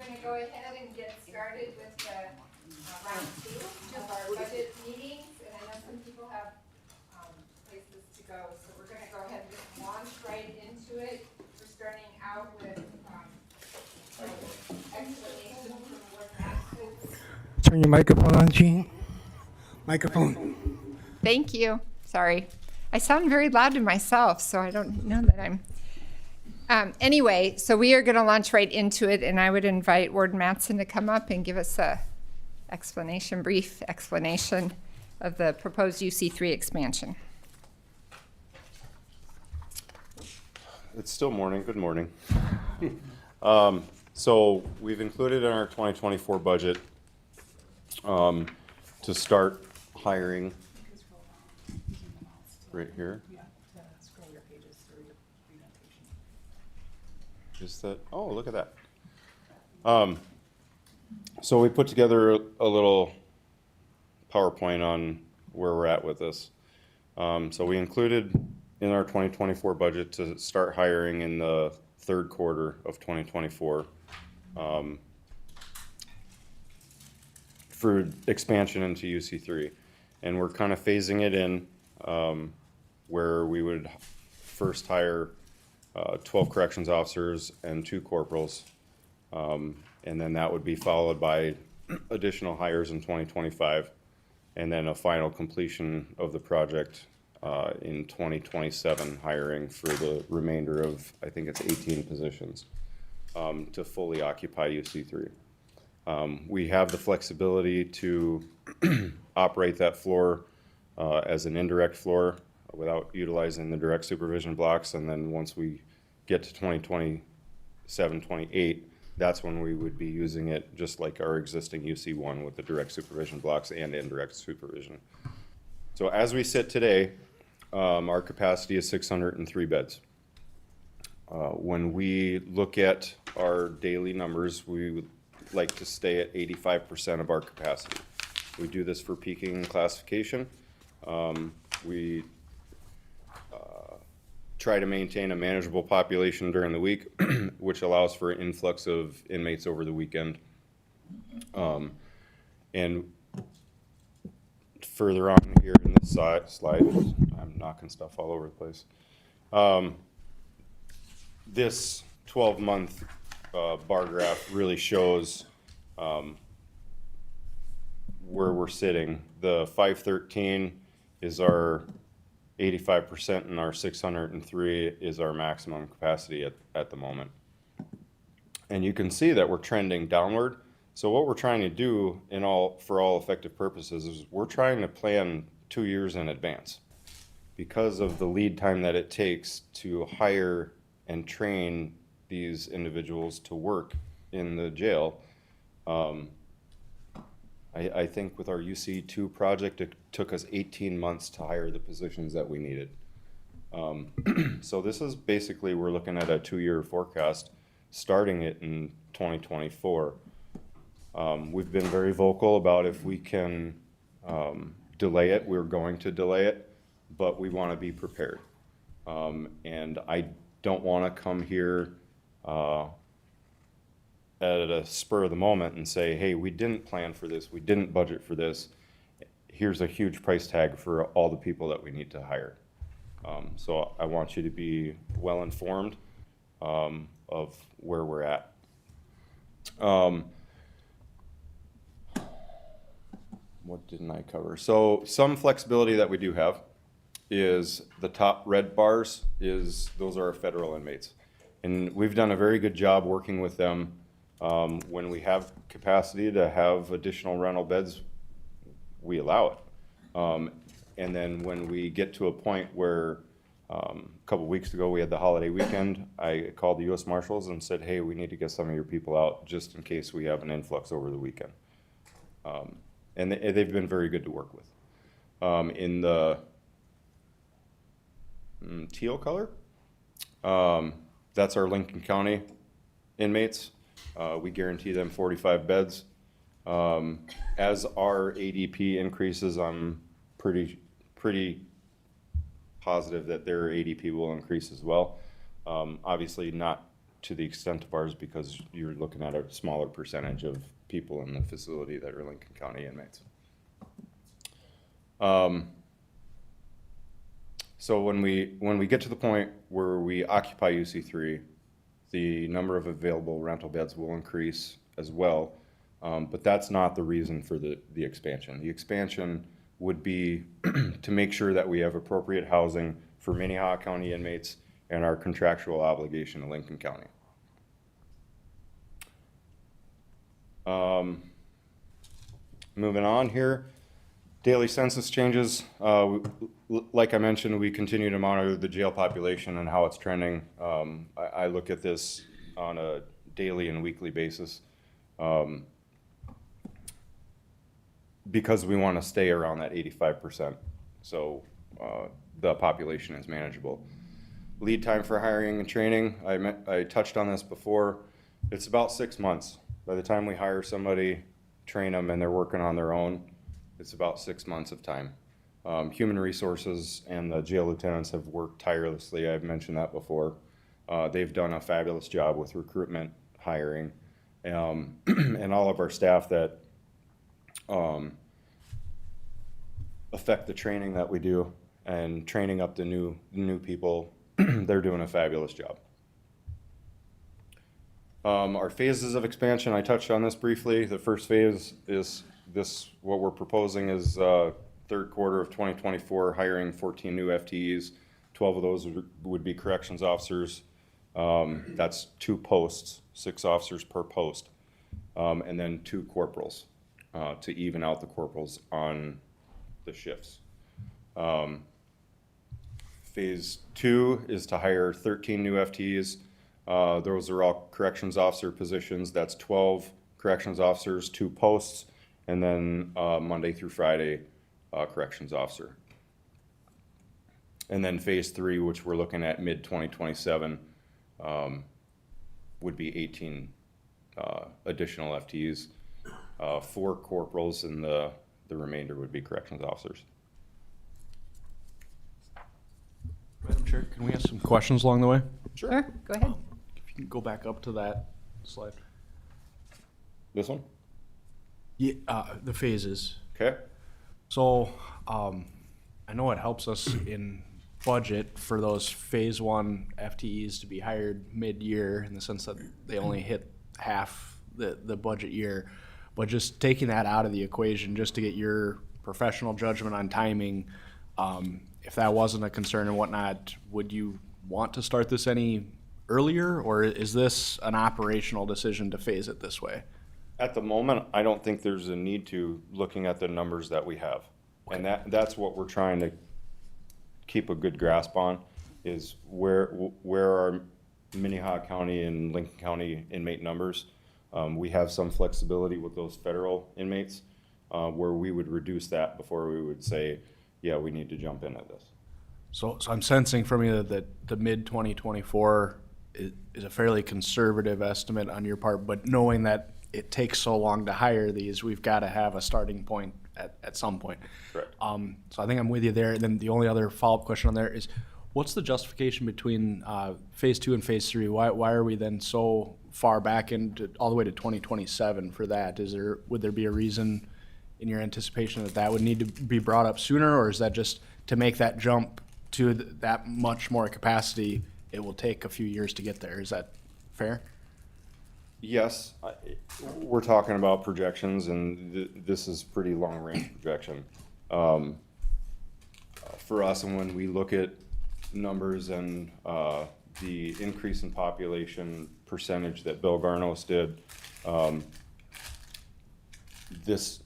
going to go ahead and get started with the round 2 of our budget meetings. And I know some people have places to go, so we're going to go ahead and just launch right into it. We're starting out with explanation from what happens. Turn your microphone on, Jean. Microphone. Thank you. Sorry. I sound very loud to myself, so I don't know that I'm... Anyway, so we are going to launch right into it, and I would invite Warden Mattson to come up and give us a brief explanation of the proposed UC3 expansion. It's still morning. Good morning. So we've included in our 2024 budget to start hiring right here. Is that, oh, look at that. So we put together a little PowerPoint on where we're at with this. So we included in our 2024 budget to start hiring in the third quarter of 2024 for expansion into UC3. And we're kind of phasing it in where we would first hire 12 corrections officers and 2 corporals. And then that would be followed by additional hires in 2025. And then a final completion of the project in 2027, hiring for the remainder of, I think it's 18 positions to fully occupy UC3. We have the flexibility to operate that floor as an indirect floor without utilizing the direct supervision blocks. And then once we get to 2027, 28, that's when we would be using it just like our existing UC1 with the direct supervision blocks and indirect supervision. So as we sit today, our capacity is 603 beds. When we look at our daily numbers, we would like to stay at 85% of our capacity. We do this for peaking and classification. We try to maintain a manageable population during the week, which allows for an influx of inmates over the weekend. And further on here in this slide, I'm knocking stuff all over the place. This 12-month bar graph really shows where we're sitting. The 513 is our 85% and our 603 is our maximum capacity at the moment. And you can see that we're trending downward. So what we're trying to do for all effective purposes is we're trying to plan 2 years in advance because of the lead time that it takes to hire and train these individuals to work in the jail. I think with our UC2 project, it took us 18 months to hire the positions that we needed. So this is basically, we're looking at a 2-year forecast, starting it in 2024. We've been very vocal about if we can delay it, we're going to delay it, but we want to be prepared. And I don't want to come here at a spur of the moment and say, hey, we didn't plan for this, we didn't budget for this. Here's a huge price tag for all the people that we need to hire. So I want you to be well informed of where we're at. What didn't I cover? So some flexibility that we do have is the top red bars those are our federal inmates. And we've done a very good job working with them. When we have capacity to have additional rental beds, we allow it. And then when we get to a point where a couple weeks ago we had the holiday weekend, I called the U.S. Marshals and said, hey, we need to get some of your people out just in case we have an influx over the weekend. And they've been very good to work with. In the teal color, that's our Lincoln County inmates. We guarantee them 45 beds. As our ADP increases, I'm pretty positive that their ADP will increase as well. Obviously not to the extent of ours because you're looking at a smaller percentage of people in the facility that are Lincoln County inmates. So when we get to the point where we occupy UC3, the number of available rental beds will increase as well, but that's not the reason for the expansion. The expansion would be to make sure that we have appropriate housing for Minnehaha County inmates and our contractual obligation to Lincoln County. Moving on here, daily census changes. Like I mentioned, we continue to monitor the jail population and how it's trending. I look at this on a daily and weekly basis because we want to stay around that 85%. So the population is manageable. Lead time for hiring and training, I touched on this before. It's about 6 months. By the time we hire somebody, train them, and they're working on their own, it's about 6 months of time. Human resources and the jail lieutenants have worked tirelessly. I've mentioned that before. They've done a fabulous job with recruitment, hiring, and all of our staff that affect the training that we do and training up the new people. They're doing a fabulous job. Our phases of expansion, I touched on this briefly. The first phase is what we're proposing is third quarter of 2024, hiring 14 new FTEs. 12 of those would be corrections officers. That's 2 posts, 6 officers per post, and then 2 corporals to even out the corporals on the shifts. Phase 2 is to hire 13 new FTEs. Those are all corrections officer positions. That's 12 corrections officers, 2 posts, and then Monday through Friday corrections officer. And then phase 3, which we're looking at mid-2027, would be 18 additional FTEs, 4 corporals, and the remainder would be corrections officers. Madam Chair, can we ask some questions along the way? Sure, go ahead. If you can go back up to that slide. This one? Yeah, the phases. Okay. So, I know it helps us in budget for those phase 1 FTEs to be hired mid-year in the sense that they only hit half the budget year. But just taking that out of the equation, just to get your professional judgment on timing, if that wasn't a concern and whatnot, would you want to start this any earlier, or is this an operational decision to phase it this way? At the moment, I don't think there's a need to, looking at the numbers that we have. And that's what we're trying to keep a good grasp on, is where are Minnehaha County and Lincoln County inmate numbers. We have some flexibility with those federal inmates where we would reduce that before we would say, yeah, we need to jump into this. So I'm sensing from you that the mid-2024 is a fairly conservative estimate on your part, but knowing that it takes so long to hire these, we've got to have a starting point at some point. Correct. So I think I'm with you there. And then the only other follow-up question on there is, what's the justification between phase 2 and phase 3? Why are we then so far back into all the way to 2027 for that? Would there be a reason in your anticipation that would need to be brought up sooner, or is that just to make that jump to that much more capacity? It will take a few years to get there. Is that fair? Yes, we're talking about projections, and this is pretty long-range projection. For us, and when we look at numbers and the increase in population percentage that Bill Garnos did, this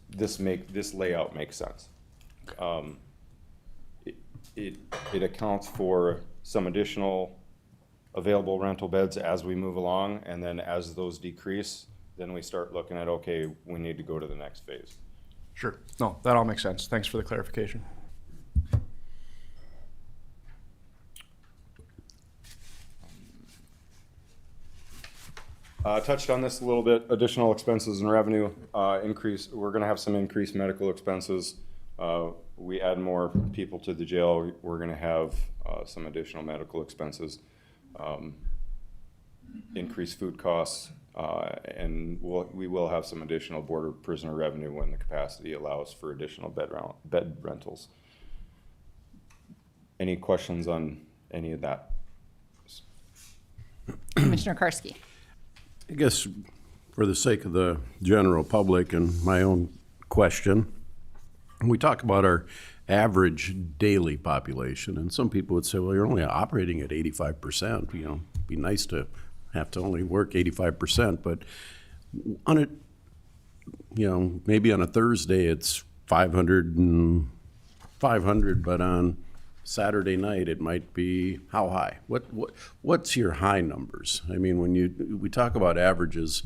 layout makes sense. It accounts for some additional available rental beds as we move along, and then as those decrease, then we start looking at, okay, we need to go to the next phase. Sure. No, that all makes sense. Thanks for the clarification. Touched on this a little bit. Additional expenses and revenue increase. We're going to have some increased medical expenses. We add more people to the jail, we're going to have some additional medical expenses. increased food costs, and we will have some additional border prisoner revenue when the capacity allows for additional bed rentals. Any questions on any of that? Commissioner Karski. I guess for the sake of the general public and my own question, we talk about our average daily population, and some people would say, well, you're only operating at 85%. You know, it'd be nice to have to only work 85%, but on it, you know, maybe on a Thursday it's 500, but on Saturday night it might be how high? What's your high numbers? I mean, when we talk about averages,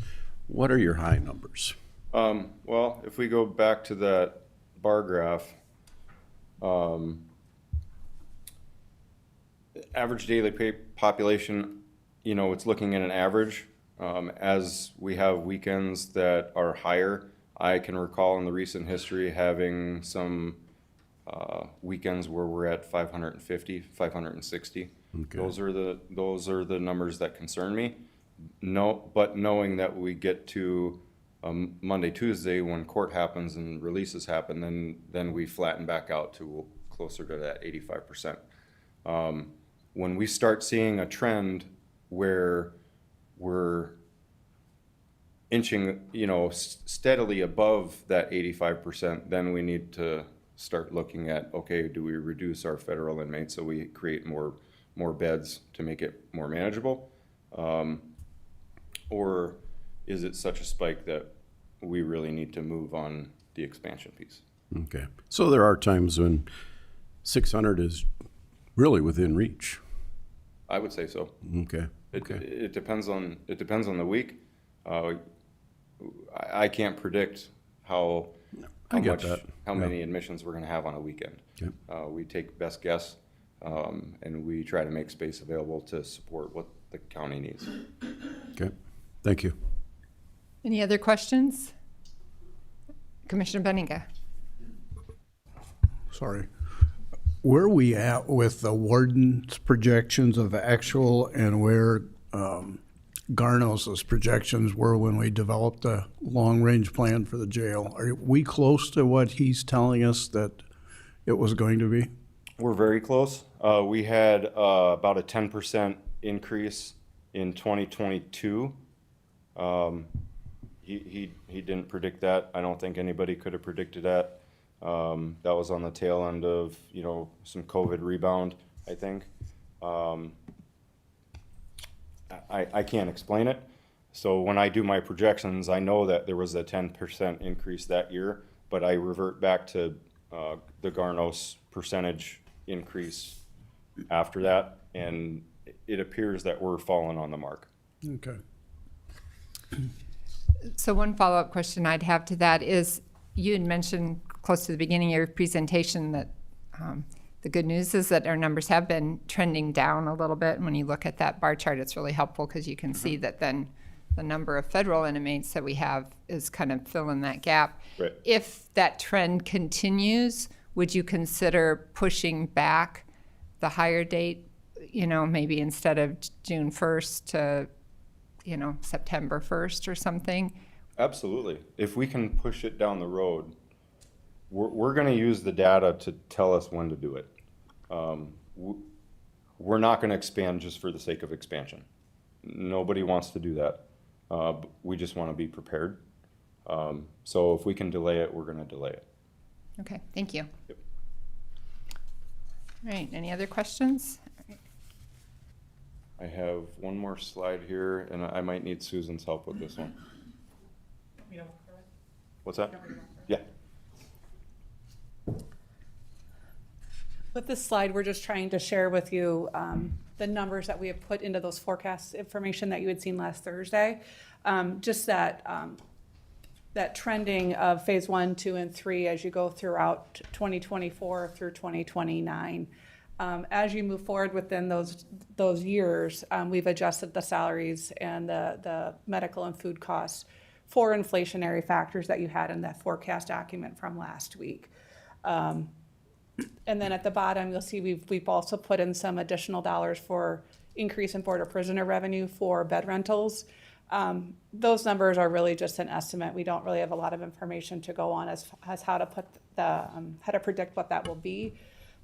what are your high numbers? Well, if we go back to that bar graph, average daily population, you know, it's looking at an average. As we have weekends that are higher, I can recall in the recent history having some weekends where we're at 550, 560. Okay. Those are the numbers that concern me. But knowing that we get to Monday, Tuesday, when court happens and releases happen, then we flatten back out to closer to that 85%. When we start seeing a trend where we're inching, you know, steadily above that 85%, then we need to start looking at, okay, do we reduce our federal inmates so we create more beds to make it more manageable? Or is it such a spike that we really need to move on the expansion piece? Okay. So there are times when 600 is really within reach. I would say so. Okay. It depends on the week. I can't predict how many admissions we're going to have on a weekend. Okay. We take best guess, and we try to make space available to support what the county needs. Okay. Thank you. Any other questions? Commissioner Benninga. Sorry. Where are we at with the warden's projections of actual and where Garnos's projections were when we developed the long-range plan for the jail? Are we close to what he's telling us that it was going to be? We're very close. We had about a 10% increase in 2022. He didn't predict that. I don't think anybody could have predicted that. That was on the tail end of, you know, some COVID rebound, I think. I can't explain it. So when I do my projections, I know that there was a 10% increase that year, but I revert back to the Garnos percentage increase after that, and it appears that we're falling on the mark. Okay. So one follow-up question I'd have to that is, you had mentioned close to the beginning of your presentation that the good news is that our numbers have been trending down a little bit. And when you look at that bar chart, it's really helpful because you can see that then the number of federal inmates that we have is kind of filling that gap. Right. If that trend continues, would you consider pushing back the hire date, you know, maybe instead of June 1st to, you know, September 1st or something? Absolutely. If we can push it down the road, we're going to use the data to tell us when to do it. We're not going to expand just for the sake of expansion. Nobody wants to do that. We just want to be prepared. So if we can delay it, we're going to delay it. Okay, thank you. Yep. All right, any other questions? I have one more slide here, and I might need Susan's help with this one. What's that? Yeah. With this slide, we're just trying to share with you the numbers that we have put into those forecast information that you had seen last Thursday. Just that trending of phase 1, 2, and 3 as you go throughout 2024 through 2029. As you move forward within those years, we've adjusted the salaries and the medical and food costs for inflationary factors that you had in that forecast document from last week. And then at the bottom, you'll see we've also put in some additional dollars for increase in board or prisoner revenue for bed rentals. Those numbers are really just an estimate. We don't really have a lot of information to go on as how to put how to predict what that will be.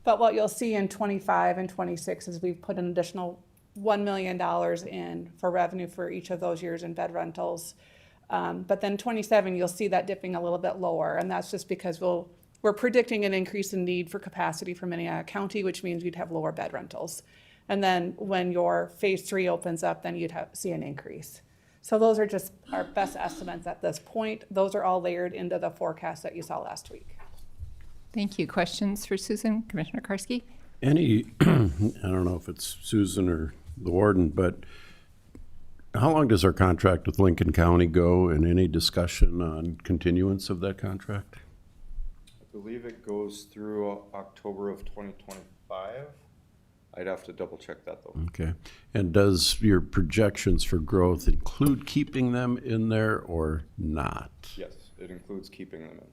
But what you'll see in 25 and 26 is we've put an additional $1 million in for revenue for each of those years in bed rentals. But then 27, you'll see that dipping a little bit lower, and that's just because we're predicting an increase in need for capacity for Minnehaha County, which means we'd have lower bed rentals. And then when your phase 3 opens up, then you'd see an increase. So those are just our best estimates at this point. Those are all layered into the forecast that you saw last week. Thank you. Questions for Susan? Commissioner Karski? Any, I don't know if it's Susan or the warden, but how long does our contract with Lincoln County go, and any discussion on continuance of that contract? I believe it goes through October of 2025. I'd have to double check that though. Okay. And does your projections for growth include keeping them in there or not? Yes, it includes keeping them in.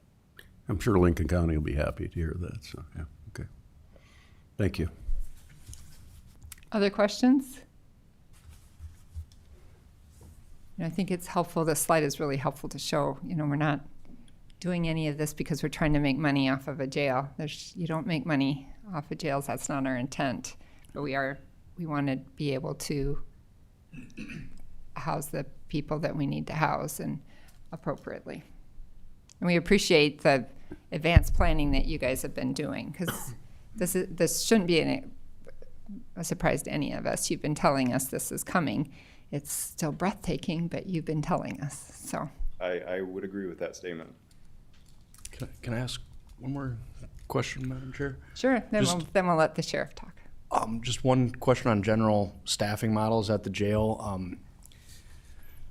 I'm sure Lincoln County will be happy to hear that, so, yeah, okay. Thank you. Other questions? I think it's helpful, this slide is really helpful to show, we're not doing any of this because we're trying to make money off of a jail. You don't make money off of jails, that's not our intent. But we want to be able to house the people that we need to house and appropriately. And we appreciate the advanced planning that you guys have been doing, because this shouldn't be a surprise to any of us. You've been telling us this is coming. It's still breathtaking, but you've been telling us, so. I would agree with that statement. Can I ask one more question, Madam Chair? Sure, then we'll let the sheriff talk. Just one question on general staffing models at the jail.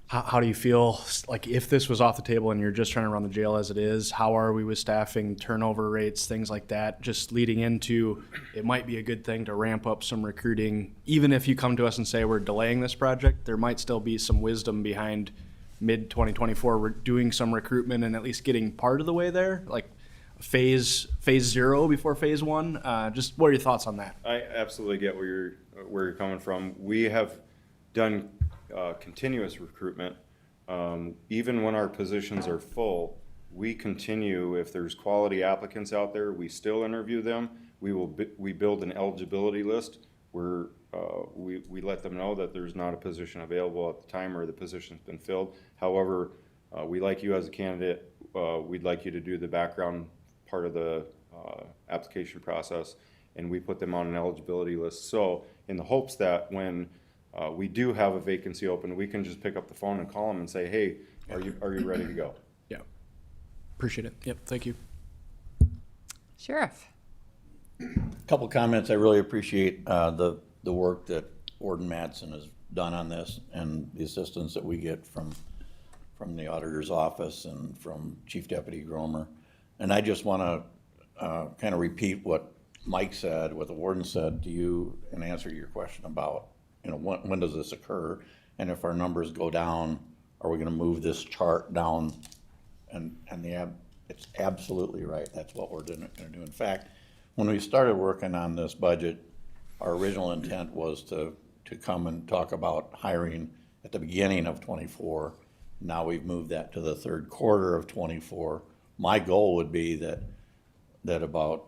How do you feel, like, if this was off the table and you're just trying to run the jail as it is, how are we with staffing, turnover rates, things like that, just leading into it might be a good thing to ramp up some recruiting? Even if you come to us and say we're delaying this project, there might still be some wisdom behind mid-2024 doing some recruitment and at least getting part of the way there, like phase 0 before phase 1. Just what are your thoughts on that? I absolutely get where you're coming from. We have done continuous recruitment. Even when our positions are full, we continue. If there's quality applicants out there, we still interview them. We build an eligibility list where we let them know that there's not a position available at the time or the position's been filled. However, we like you as a candidate. We'd like you to do the background part of the application process, and we put them on an eligibility list. So in the hopes that when we do have a vacancy open, we can just pick up the phone and call them and say, hey, are you ready to go? Yeah. Appreciate it. Yep, thank you. Sheriff. Couple comments. I really appreciate the work that Warden Mattson has done on this and the assistance that we get from the auditor's office and from Chief Deputy Gromer. And I just want to kind of repeat what Mike said, what the warden said to you, and answer your question about, when does this occur? And if our numbers go down, are we going to move this chart down? And it's absolutely right. That's what we're going to do. In fact, when we started working on this budget, our original intent was to come and talk about hiring at the beginning of 24. Now we've moved that to the third quarter of 24. My goal would be that about,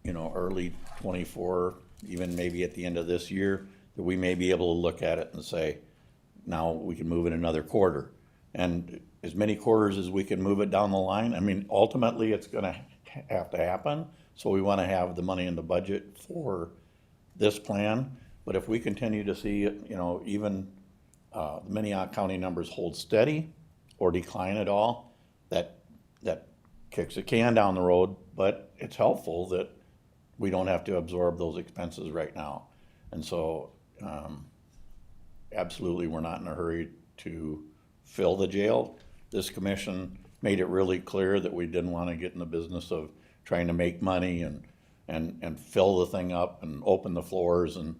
early 24, even maybe at the end of this year, that we may be able to look at it and say, now we can move it another quarter. And as many quarters as we can move it down the line, I mean, ultimately it's going to have to happen. So we want to have the money in the budget for this plan. But if we continue to see, even the Minnehaha County numbers hold steady or decline at all, that kicks a can down the road, but it's helpful that we don't have to absorb those expenses right now. And so absolutely we're not in a hurry to fill the jail. This commission made it really clear that we didn't want to get in the business of trying to make money and fill the thing up and open the floors and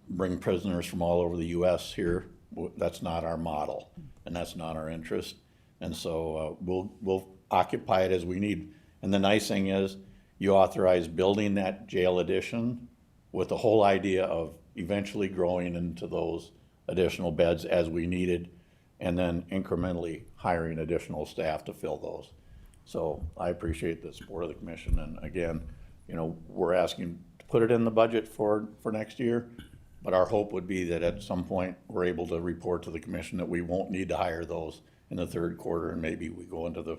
bring prisoners from all over the U.S. here. That's not our model, and that's not our interest. And so we'll occupy it as we need. And the nice thing is, you authorize building that jail addition with the whole idea of eventually growing into those additional beds as we needed, and then incrementally hiring additional staff to fill those. So I appreciate the support of the commission, and again, you know, we're asking to put it in the budget for next year, but our hope would be that at some point, we're able to report to the commission that we won't need to hire those in the third quarter, and maybe we go into the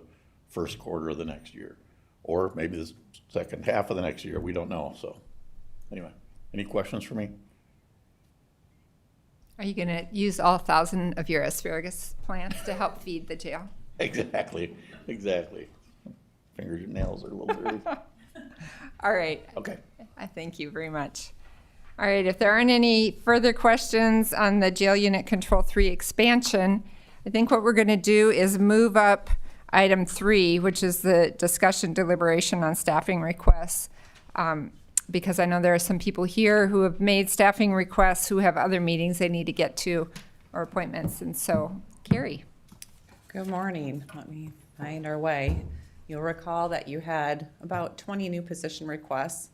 first quarter of the next year, or maybe the second half of the next year, we don't know, so. Anyway, any questions for me? Are you going to use all 1,000 of your asparagus plants to help feed the jail? Exactly. Fingernails are a little dirty. All right. Okay. I thank you very much. All right, if there aren't any further questions on the Jail Unit Control 3 expansion, I think what we're going to do is move up item 3, which is the discussion deliberation on staffing requests. Because I know there are some people here who have made staffing requests who have other meetings they need to get to or appointments. And so, Carrie. Good morning. Let me find our way. You'll recall that you had about 20 new position requests.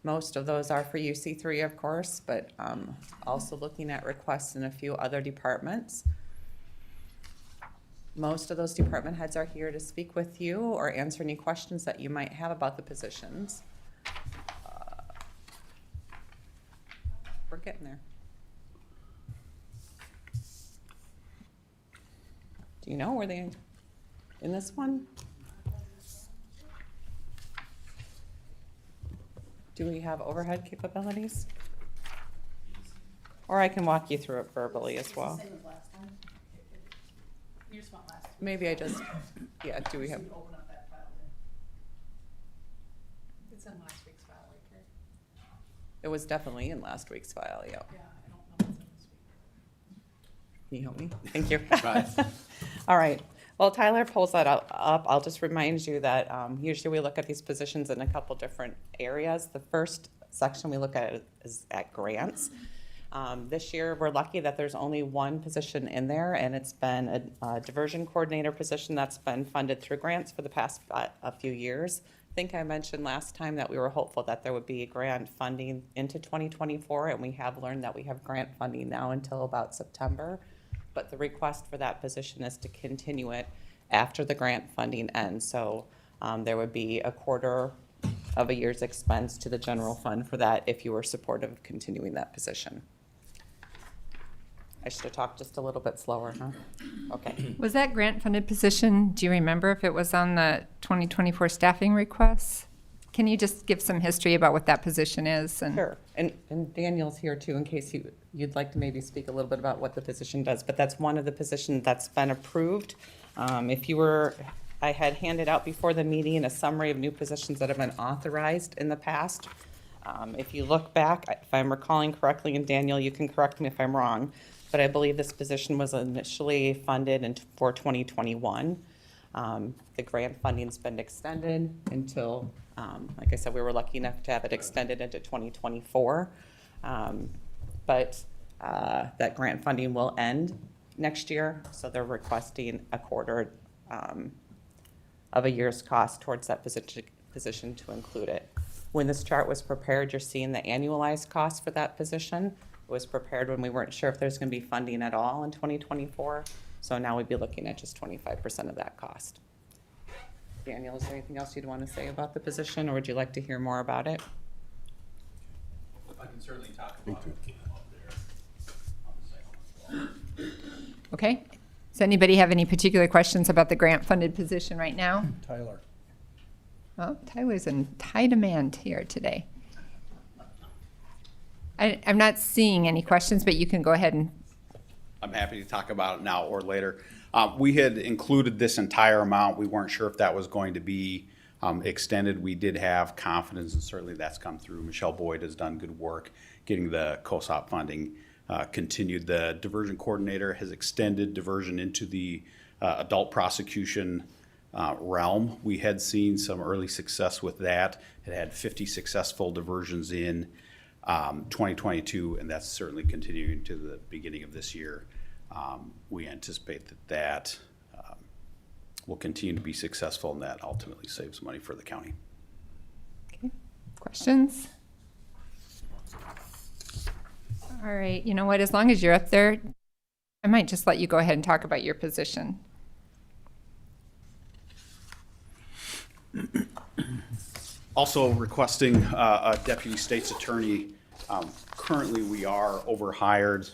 Most of those are for UC3, of course, but also looking at requests in a few other departments. Most of those department heads are here to speak with you or answer any questions that you might have about the positions. We're getting there. Do you know, were they in this one? Do we have overhead capabilities? Or I can walk you through it verbally as well. Maybe I just, yeah, do we have? Open up that file then. It's in last week's file right here. It was definitely in last week's file, yeah. Yeah, I don't know what's in this week. Can you help me? Thank you. All right. Well, Tyler pulls that up. I'll just remind you that usually we look at these positions in a couple different areas. The first section we look at is at grants. This year, we're lucky that there's only one position in there, and it's been a diversion coordinator position that's been funded through grants for the past a few years. I think I mentioned last time that we were hopeful that there would be grant funding into 2024, and we have learned that we have grant funding now until about September. But the request for that position is to continue it after the grant funding ends. So there would be a quarter of a year's expense to the general fund for that if you were supportive of continuing that position. I should have talked just a little bit slower, huh? Okay. Was that grant-funded position, do you remember if it was on the 2024 staffing requests? Can you just give some history about what that position is? And Sure. And Daniel's here too, in case you'd like to maybe speak a little bit about what the position does. But that's one of the positions that's been approved. I had handed out before the meeting a summary of new positions that have been authorized in the past. If you look back, if I'm recalling correctly, and Daniel, you can correct me if I'm wrong, but I believe this position was initially funded for 2021. The grant funding's been extended until, like I said, we were lucky enough to have it extended into 2024. But that grant funding will end next year, so they're requesting a quarter of a year's cost towards that position to include it. When this chart was prepared, you're seeing the annualized cost for that position. It was prepared when we weren't sure if there's going to be funding at all in 2024. So now we'd be looking at just 25% of that cost. Daniel, is there anything else you'd want to say about the position, or would you like to hear more about it? I can certainly talk about it up there on the second one. okay. Does anybody have any particular questions about the grant-funded position right now? Tyler. Well, Tyler's in high demand here today. I'm not seeing any questions, but you can go ahead and. I'm happy to talk about it now or later. We had included this entire amount. We weren't sure if that was going to be extended. We did have confidence, and certainly that's come through. Michelle Boyd has done good work getting the COSOP funding continued. The diversion coordinator has extended diversion into the adult prosecution realm. We had seen some early success with that. It had 50 successful diversions in 2022, and that's certainly continuing to the beginning of this year. We anticipate that will continue to be successful, and that ultimately saves money for the county. Okay. Questions? All right, you know what, as long as you're up there, I might just let you go ahead and talk about your position. Also requesting a deputy state's attorney. Currently, we are overhired.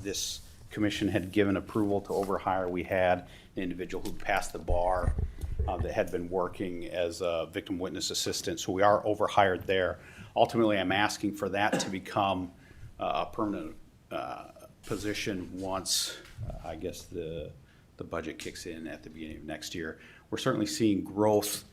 This commission had given approval to overhire. We had an individual who passed the bar that had been working as a victim witness assistant, so we are overhired there. Ultimately, I'm asking for that to become a permanent position once, I guess, the budget kicks in at the beginning of next year. We're certainly seeing growth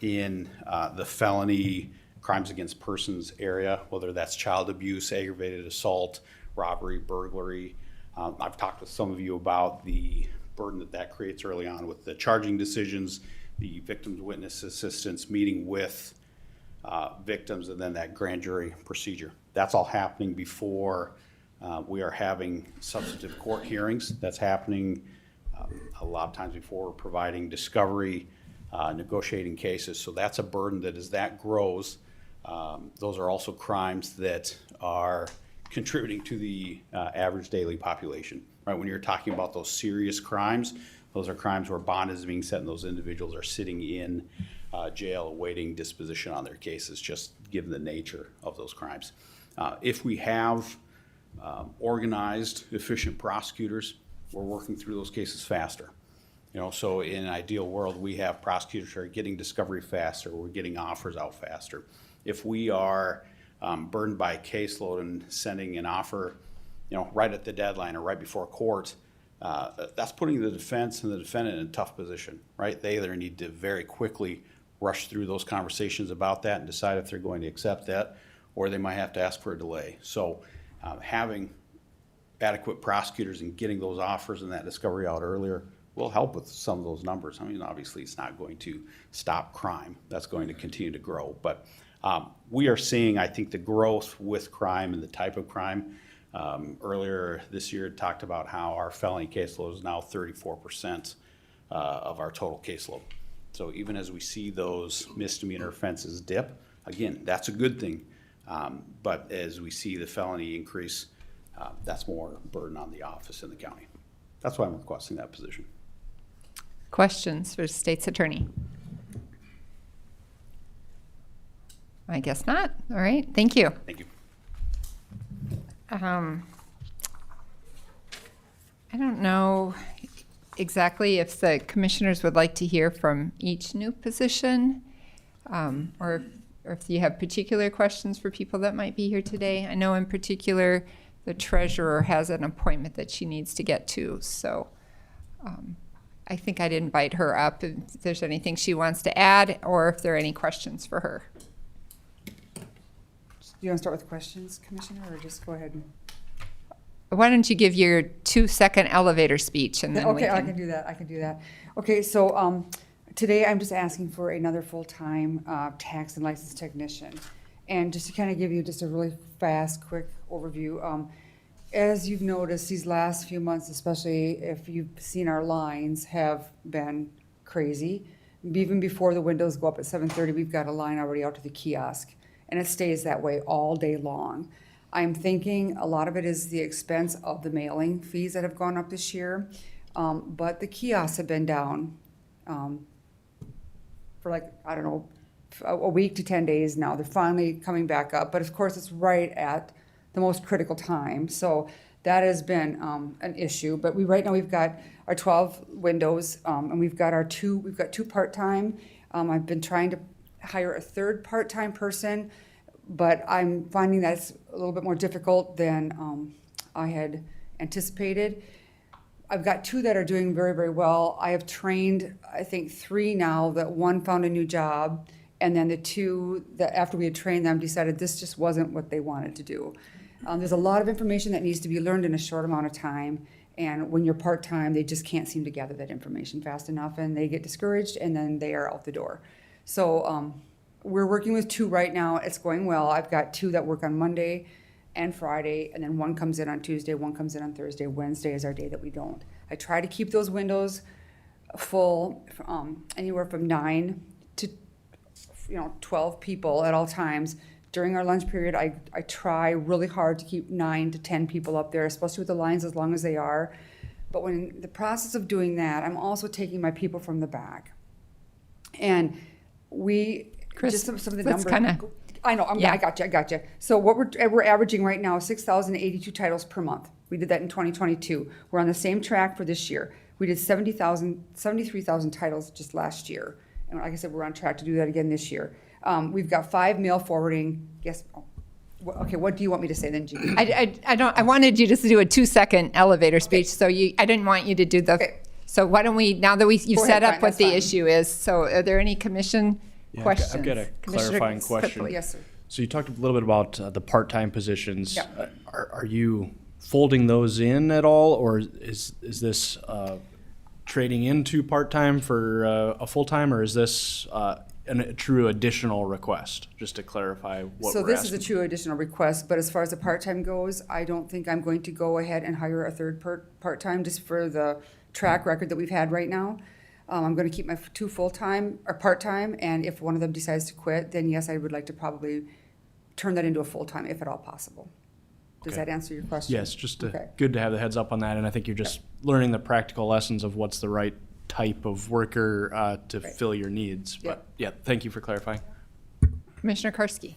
in the felony crimes against persons area, whether that's child abuse, aggravated assault, robbery, burglary. I've talked with some of you about the burden that that creates early on with the charging decisions, the victims witness assistance meeting with victims, and then that grand jury procedure. That's all happening before we are having substantive court hearings. That's happening a lot of times before we're providing discovery, negotiating cases. So that's a burden that as that grows, those are also crimes that are contributing to the average daily population, right? When you're talking about those serious crimes, those are crimes where bond is being set and those individuals are sitting in jail awaiting disposition on their cases, just given the nature of those crimes. If we have organized, efficient prosecutors, we're working through those cases faster. You know, so in an ideal world, we have prosecutors who are getting discovery faster, we're getting offers out faster. If we are burdened by caseload and sending an offer, you know, right at the deadline or right before court, that's putting the defense and the defendant in a tough position, right? They either need to very quickly rush through those conversations about that and decide if they're going to accept that, or they might have to ask for a delay. So having adequate prosecutors and getting those offers and that discovery out earlier will help with some of those numbers. I mean, obviously it's not going to stop crime. That's going to continue to grow. But we are seeing, I think, the growth with crime and the type of crime. Earlier this year, it talked about how our felony caseload is now 34% of our total caseload. So even as we see those misdemeanor offenses dip, again, that's a good thing. But as we see the felony increase, that's more burden on the office in the county. That's why I'm requesting that position. Questions for the state's attorney? I guess not. All right, thank you. Thank you. I don't know exactly if the commissioners would like to hear from each new position, or if you have particular questions for people that might be here today. I know in particular the treasurer has an appointment that she needs to get to, so I think I'd invite her up if there's anything she wants to add or if there are any questions for her. Do you want to start with questions, Commissioner, or just go ahead and? Why don't you give your 2-second elevator speech and then we Okay, can. I can do that. Okay, so today I'm just asking for another full-time tax and license technician. And just to kind of give you just a really fast, quick overview, as you've noticed, these last few months, especially if you've seen our lines, have been crazy. Even before the windows go up at 7:30, we've got a line already out to the kiosk, and it stays that way all day long. I'm thinking a lot of it is the expense of the mailing fees that have gone up this year, but the kiosks have been down for like, I don't know, a week to 10 days now. They're finally coming back up, but of course it's right at the most critical time. So that has been an issue. But right now we've got our 12 windows, and we've got two part-time. I've been trying to hire a third part-time person, but I'm finding that's a little bit more difficult than I had anticipated. I've got 2 that are doing very, very well. I have trained, I think, 3 now, that one found a new job, and then the 2 that after we had trained them decided this just wasn't what they wanted to do. There's a lot of information that needs to be learned in a short amount of time, and when you're part-time, they just can't seem to gather that information fast enough, and they get discouraged, and then they are out the door. So we're working with 2 right now. It's going well. I've got 2 that work on Monday and Friday, and then 1 comes in on Tuesday, 1 comes in on Thursday. Wednesday is our day that we don't. I try to keep those windows full, anywhere from 9 to 12 people at all times, during our lunch period, I try really hard to keep 9 to 10 people up there, especially with the lines as long as they are. But when in the process of doing that, I'm also taking my people from the back. And Chris, just some of the that's numbers. kinda- I know, Yeah. I got you. So what we're averaging right now is 6,082 titles per month. We did that in 2022. We're on the same track for this year. We did 73,000 titles just last year. And like I said, we're on track to do that again this year. We've got 5 mail forwarding. Okay, what do you want me to say then, Judy? I wanted you just to do a 2-second elevator speech, so I didn't want you to do the, Okay. so why don't we, now that you've Go set ahead, up fine, what that's the fine. issue is, so are there any commission questions? I've got a Commissioner clarifying question. Clipley. Yes, sir. So you talked a little bit about the part-time positions. Yeah. Are you folding those in at all, or is this trading into part-time for a full-time, or is this a true additional request? Just to clarify what So we're this asking. is a true additional request, but as far as the part-time goes, I don't think I'm going to go ahead and hire a third part-time just for the track record that we've had right now. I'm gonna keep my 2 full-time or part-time, and if one of them decides to quit, then yes, I would like to probably turn that into a full-time if at all possible. Does Okay. that answer your question? Yes, just Okay. good to have the heads up on that, and I think you're just learning the practical lessons of what's the right type of worker to Right. fill your needs. Yep. But yeah, thank you for clarifying. Commissioner Karski.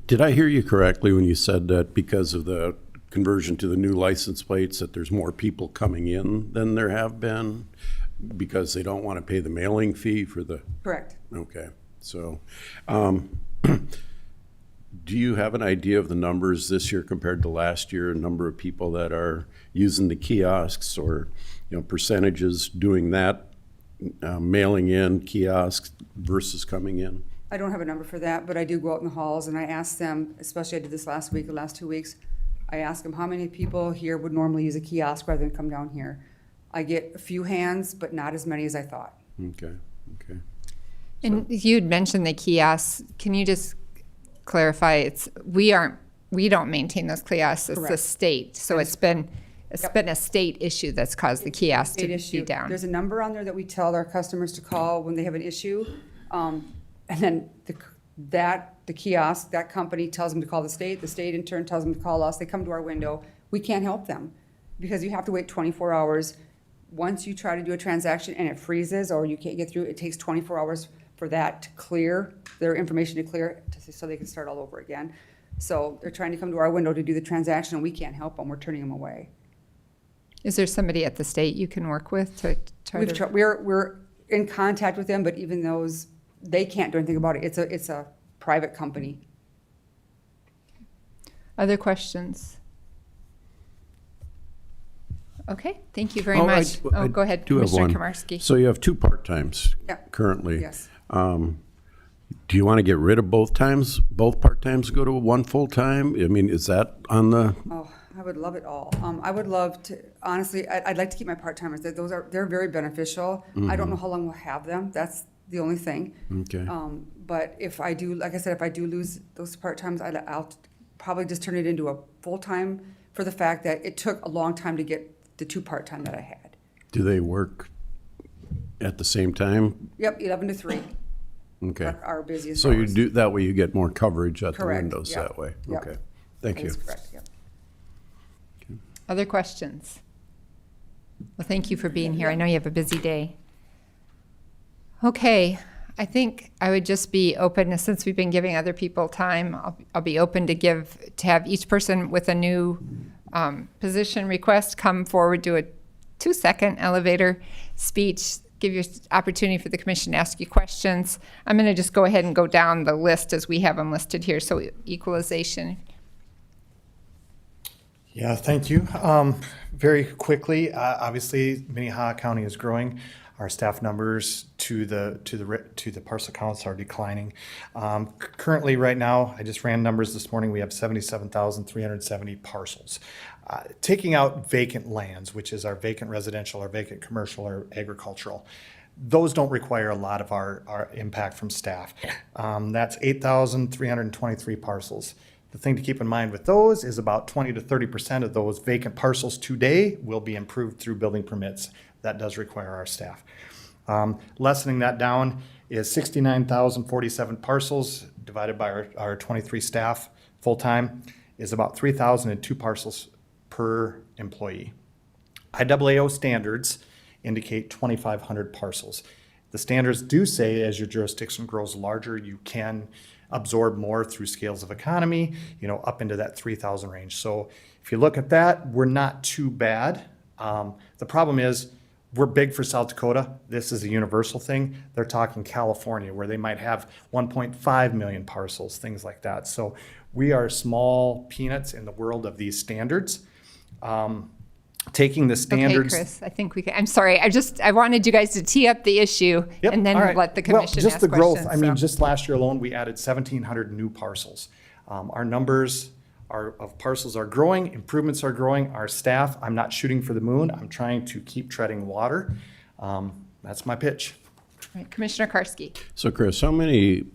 Did I hear you correctly when you said that because of the conversion to the new license plates, that there's more people coming in than there have been? Because they don't want to pay the mailing fee for the, Correct. okay, so, do you have an idea of the numbers this year compared to last year, number of people that are using the kiosks, or, percentages doing that, mailing in kiosks versus coming in? I don't have a number for that, but I do go out in the halls and I ask them, especially I did this last week, the last 2 weeks, I ask them how many people here would normally use a kiosk rather than come down here. I get a few hands, but not as many as I thought. Okay, okay. And you'd mentioned the kiosks. Can you just clarify, we don't maintain those kiosks, it's the Correct. state. So it's been a state issue that's caused the kiosks to State be issue. down. There's a number on there that we tell our customers to call when they have an issue. And then the kiosk, that company tells them to call the state in turn tells them to call us. They come to our window. We can't help them because you have to wait 24 hours. Once you try to do a transaction and it freezes or you can't get through, it takes 24 hours for that to clear, their information to clear, so they can start all over again. So they're trying to come to our window to do the transaction and we can't help them. We're turning them away. Is there somebody at the state you can work with to try to? We're in contact with them, but even those, they can't do anything about it. It's a private company. Other questions? Okay, thank you very Oh, much. I Go ahead, do have Commissioner one. Komarski. So you have 2 part-times Yeah. currently. Yes. Do you want to get rid of both part-times go to 1 full-time? I mean, is that on the, Oh, I would love it all. I would love to, honestly, I'd like to keep my part-timers. They're very beneficial. I don't know how long we'll have them. That's the only thing. okay, But if I do, like I said, if I do lose those part-times, I'll probably just turn it into a full-time for the fact that it took a long time to get the 2 part-time that I had. do they work at the same time? Yep, 11 to 3 Okay. are our busiest So you hours. do, that way you get more coverage at the Correct, windows yep, that way? yep. Okay, thank That you. is correct, yep. Other questions? Well, thank you for being here. I know you have a busy day. Okay, I think I would just be open, since we've been giving other people time, I'll be open to have each person with a new position request come forward, do a 2-second elevator speech, give your opportunity for the commission to ask you questions. I'm going to just go ahead and go down the list as we have them listed here. So equalization. Yeah, thank you. Very quickly, obviously, Minnehaha County is growing. Our staff numbers to the parcel counts are declining. Currently, right now, I just ran numbers this morning. We have 77,370 parcels. Taking out vacant lands, which is our vacant residential, our vacant commercial, or agricultural. Those don't require a lot of our impact from staff. That's 8,323 parcels. The thing to keep in mind with those is about 20 to 30% of those vacant parcels today will be improved through building permits. That does require our staff. Lessening that down is 69,047 parcels divided by our 23 staff full-time is about 3,002 parcels per employee. IAAO standards indicate 2,500 parcels. The standards do say as your jurisdiction grows larger, you can absorb more through scales of economy, up into that 3,000 range. So if you look at that, we're not too bad. The problem is we're big for South Dakota. This is a universal thing. They're talking California, where they might have 1.5 million parcels, things like that. So we are small peanuts in the world of these standards. Taking the standards. Okay, Chris, I think we can. I'm sorry. I wanted you guys to tee up the issue Yep, and then all right. let the commission just ask the growth. questions. I mean, so. just last year alone, we added 1,700 new parcels. Our numbers of parcels are growing, improvements are growing. Our staff, I'm not shooting for the moon. I'm trying to keep treading water. That's my pitch. All right, Commissioner Karski. So Chris, how many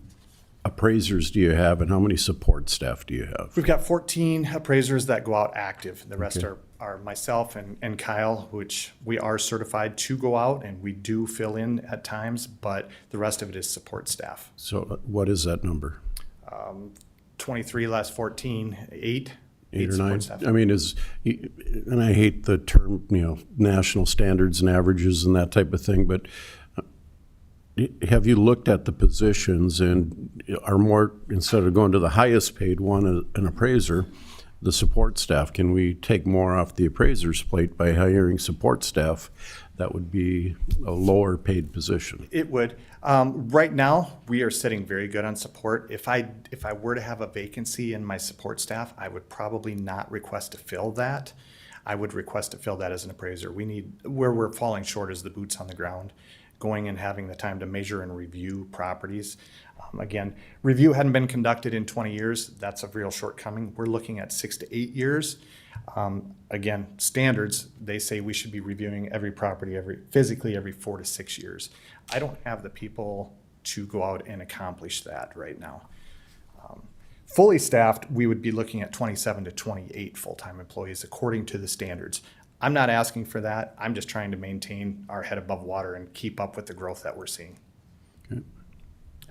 appraisers do you have and how many support staff do you have? We've got 14 appraisers that go out active. The rest are myself and Kyle, which we are certified to go out, and we do fill in at times, but the rest of it is support staff. So what is that number? 23 less 14, 8 Eight or support nine? staff. I mean, and I hate the term, national standards and averages and that type of thing, but have you looked at the positions and are more, instead of going to the highest paid one, an appraiser, the support staff, can we take more off the appraiser's plate by hiring support staff? That would be a lower paid position. It would. Right now, we are sitting very good on support. If I were to have a vacancy in my support staff, I would probably not request to fill that. I would request to fill that as an appraiser. Where we're falling short is the boots on the ground, going and having the time to measure and review properties. Again, review hadn't been conducted in 20 years. That's a real shortcoming. We're looking at 6 to 8 years. Again, standards, they say we should be reviewing every property physically every 4 to 6 years. I don't have the people to go out and accomplish that right now. Fully staffed, we would be looking at 27 to 28 full-time employees according to the standards. I'm not asking for that. I'm just trying to maintain our head above water and keep up with the growth that we're seeing. Okay.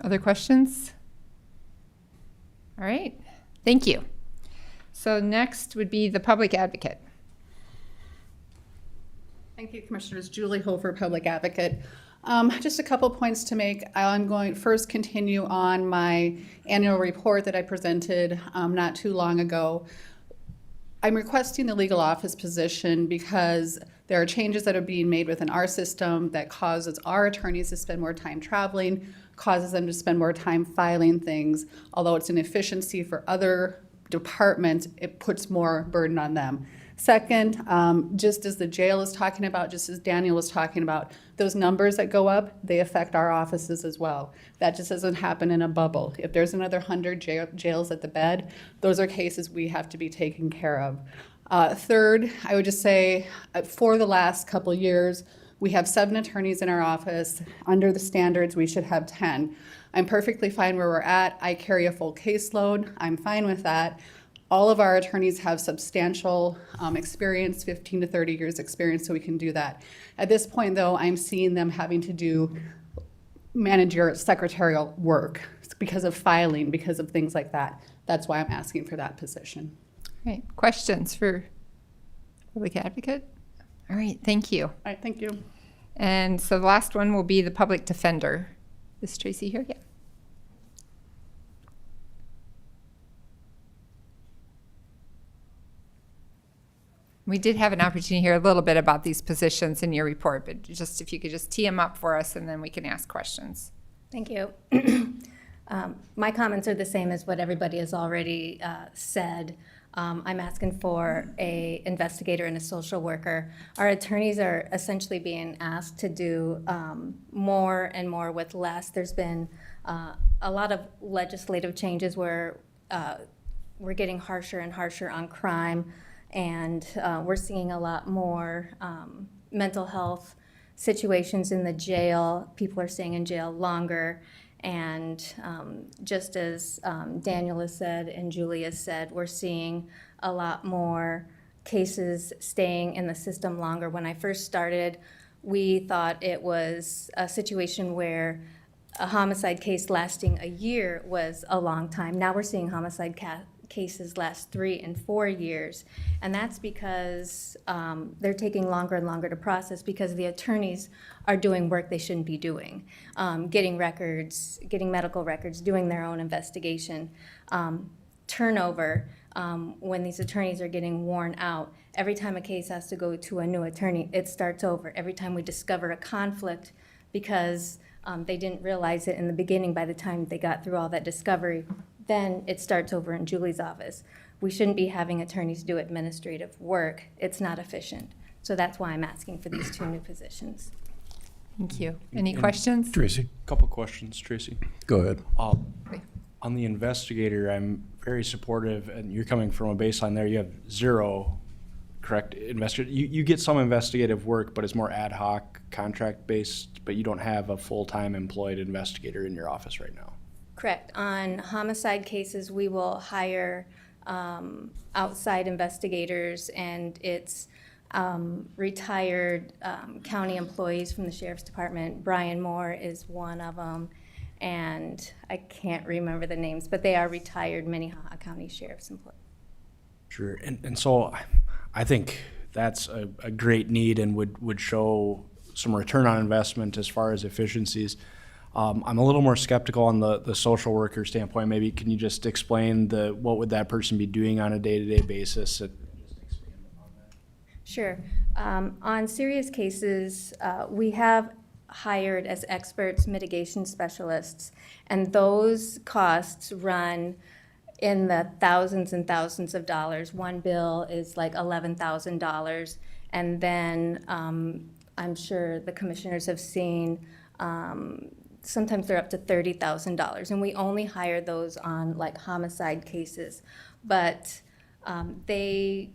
Other questions? All right, thank you. So next would be the public advocate. Thank you, Commissioners. Julie Hofer, Public Advocate. Just a couple points to make. I'm going to first continue on my annual report that I presented not too long ago. I'm requesting the legal office position because there are changes that are being made within our system that causes our attorneys to spend more time traveling, causes them to spend more time filing things. Although it's an efficiency for other departments, it puts more burden on them. Second, just as the jail is talking about, just as Daniel was talking about, those numbers that go up, they affect our offices as well. That just doesn't happen in a bubble. If there's another 100 jails at the bed, those are cases we have to be taken care of. Third, I would just say for the last couple of years, we have 7 attorneys in our office. Under the standards, we should have 10. I'm perfectly fine where we're at. I carry a full caseload. I'm fine with that. All of our attorneys have substantial experience, 15 to 30 years experience, so we can do that. At this point, though, I'm seeing them having to do managerial secretarial work because of filing, because of things like that. That's why I'm asking for that position. All right, questions for public advocate? All right, thank you. All right, thank you. And so the last one will be the public defender. Is Tracy here? Yeah. We did have an opportunity to hear a little bit about these positions in your report, but just if you could just tee them up for us and then we can ask questions. Thank you. My comments are the same as what everybody has already said. I'm asking for an investigator and a social worker. Our attorneys are essentially being asked to do more and more with less. There's been a lot of legislative changes where we're getting harsher and harsher on crime, and we're seeing a lot more mental health situations in the jail. People are staying in jail longer. And just as Daniel has said and Julie has said, we're seeing a lot more cases staying in the system longer. When I first started, we thought it was a situation where a homicide case lasting a year was a long time. Now we're seeing homicide cases last 3 and 4 years. And that's because they're taking longer and longer to process because the attorneys are doing work they shouldn't be doing. Getting records, getting medical records, doing their own investigation. Turnover, when these attorneys are getting worn out, every time a case has to go to a new attorney, it starts over. Every time we discover a conflict because they didn't realize it in the beginning by the time they got through all that discovery, then it starts over in Julie's office. We shouldn't be having attorneys do administrative work. It's not efficient. So that's why I'm asking for these 2 new positions. Thank you. Any questions? Tracy, Couple questions, Tracy. go ahead. On the investigator, I'm very supportive, and you're coming from a baseline there. You have 0, correct, investigator. You get some investigative work, but it's more ad hoc, contract-based, but you don't have a full-time employed investigator in your office right now. Correct. On homicide cases, we will hire outside investigators, and it's retired county employees from the Sheriff's Department. Brian Moore is one of them, and I can't remember the names, but they are retired Minnehaha County Sheriff's employees. Sure, and so I think that's a great need and would show some return on investment as far as efficiencies. I'm a little more skeptical on the social worker standpoint. Maybe can you just explain what would that person be doing on a day-to-day basis? Sure. On serious cases, we have hired as experts mitigation specialists, and those costs run in the thousands and thousands of dollars. One bill is like $11,000, and then I'm sure the commissioners have seen sometimes they're up to $30,000, and we only hire those on like homicide cases, but they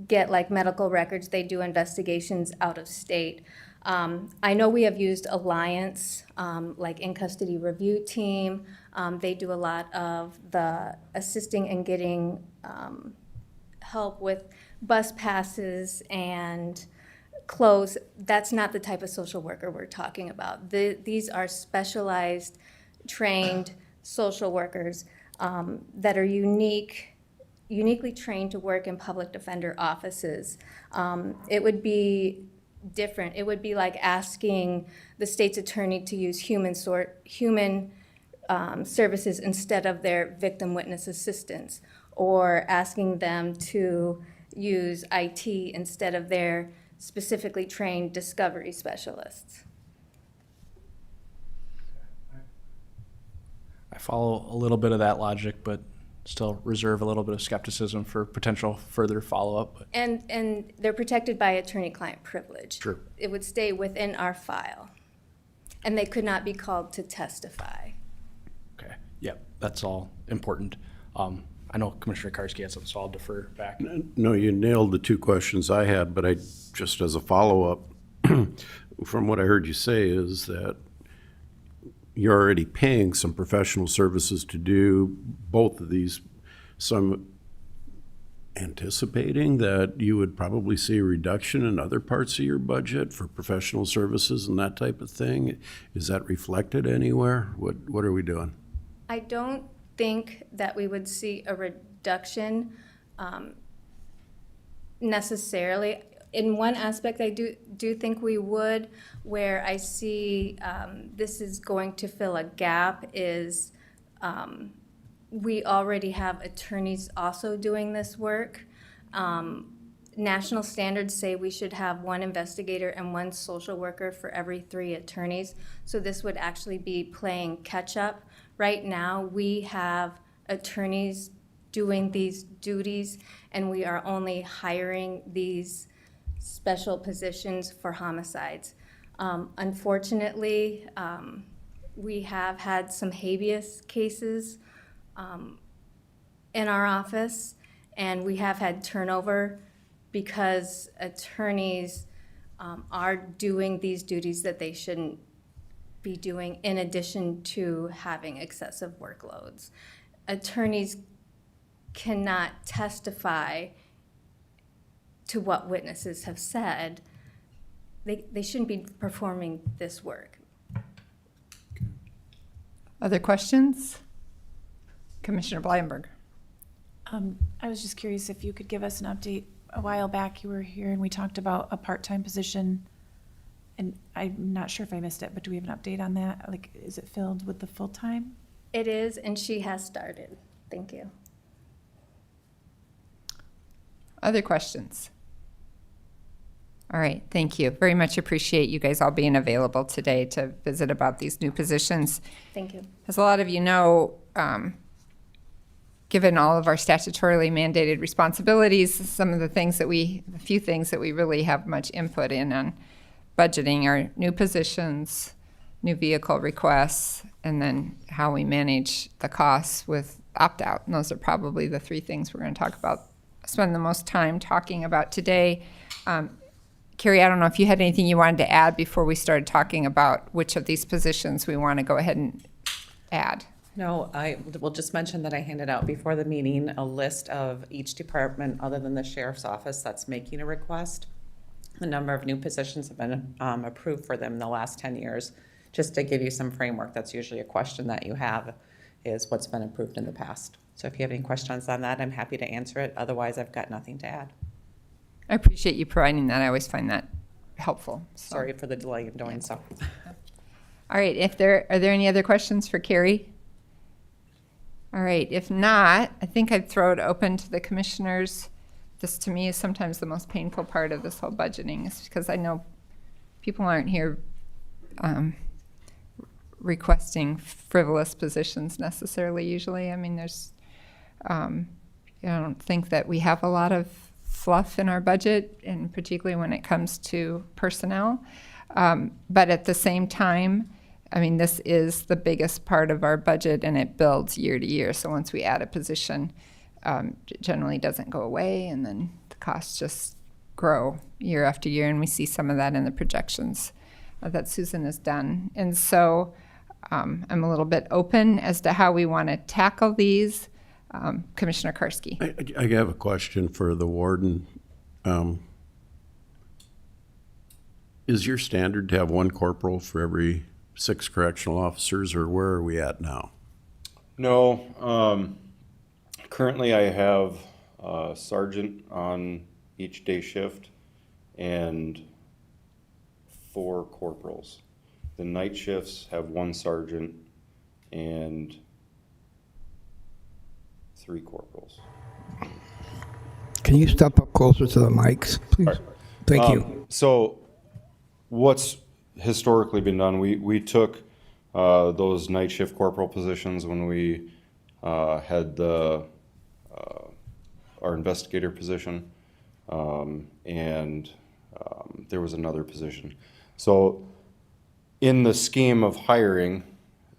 get like medical records, they do investigations out of state. I know we have used Alliance, like in custody review team. They do a lot of the assisting and getting help with bus passes and clothes. That's not the type of social worker we're talking about. These are specialized, trained social workers that are uniquely trained to work in public defender offices. It would be different. It would be like asking the state's attorney to use human services instead of their victim witness assistants, or asking them to use IT instead of their specifically trained discovery specialists. I follow a little bit of that logic, but still reserve a little bit of skepticism for potential further follow-up. And they're protected by attorney-client privilege. Sure. It would stay within our file, and they could not be called to testify. Okay, yep, that's all important. I know Commissioner Karski had something, so I'll defer back. No, you nailed the 2 questions I had, but I just as a follow-up, from what I heard you say is that you're already paying some professional services to do both of these. So I'm anticipating that you would probably see a reduction in other parts of your budget for professional services and that type of thing. Is that reflected anywhere? What are we doing? I don't think that we would see a reduction necessarily. In one aspect, I do think we would, where I see this is going to fill a gap is we already have attorneys also doing this work. National standards say we should have 1 investigator and 1 social worker for every 3 attorneys. So this would actually be playing catch up. Right now, we have attorneys doing these duties, and we are only hiring these special positions for homicides. Unfortunately, we have had some habeas cases in our office, and we have had turnover because attorneys are doing these duties that they shouldn't be doing in addition to having excessive workloads. Attorneys cannot testify to what witnesses have said. They shouldn't be performing this work. Other questions? Commissioner Blyenberg. I was just curious if you could give us an update. A while back, you were here and we talked about a part-time position. And I'm not sure if I missed it, but do we have an update on that? Like, is it filled with the full-time? It is, and she has started. Thank you. Other questions? All right, thank you. Very much appreciate you guys all being available today to visit about these new positions. Thank you. As a lot of you know, given all of our statutorily mandated responsibilities, some of the things that a few things that we really have much input in on budgeting are new positions, new vehicle requests, and then how we manage the costs with opt-out. And those are probably the three things we're going to talk about, spend the most time talking about today. Carrie, I don't know if you had anything you wanted to add before we started talking about which of these positions we want to go ahead and add. No, I will just mention that I handed out before the meeting a list of each department other than the sheriff's office that's making a request. The number of new positions have been approved for them in the last 10 years. Just to give you some framework, that's usually a question that you have, is what's been approved in the past. So if you have any questions on that, I'm happy to answer it. Otherwise, I've got nothing to add. I appreciate you providing that. I always find that helpful. So. Sorry for the delay in doing so. All right, are there any other questions for Carrie? All right, if not, I think I'd throw it open to the commissioners. This to me is sometimes the most painful part of this whole budgeting, is because I know people aren't here requesting frivolous positions necessarily usually. I mean, I don't think that we have a lot of fluff in our budget, and particularly when it comes to personnel. But at the same time, I mean, this is the biggest part of our budget, and it builds year to year. So once we add a position, it generally doesn't go away, and then the costs just grow year after year, and we see some of that in the projections that Susan has done. And so I'm a little bit open as to how we want to tackle these. Commissioner Karski. I have a question for the warden. Is your standard to have one corporal for every 6 correctional officers, or where are we at now? No, currently I have a sergeant on each day shift and 4 corporals. The night shifts have 1 sergeant and 3 corporals. Can you step up closer to the mics, please? Right. Thank you. So what's historically been done, we took those night shift corporal positions when we had our investigator position, and there was another position. So in the scheme of hiring,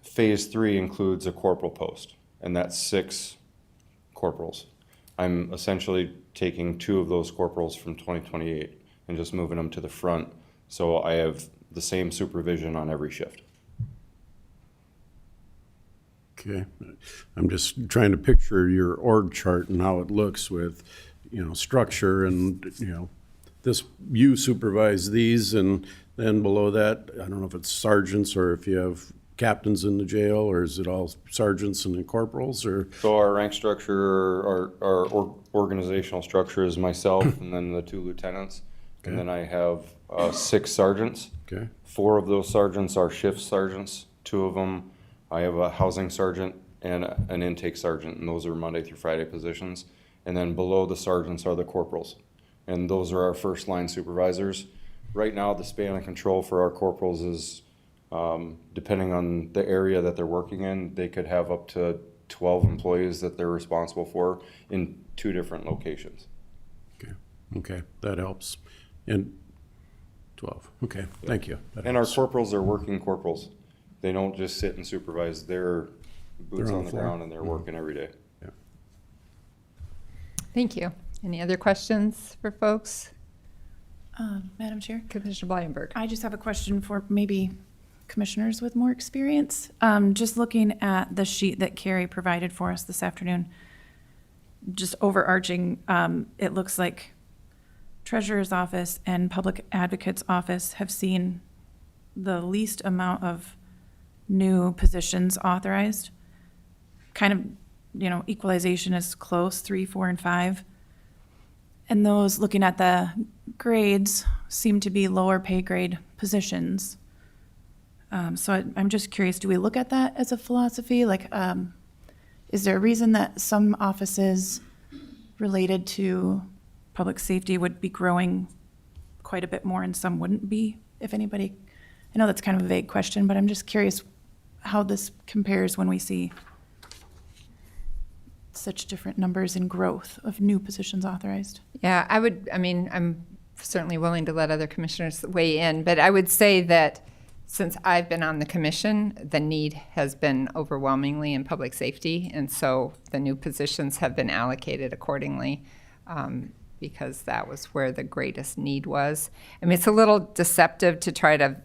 phase 3 includes a corporal post, and that's 6 corporals. I'm essentially taking 2 of those corporals from 2028 and just moving them to the front, so I have the same supervision on every shift. Okay, I'm just trying to picture your org chart and how it looks with, structure and, this, you supervise these, and then below that, I don't know if it's sergeants or if you have captains in the jail, or is it all sergeants and then corporals, or? So our rank structure, our organizational structure is myself and then the 2 lieutenants. Okay. And then I have 6 sergeants. Okay. 4 of those sergeants are shift sergeants. 2 of them, I have a housing sergeant and an intake sergeant, and those are Monday through Friday positions. And then below the sergeants are the corporals, and those are our first line supervisors. Right now, the span of control for our corporals is, depending on the area that they're working in, they could have up to 12 employees that they're responsible for in 2 different locations. Okay, that helps. And 12, okay, thank you. That And helps. our corporals are working corporals. They don't just sit and supervise. They're boots on the ground, and they're working every day. Yeah. Thank you. Any other questions for folks? Madam Chair? Commissioner Blyenberg. I just have a question for maybe commissioners with more experience. Just looking at the sheet that Carrie provided for us this afternoon, just overarching, it looks like Treasurer's Office and Public Advocate's Office have seen the least amount of new positions authorized. Kind of, equalization is close, 3, 4, and 5. And those, looking at the grades, seem to be lower pay grade positions. So I'm just curious, do we look at that as a philosophy? Like, is there a reason that some offices related to public safety would be growing quite a bit more and some wouldn't be? If anybody, I know that's kind of a vague question, but I'm just curious how this compares when we see such different numbers in growth of new positions authorized. Yeah, I'm certainly willing to let other commissioners weigh in, but I would say that since I've been on the commission, the need has been overwhelmingly in public safety, and so the new positions have been allocated accordingly because that was where the greatest need was. I mean, it's a little deceptive to try to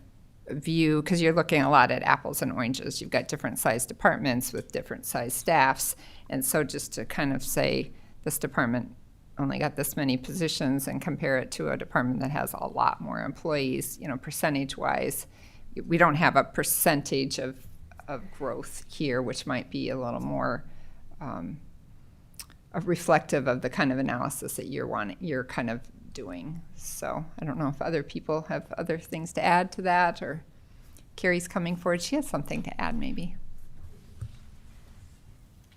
view, because you're looking a lot at apples and oranges. You've got different sized departments with different sized staffs, and so just to kind of say this department only got this many positions and compare it to a department that has a lot more employees, percentage-wise, we don't have a percentage of growth here, which might be a little more reflective of the kind of analysis that you're kind of doing. So I don't know if other people have other things to add to that, or Carrie's coming forward. She has something to add, maybe.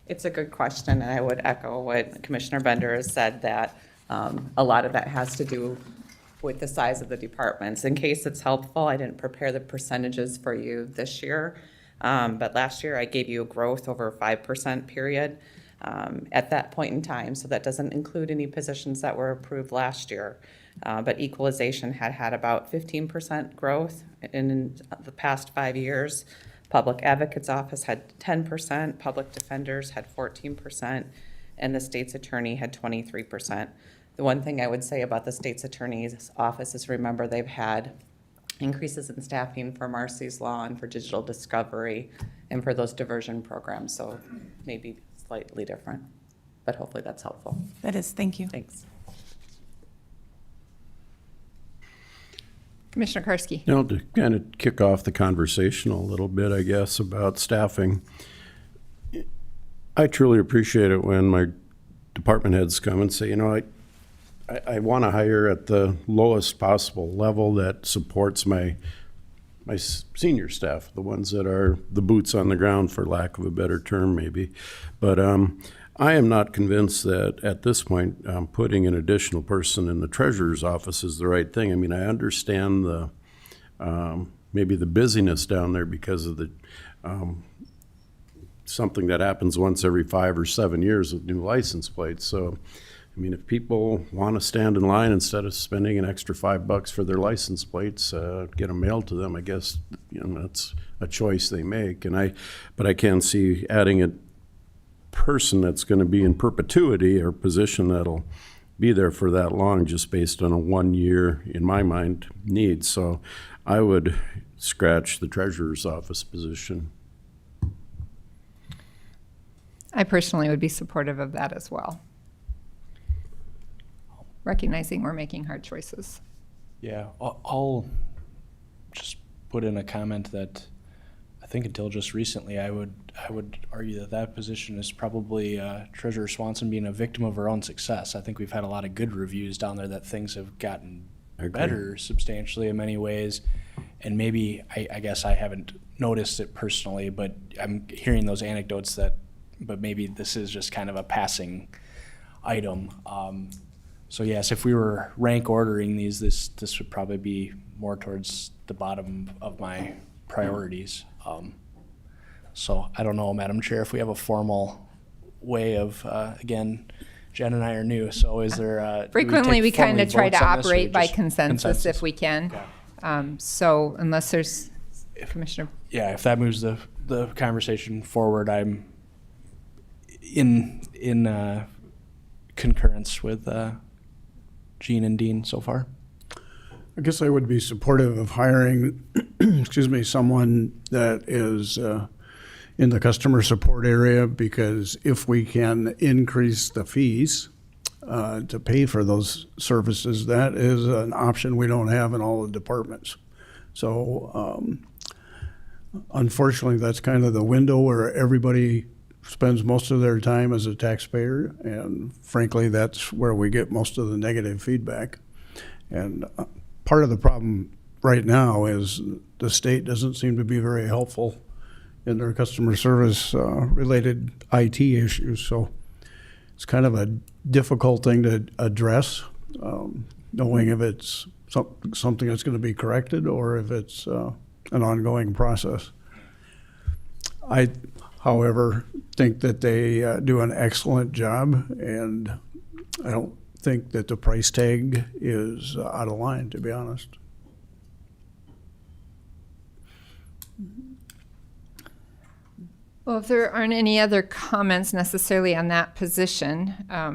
It's a good question, and I would echo what Commissioner Bender has said, that a lot of that has to do with the size of the departments. In case it's helpful, I didn't prepare the percentages for you this year, but last year I gave you a growth over a 5% period at that point in time, so that doesn't include any positions that were approved last year. But equalization had about 15% growth in the past 5 years. Public Advocate's Office had 10%, Public Defenders had 14%, and the State's Attorney had 23%. The one thing I would say about the State's Attorney's Office is, remember, they've had increases in staffing for Marcy's Law and for digital discovery and for those diversion programs, so maybe slightly different, but hopefully that's helpful. That is, thank you. Thanks. Commissioner Karski. To kind of kick off the conversation a little bit, I guess, about staffing, I truly appreciate it when my department heads come and say, I want to hire at the lowest possible level that supports my senior staff, the ones that are the boots on the ground, for lack of a better term, maybe. But I am not convinced that at this point putting an additional person in the treasurer's office is the right thing. I mean, I understand the maybe the busyness down there because of the something that happens once every 5 or 7 years with new license plates. So, I mean, if people want to stand in line instead of spending an extra $5 for their license plates, get them mailed to them, I guess, that's a choice they make. But I can see adding a person that's going to be in perpetuity, or position that'll be there for that long, just based on a 1 year, in my mind, need. So I would scratch the treasurer's office position. I personally would be supportive of that as well, recognizing we're making hard choices. Yeah, I'll just put in a comment that I think until just recently, I would argue that position is probably Treasurer Swanson being a victim of her own success. I think we've had a lot of good reviews down there that things have gotten better substantially in many ways. And maybe, I guess I haven't noticed it personally, but I'm hearing those anecdotes but maybe this is just kind of a passing item. So yes, if we were rank ordering these, this would probably be more towards the bottom of my priorities. So I don't know, Madam Chair, if we have a formal way of, again, Jen and I are new, so is there Frequently, we kind of try to operate by just consensus if we can. Okay. So unless there's, Commissioner. Yeah, if that moves the conversation forward, I'm in concurrence with Jean and Dean so far. I guess I would be supportive of hiring, someone that is in the customer support area, because if we can increase the fees to pay for those services, that is an option we don't have in all the departments. So unfortunately, that's kind of the window where everybody spends most of their time as a taxpayer, and frankly, that's where we get most of the negative feedback. And part of the problem right now is the state doesn't seem to be very helpful in their customer service related IT issues. So it's kind of a difficult thing to address, knowing if it's something that's going to be corrected or if it's an ongoing process. I, however, think that they do an excellent job, and I don't think that the price tag is out of line, to be honest. Well, if there aren't any other comments necessarily on that position, I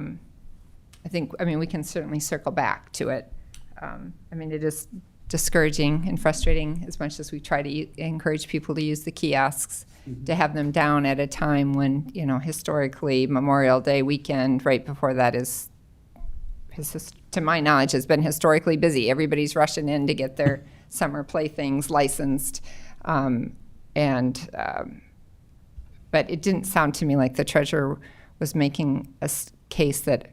mean, we can certainly circle back to it. I mean, it is discouraging and frustrating as much as we try to encourage people to use the kiosks, to have them down at a time when, you know, historically Memorial Day weekend right before that is to my knowledge, has been historically busy. Everybody's rushing in to get their summer playthings licensed. But it didn't sound to me like the treasurer was making a case that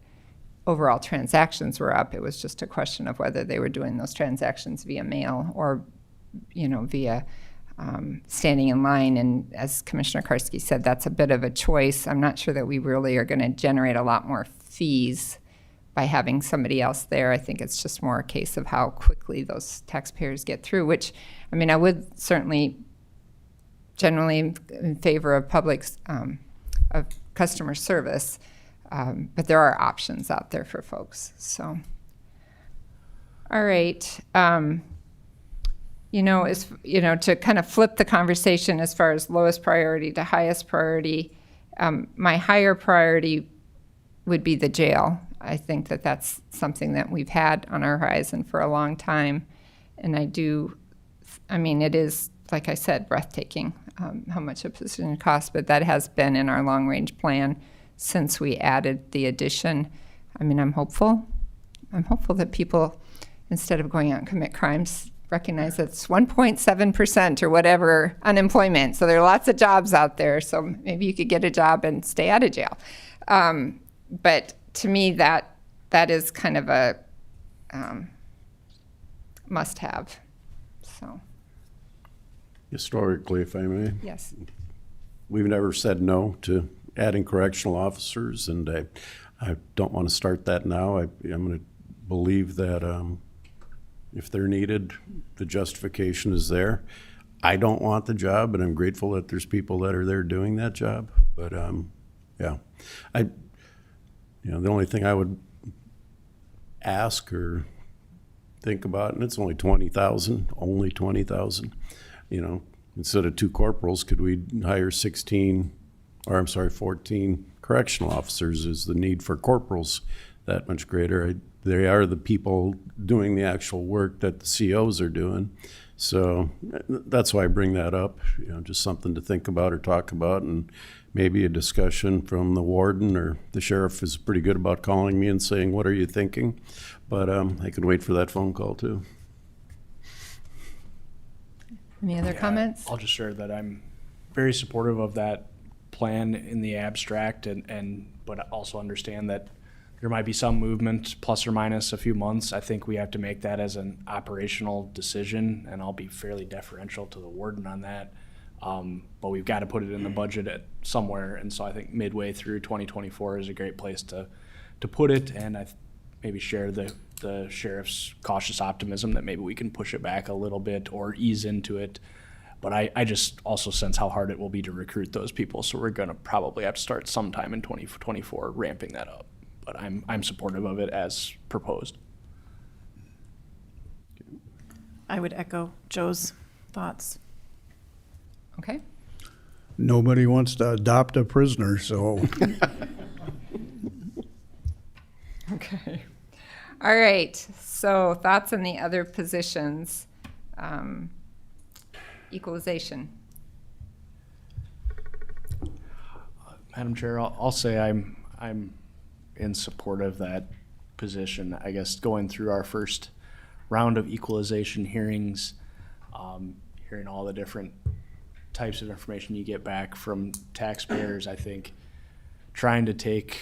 overall transactions were up. It was just a question of whether they were doing those transactions via mail or, you know, via standing in line. And as Commissioner Karski said, that's a bit of a choice. I'm not sure that we really are going to generate a lot more fees by having somebody else there. I think it's just more a case of how quickly those taxpayers get through, which, I mean, I would certainly generally in favor of of customer service, but there are options out there for folks. So, all right, to kind of flip the conversation as far as lowest priority to highest priority, my higher priority would be the jail. I think that that's something that we've had on our horizon for a long time, and it is, like I said, breathtaking how much a position costs, but that has been in our long-range plan since we added the addition. I mean, I'm hopeful that people, instead of going out and commit crimes, recognize that it's 1.7% or whatever unemployment. So there are lots of jobs out there. So maybe you could get a job and stay out of jail. But to me, that is kind of a must-have. So. Historically, if I may. Yes. We've never said no to adding correctional officers, and I don't want to start that now. I'm going to believe that if they're needed, the justification is there. I don't want the job, and I'm grateful that there's people that are there doing that job. But yeah, the only thing I would ask or think about, and it's only 20,000, instead of 2 corporals, could we hire 14 correctional officers? Is the need for corporals that much greater? They are the people doing the actual work that the COs are doing. So that's why I bring that up, just something to think about or talk about, and maybe a discussion from the warden, or the sheriff is pretty good about calling me and saying, what are you thinking? But I can wait for that phone call too. Any other comments? I'll just share that I'm very supportive of that plan in the abstract, but also understand that there might be some movement, plus or minus a few months. I think we have to make that as an operational decision, and I'll be fairly deferential to the warden on that. But we've got to put it in the budget somewhere, and so I think midway through 2024 is a great place to put it, and I maybe share the sheriff's cautious optimism that maybe we can push it back a little bit or ease into it. But I just also sense how hard it will be to recruit those people, so we're going to probably have to start sometime in 2024 ramping that up. But I'm supportive of it as proposed. I would echo Joe's thoughts. Okay. Nobody wants to adopt a prisoner, so. Okay. All right. So thoughts on the other positions. Equalization. Madam Chair, I'll say I'm in support of that position. I guess going through our first round of equalization hearings, hearing all the different types of information you get back from taxpayers, I think trying to take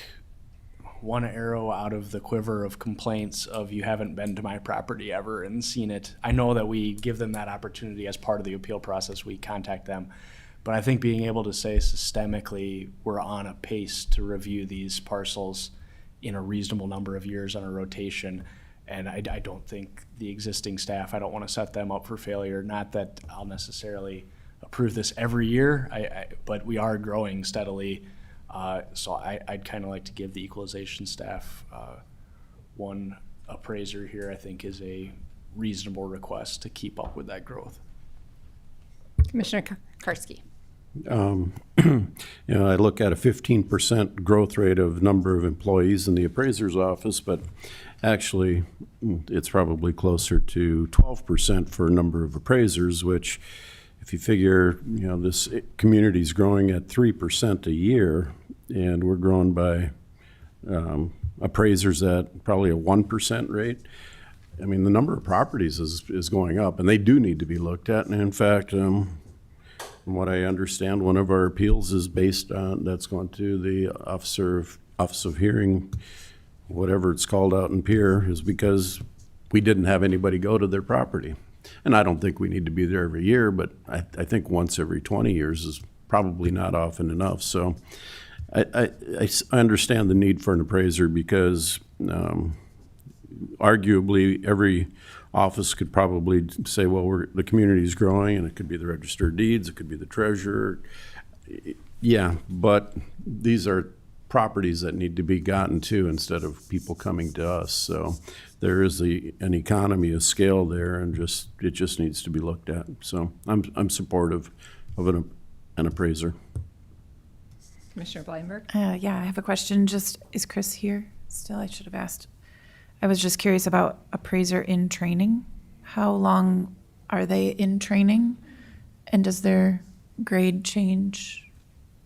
one arrow out of the quiver of complaints of you haven't been to my property ever and seen it. I know that we give them that opportunity as part of the appeal process. We contact them. But I think being able to say systemically we're on a pace to review these parcels in a reasonable number of years on a rotation. And I don't think the existing staff, I don't want to set them up for failure. Not that I'll necessarily approve this every year, but we are growing steadily. So I'd kind of like to give the equalization staff one appraiser here, I think is a reasonable request to keep up with that growth. Commissioner Karski. I look at a 15% growth rate of number of employees in the appraiser's office, but actually it's probably closer to 12% for a number of appraisers, which if you figure, this community's growing at 3% a year, and we're growing by appraisers at probably a 1% rate. I mean, the number of properties is going up, and they do need to be looked at. And in fact, from what I understand, one of our appeals is based on, that's going to the Office of Hearing, whatever it's called out in Pierre, is because we didn't have anybody go to their property. And I don't think we need to be there every year, but I think once every 20 years is probably not often enough. So I understand the need for an appraiser because arguably every office could probably say, well, the community's growing, and it could be the Register of Deeds, it could be the treasurer. Yeah, but these are properties that need to be gotten to instead of people coming to us. So there is an economy of scale there, and it just needs to be looked at. So I'm supportive of an appraiser. Commissioner Bleinberg. Yeah, I have a question. Is Chris here still? I should have asked. I was just curious about appraiser in training. How long are they in training? And does their grade change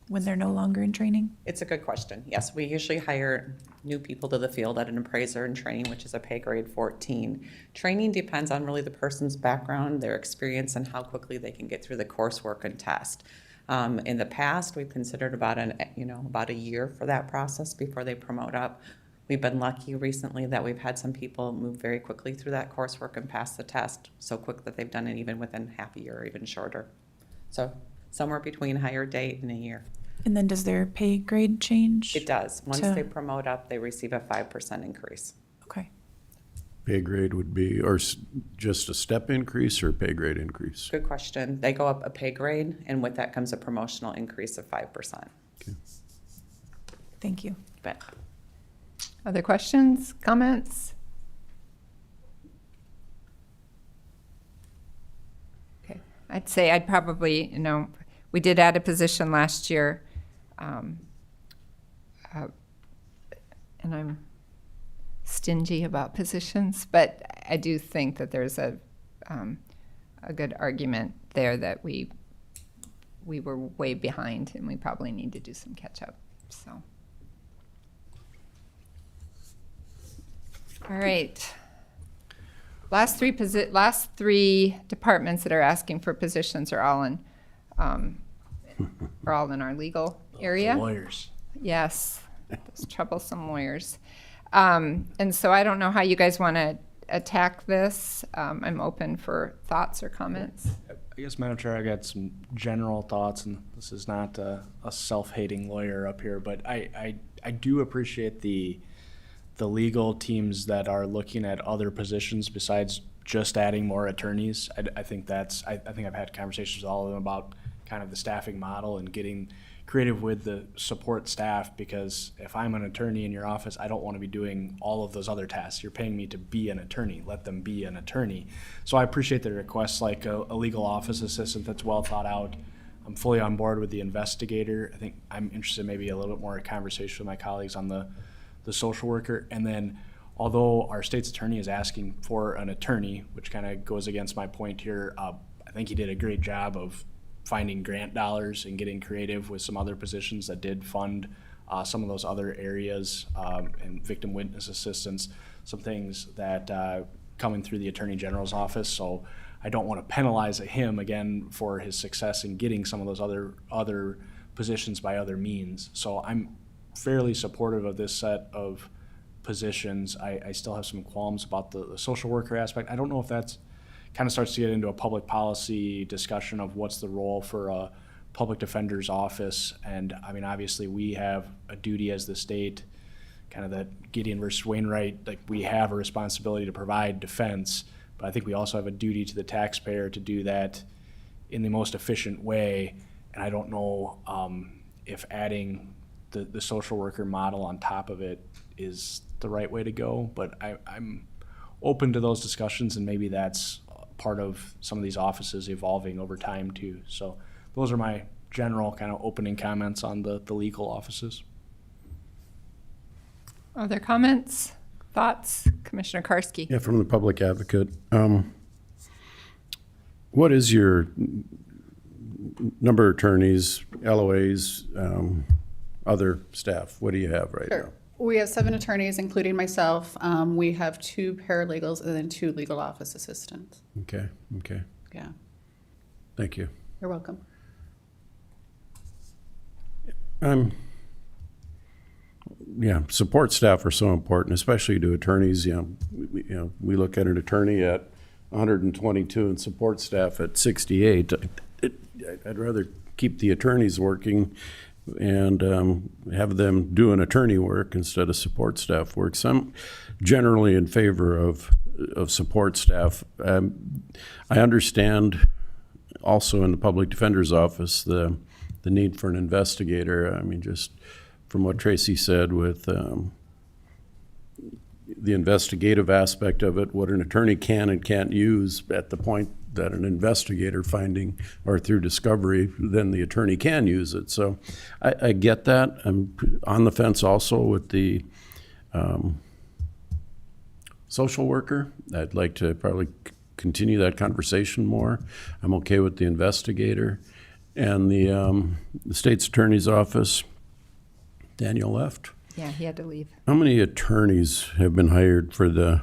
when they're no longer in training? It's a good question. Yes, we usually hire new people to the field at an appraiser in training, which is a pay grade 14. Training depends on really the person's background, their experience, and how quickly they can get through the coursework and test. In the past, we've considered about a year for that process before they promote up. We've been lucky recently that we've had some people move very quickly through that coursework and pass the test so quick that they've done it even within half a year or even shorter. So somewhere between hire date and a year. And then does their pay grade change? It does. Once they promote up, they receive a 5% increase. Okay. Pay grade would be, or just a step increase or pay grade increase? Good question. They go up a pay grade, and with that comes a promotional increase of 5%. Okay. Thank you. But Other questions, comments? Okay, I'd say I'd probably, we did add a position last year. And I'm stingy about positions, but I do think that there's a good argument there that we were way behind and we probably need to do some catch up, so. All right. Last three departments that are asking for positions are all in our legal area. Lawyers. Yes, those troublesome lawyers. And so I don't know how you guys want to attack this. I'm open for thoughts or comments. I guess, Madam Chair, I got some general thoughts, and this is not a self-hating lawyer up here, but I do appreciate the legal teams that are looking at other positions besides just adding more attorneys. I think I've had conversations with all of them about kind of the staffing model and getting creative with the support staff, because if I'm an attorney in your office, I don't want to be doing all of those other tasks. You're paying me to be an attorney. Let them be an attorney. So I appreciate the requests like a legal office assistant that's well thought out. I'm fully on board with the investigator. I think I'm interested in maybe a little bit more conversation with my colleagues on the social worker. And then although our state's attorney is asking for an attorney, which kind of goes against my point here, I think he did a great job of finding grant dollars and getting creative with some other positions that did fund some of those other areas, and victim witness assistance, some things that coming through the Attorney General's office. So I don't want to penalize him again for his success in getting some of those other positions by other means. So I'm fairly supportive of this set of positions. I still have some qualms about the social worker aspect. I don't know if that's kind of starts to get into a public policy discussion of what's the role for a public defender's office. And I mean, obviously we have a duty as the state, kind of that Gideon versus Wainwright, like we have a responsibility to provide defense, but I think we also have a duty to the taxpayer to do that in the most efficient way. And I don't know if adding the social worker model on top of it is the right way to go, but I'm open to those discussions, and maybe that's part of some of these offices evolving over time too. So those are my general kind of opening comments on the legal offices. Other comments, thoughts? Commissioner Karski? Yeah, from the public advocate. What is your number of attorneys, LOAs, other staff? What do you have right now? Sure. We have 7 attorneys, including myself. We have 2 paralegals and then 2 legal office assistants. Okay. Yeah, Thank you. you're welcome. Yeah, support staff are so important, especially to attorneys. We look at an attorney at 122 and support staff at 68. I'd rather keep the attorneys working and have them doing attorney work instead of support staff work. So I'm generally in favor of support staff. I understand also in the public defender's office the need for an investigator. I mean, just from what Tracy said with the investigative aspect of it, what an attorney can and can't use at the point that an investigator finding or through discovery, then the attorney can use it. So I get that. I'm on the fence also with the social worker. I'd like to probably continue that conversation more. I'm okay with the investigator and the state's attorney's office. Daniel left. Yeah, he had to leave. How many attorneys have been hired for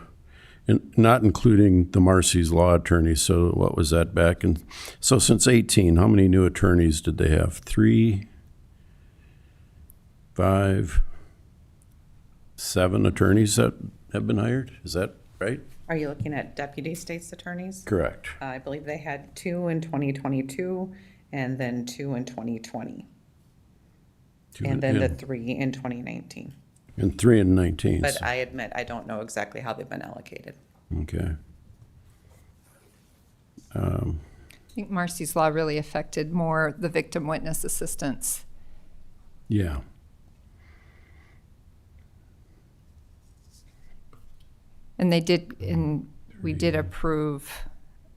not including the Marcy's law attorneys? So what was that back? And so since 18, how many new attorneys did they have? 3, 5, 7 attorneys that have been hired? Is that right? Are you looking at deputy state's attorneys? Correct. I believe they had 2 in 2022 and then 2 in 2020. And then the 3 in 2019. And 3 in 19. But I admit, I don't know exactly how they've been allocated. Okay. I think Marcy's law really affected more the victim witness assistance. Yeah. And we did approve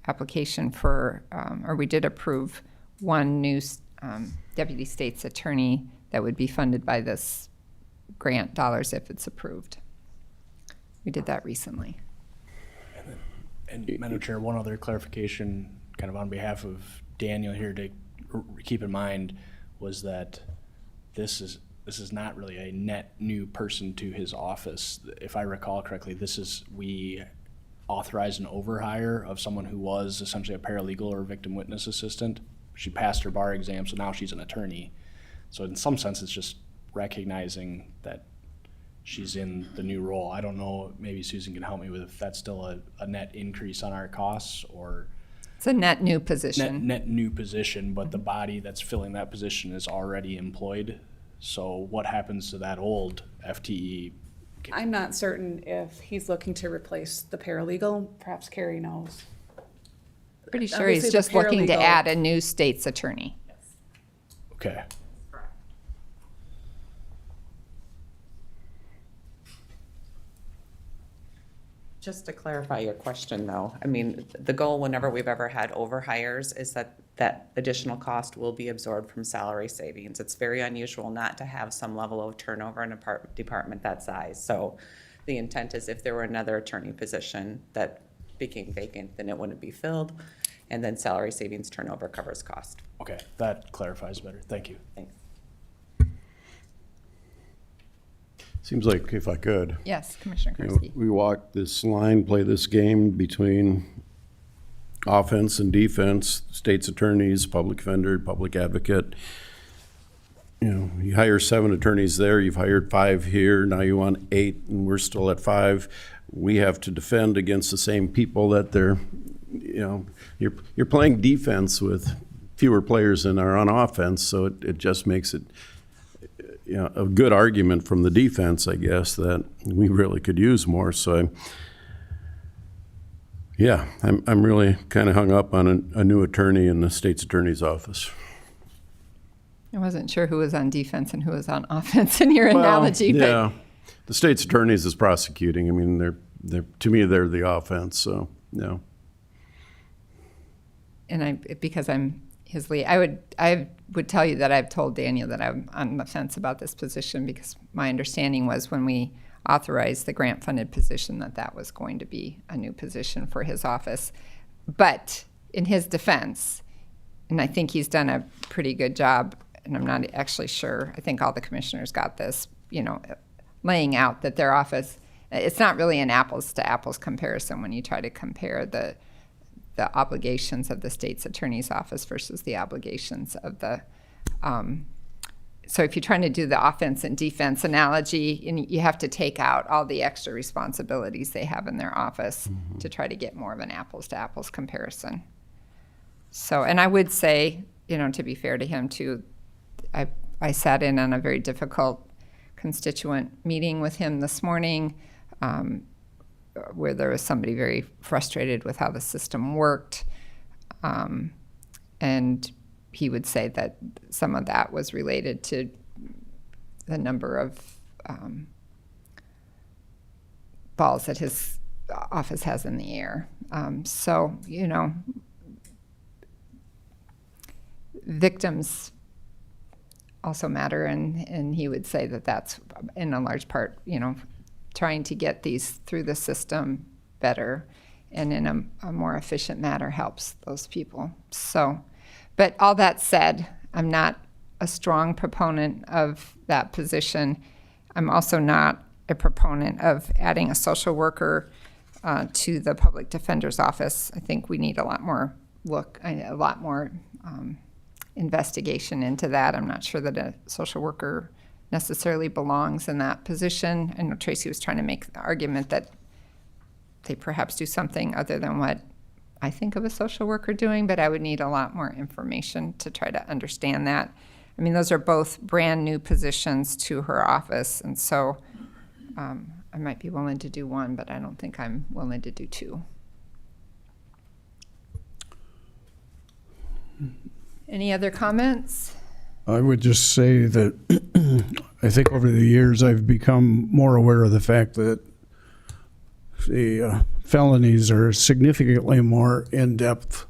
application for, or we did approve one new deputy state's attorney that would be funded by this grant dollars if it's approved. We did that recently. And Madam Chair, one other clarification, kind of on behalf of Daniel here to keep in mind, was that this is not really a net new person to his office. If I recall correctly, we authorized an overhire of someone who was essentially a paralegal or victim witness assistant. She passed her bar exam, so now she's an attorney. So in some sense, it's just recognizing that she's in the new role. I don't know, maybe Susan can help me with if that's still a net increase on our costs, or It's a net new position. net new position, but the body that's filling that position is already employed. So what happens to that old FTE? I'm not certain if he's looking to replace the paralegal. Perhaps Carrie knows. Pretty sure Obviously, he's the just looking to paralegal- add a new state's attorney. Okay. Just to clarify your question, though, I mean, the goal whenever we've ever had overhires is that additional cost will be absorbed from salary savings. It's very unusual not to have some level of turnover in a department that size. So the intent is if there were another attorney position that became vacant, then it wouldn't be filled, and then salary savings turnover covers cost. Okay, that clarifies better. Thank you. Thanks. Seems like, if I could, Yes, Commissioner you know, Karski. we walk this line, play this game between offense and defense, state's attorneys, public defender, public advocate. You know, you hire 7 attorneys there, you've hired 5 here, now you want 8, and we're still at 5. We have to defend against the same people that they're, you know, you're playing defense with fewer players than are on offense, so it just makes it, you know, a good argument from the defense, I guess, that we really could use more. So I'm really kind of hung up on a new attorney in the state's attorney's office. I wasn't sure who was on defense and who was on offense in your analogy. But Yeah, the state's attorneys is prosecuting. I mean, they're to me they're the offense. So no. And because I'm his lead, I would tell you that I've told Daniel that I'm on the fence about this position, because my understanding was when we authorized the grant-funded position that was going to be a new position for his office. But in his defense, and I think he's done a pretty good job, and I'm not actually sure, I think all the commissioners got this, you know, laying out that their office, it's not really an apples to apples comparison when you try to compare the obligations of the state's attorney's office versus the obligations of the, so if you're trying to do the offense and defense analogy, you have to take out all the extra responsibilities they have in their office to try to get more of an apples to apples comparison. So, and I would say, you know, to be fair to him too, I sat in on a very difficult constituent meeting with him this morning, where there was somebody very frustrated with how the system worked. And he would say that some of that was related to the number of balls that his office has in the air. So, you know, victims also matter, and he would say that that's in a large part, you know, trying to get these through the system better and in a more efficient manner helps those people. So, but all that said, I'm not a strong proponent of that position. I'm also not a proponent of adding a social worker to the public defender's office. I think we need a lot more investigation into that. I'm not sure that a social worker necessarily belongs in that position. I know Tracy was trying to make the argument that they perhaps do something other than what I think of a social worker doing, but I would need a lot more information to try to understand that. I mean, those are both brand new positions to her office, and so I might be willing to do one, but I don't think I'm willing to do 2. Any other comments? I would just say that I think over the years I've become more aware of the fact that the felonies are significantly more in-depth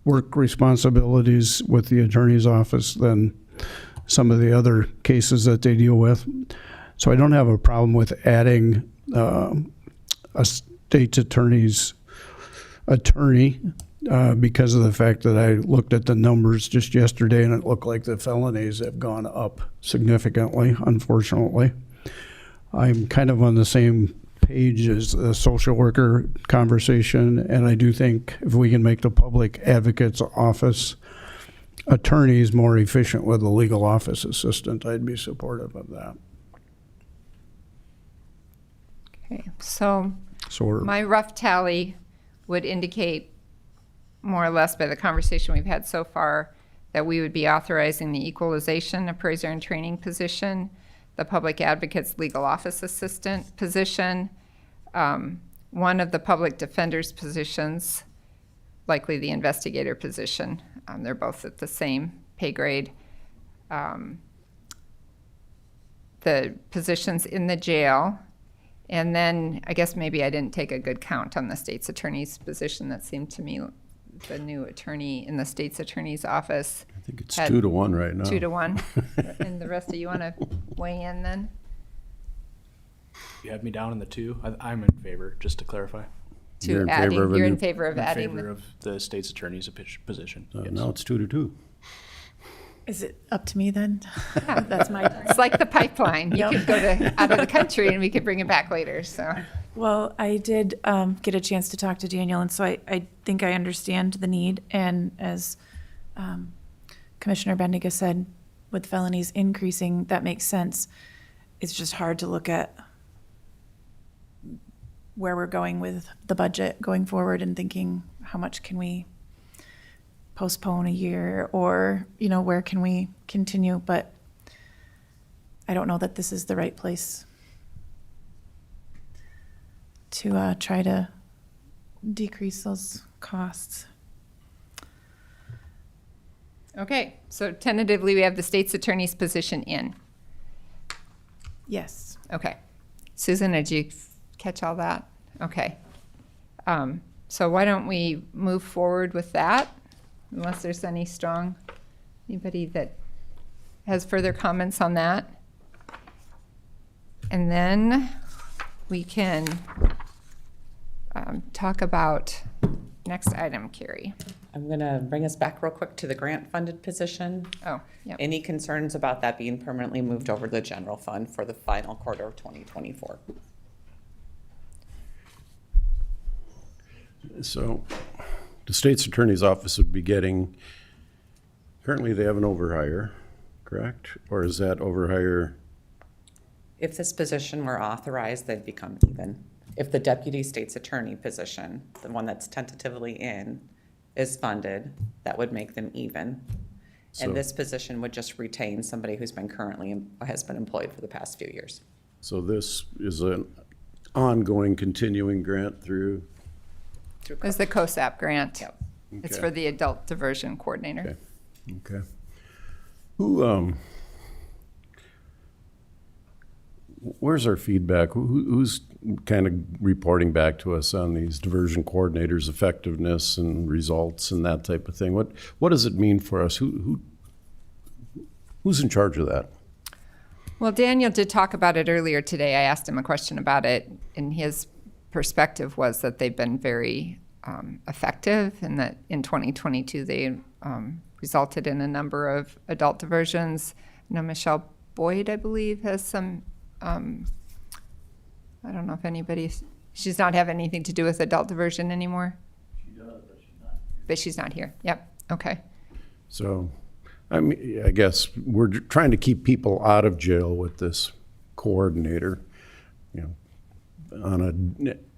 work responsibilities with the attorney's office than some of the other cases that they deal with. So I don't have a problem with adding a state's attorney's attorney because of the fact that I looked at the numbers just yesterday and it looked like the felonies have gone up significantly, unfortunately. I'm kind of on the same page as the social worker conversation, and I do think if we can make the public advocate's office attorneys more efficient with a legal office assistant, I'd be supportive of that. Okay, so my rough tally would indicate more or less by the conversation we've had so far that we would be authorizing the equalization appraiser and training position, the public advocate's legal office assistant position, one of the public defender's positions, likely the investigator position. They're both at the same pay grade. The positions in the jail, and then I guess maybe I didn't take a good count on the state's attorney's position. That seemed to me the new attorney in the state's attorney's office. I think it's 2 to 1 right now. 2 to 1. And the rest of you want to weigh in then? You have me down in the 2. I'm in favor, just to clarify. You're in favor of You're in favor of In adding favor of the state's attorney's position. So Yes. now it's 2 to 2. Is it up to me then? That's my turn. It's like the pipeline. You Yep. could go out of the country and we could bring it back later. So Well, I did get a chance to talk to Daniel, and so I think I understand the need. And as Commissioner Bendiga said, with felonies increasing, that makes sense. It's just hard to look at where we're going with the budget going forward and thinking, how much can we postpone a year, or, you know, where can we continue? But I don't know that this is the right place to try to decrease those costs. Okay, so tentatively, we have the state's attorney's position in. Yes. Okay. Susan, did you catch all that? Okay. So why don't we move forward with that, unless there's anybody that has further comments on that? And then we can talk about next item, Carrie. I'm going to bring us back real quick to the grant-funded position. Oh, yep. Any concerns about that being permanently moved over to the general fund for the final quarter of 2024? So the state's attorney's office would be getting, currently they have an overhire, correct? Or is that overhire? If this position were authorized, they'd become even. If the deputy state's attorney position, the one that's tentatively in, is funded, that would make them even. So- And this position would just retain somebody who's been has been employed for the past few years. So this is an ongoing, continuing grant through? It's the COSAP grant. Yep. It's Okay. for the adult diversion coordinator. Okay. Who, where's our feedback? Who's kind of reporting back to us on these diversion coordinators' effectiveness and results and that type of thing? What does it mean for us? Who's in charge of that? Well, Daniel did talk about it earlier today. I asked him a question about it, and his perspective was that they've been very effective, and that in 2022 they resulted in a number of adult diversions. Now, Michelle Boyd, I believe, has some, I don't know if she's not have anything to do with adult diversion anymore? She does, but she's not here. But she's not here, yep, okay. So, I mean, I guess we're trying to keep people out of jail with this coordinator, you know, on a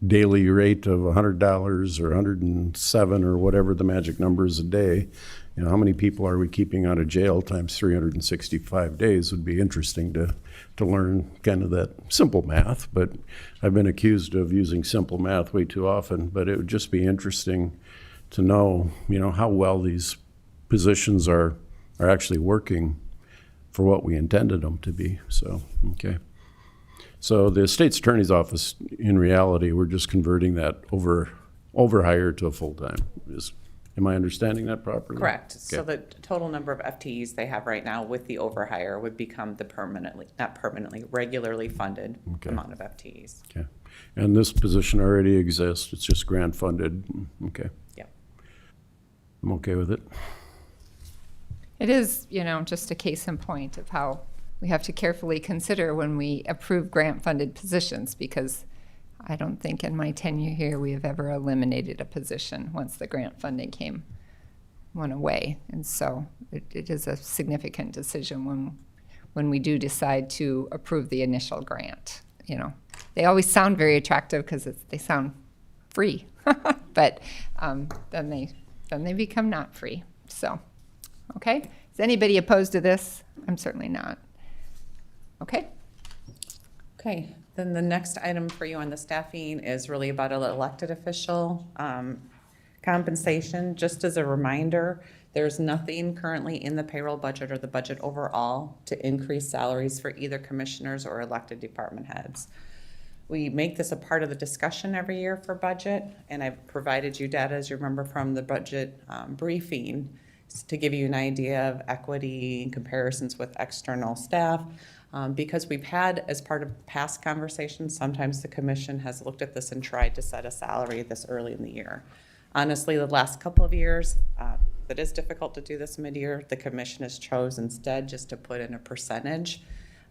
daily rate of $100 or 107 or whatever the magic number is a day. You know, how many people are we keeping out of jail times 365 days would be interesting to learn kind of that simple math. But I've been accused of using simple math way too often, but it would just be interesting to know, you know, how well these positions are actually working for what we intended them to be. So, okay. So the state's attorney's office, in reality, we're just converting that overhire to a full-time. Am I understanding that properly? Correct. So Okay. the total number of FTEs they have right now with the overhire would become the regularly funded Okay. amount of FTEs. Okay. And this position already exists, it's just grant funded, okay. Yep. I'm okay with it. It is, you know, just a case in point of how we have to carefully consider when we approve grant-funded positions, because I don't think in my tenure here we have ever eliminated a position once the grant funding went away. And so it is a significant decision when we do decide to approve the initial grant. You know, they always sound very attractive because they sound free, but then they become not free. So, okay. Is anybody opposed to this? I'm certainly not. Okay. Okay, then the next item for you on the staffing is really about an elected official compensation. Just as a reminder, there's nothing currently in the payroll budget or the budget overall to increase salaries for either commissioners or elected department heads. We make this a part of the discussion every year for budget, and I've provided you data, as you remember from the budget briefing, to give you an idea of equity and comparisons with external staff. Because we've had, as part of past conversations, sometimes the commission has looked at this and tried to set a salary this early in the year. Honestly, the last couple of years, it is difficult to do this mid-year. The commission has chosen instead just to put in a percentage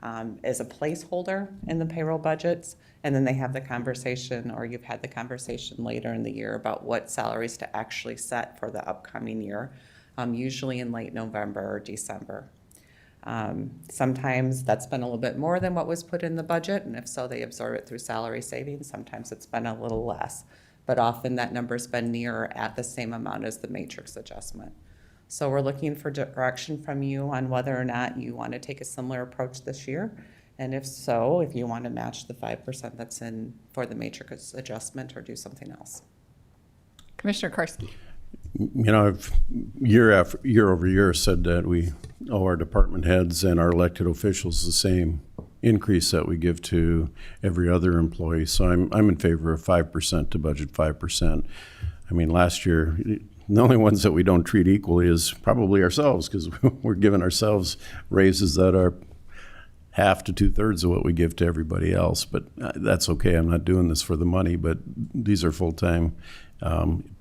as a placeholder in the payroll budgets. And then they have the conversation, or you've had the conversation later in the year about what salaries to actually set for the upcoming year, usually in late November or December. Sometimes that's been a little bit more than what was put in the budget, and if so, they absorb it through salary savings. Sometimes it's been a little less, but often that number's been near at the same amount as the matrix adjustment. So we're looking for direction from you on whether or not you want to take a similar approach this year. And if so, if you want to match the 5% that's in for the matrix adjustment or do something else. Commissioner Karski. You know, I've year over year said that we owe our department heads and our elected officials the same increase that we give to every other employee. So I'm in favor of 5% to budget 5%. I mean, last year, the only ones that we don't treat equally is probably ourselves, because we're giving ourselves raises that are half to 2/3 of what we give to everybody else. But that's okay. I'm not doing this for the money, but these are full-time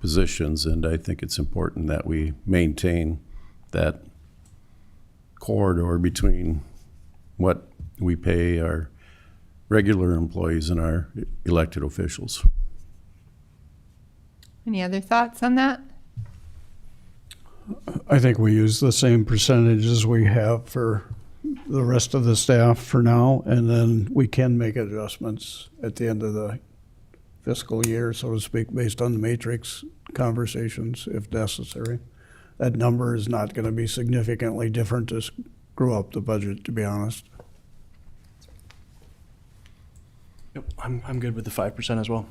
positions, and I think it's important that we maintain that corridor between what we pay our regular employees and our elected officials. Any other thoughts on that? I think we use the same percentages we have for the rest of the staff for now, and then we can make adjustments at the end of the fiscal year, so to speak, based on the matrix conversations if necessary. That number is not going to be significantly different to screw up the budget, to be honest. Yep, I'm good with the 5% as well.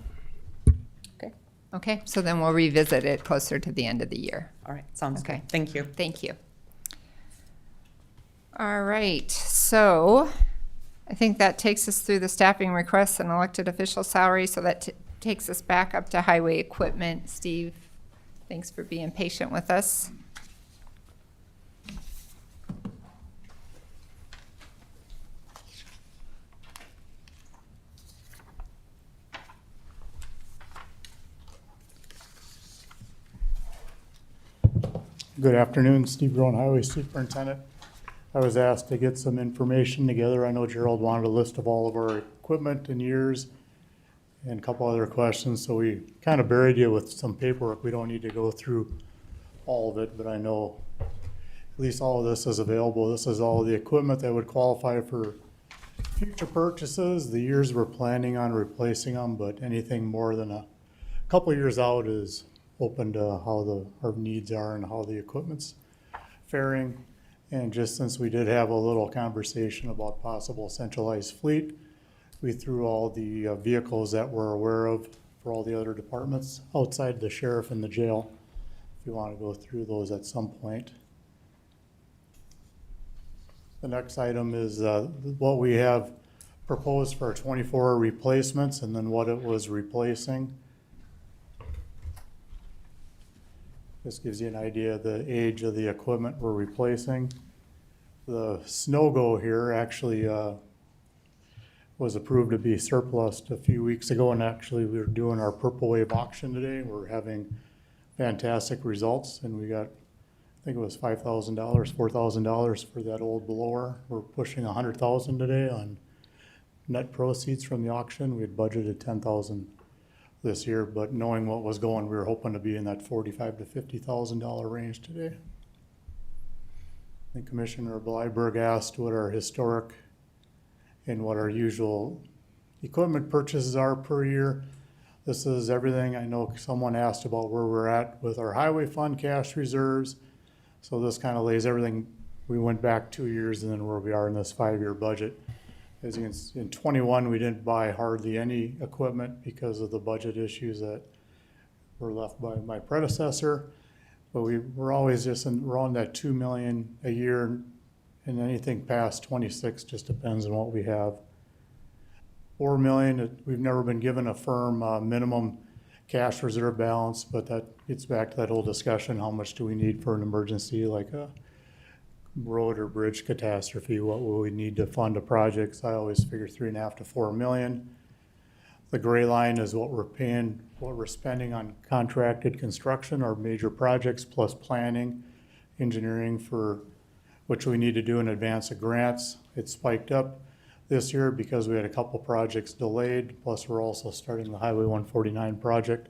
Okay, so then we'll revisit it closer to the end of the year. All right, sounds Okay. good. Thank you. Thank you. All right, so I think that takes us through the staffing requests and elected official salary, so that takes us back up to highway equipment. Steve, thanks for being patient with us. Good afternoon, Steve Rowan, Highway Superintendent. I was asked to get some information together. I know Gerald wanted a list of all of our equipment and years and a couple other questions, so we kind of buried you with some paperwork. We don't need to go through all of it, but I know at least all of this is available. This is all the equipment that would qualify for future purchases, the years we're planning on replacing them, but anything more than a couple years out is open to how our needs are and how the equipment's faring. And just since we did have a little conversation about possible centralized fleet, we threw all the vehicles that we're aware of for all the other departments outside the sheriff and the jail, if you want to go through those at some point. The next item is what we have proposed for our 24 replacements and then what it was replacing. This gives you an idea of the age of the equipment we're replacing. The Snow-Go here actually was approved to be surplus a few weeks ago, and actually we were doing our Purple Wave auction today. We're having fantastic results, and we got, I think it was $5,000, $4,000 for that old blower. We're pushing $100,000 today on net proceeds from the auction. We had budgeted $10,000 this year, but knowing what was going, we were hoping to be in that $45,000 to $50,000 range today. I think Commissioner Blyberg asked what our historic and what our usual equipment purchases are per year. This is everything. I know someone asked about where we're at with our highway fund cash reserves. So this kind of lays everything. We went back 2 years and then where we are in this 5-year budget. As you can see, in 21, we didn't buy hardly any equipment because of the budget issues that were left by my predecessor. But we're always just around that $2 million a year, and anything past 26 just depends on what we have. $4 million, we've never been given a firm minimum cash reserve balance, but that gets back to that whole discussion, how much do we need for an emergency like a road or bridge catastrophe, what will we need to fund a project? So I always figure 3.5 to 4 million. The gray line is what we're paying, what we're spending on contracted construction or major projects plus planning, engineering for which we need to do in advance of grants. It spiked up this year because we had a couple projects delayed, plus we're also starting the Highway 149 project.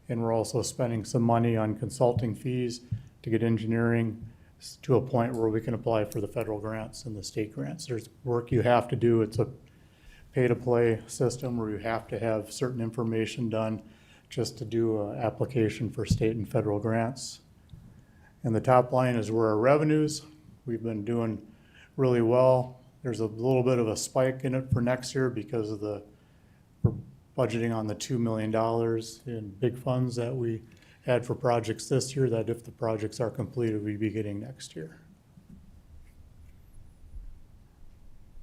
And we're also spending some money on consulting fees to get engineering to a point where we can apply for the federal grants and the state grants. There's work you have to do. It's a pay-to-play system where you have to have certain information done just to do an application for state and federal grants. And the top line is where our revenues, we've been doing really well. There's a little bit of a spike in it for next year because of we're budgeting on the $2 million in big funds that we had for projects this year, that if the projects are completed, we'd be getting next year.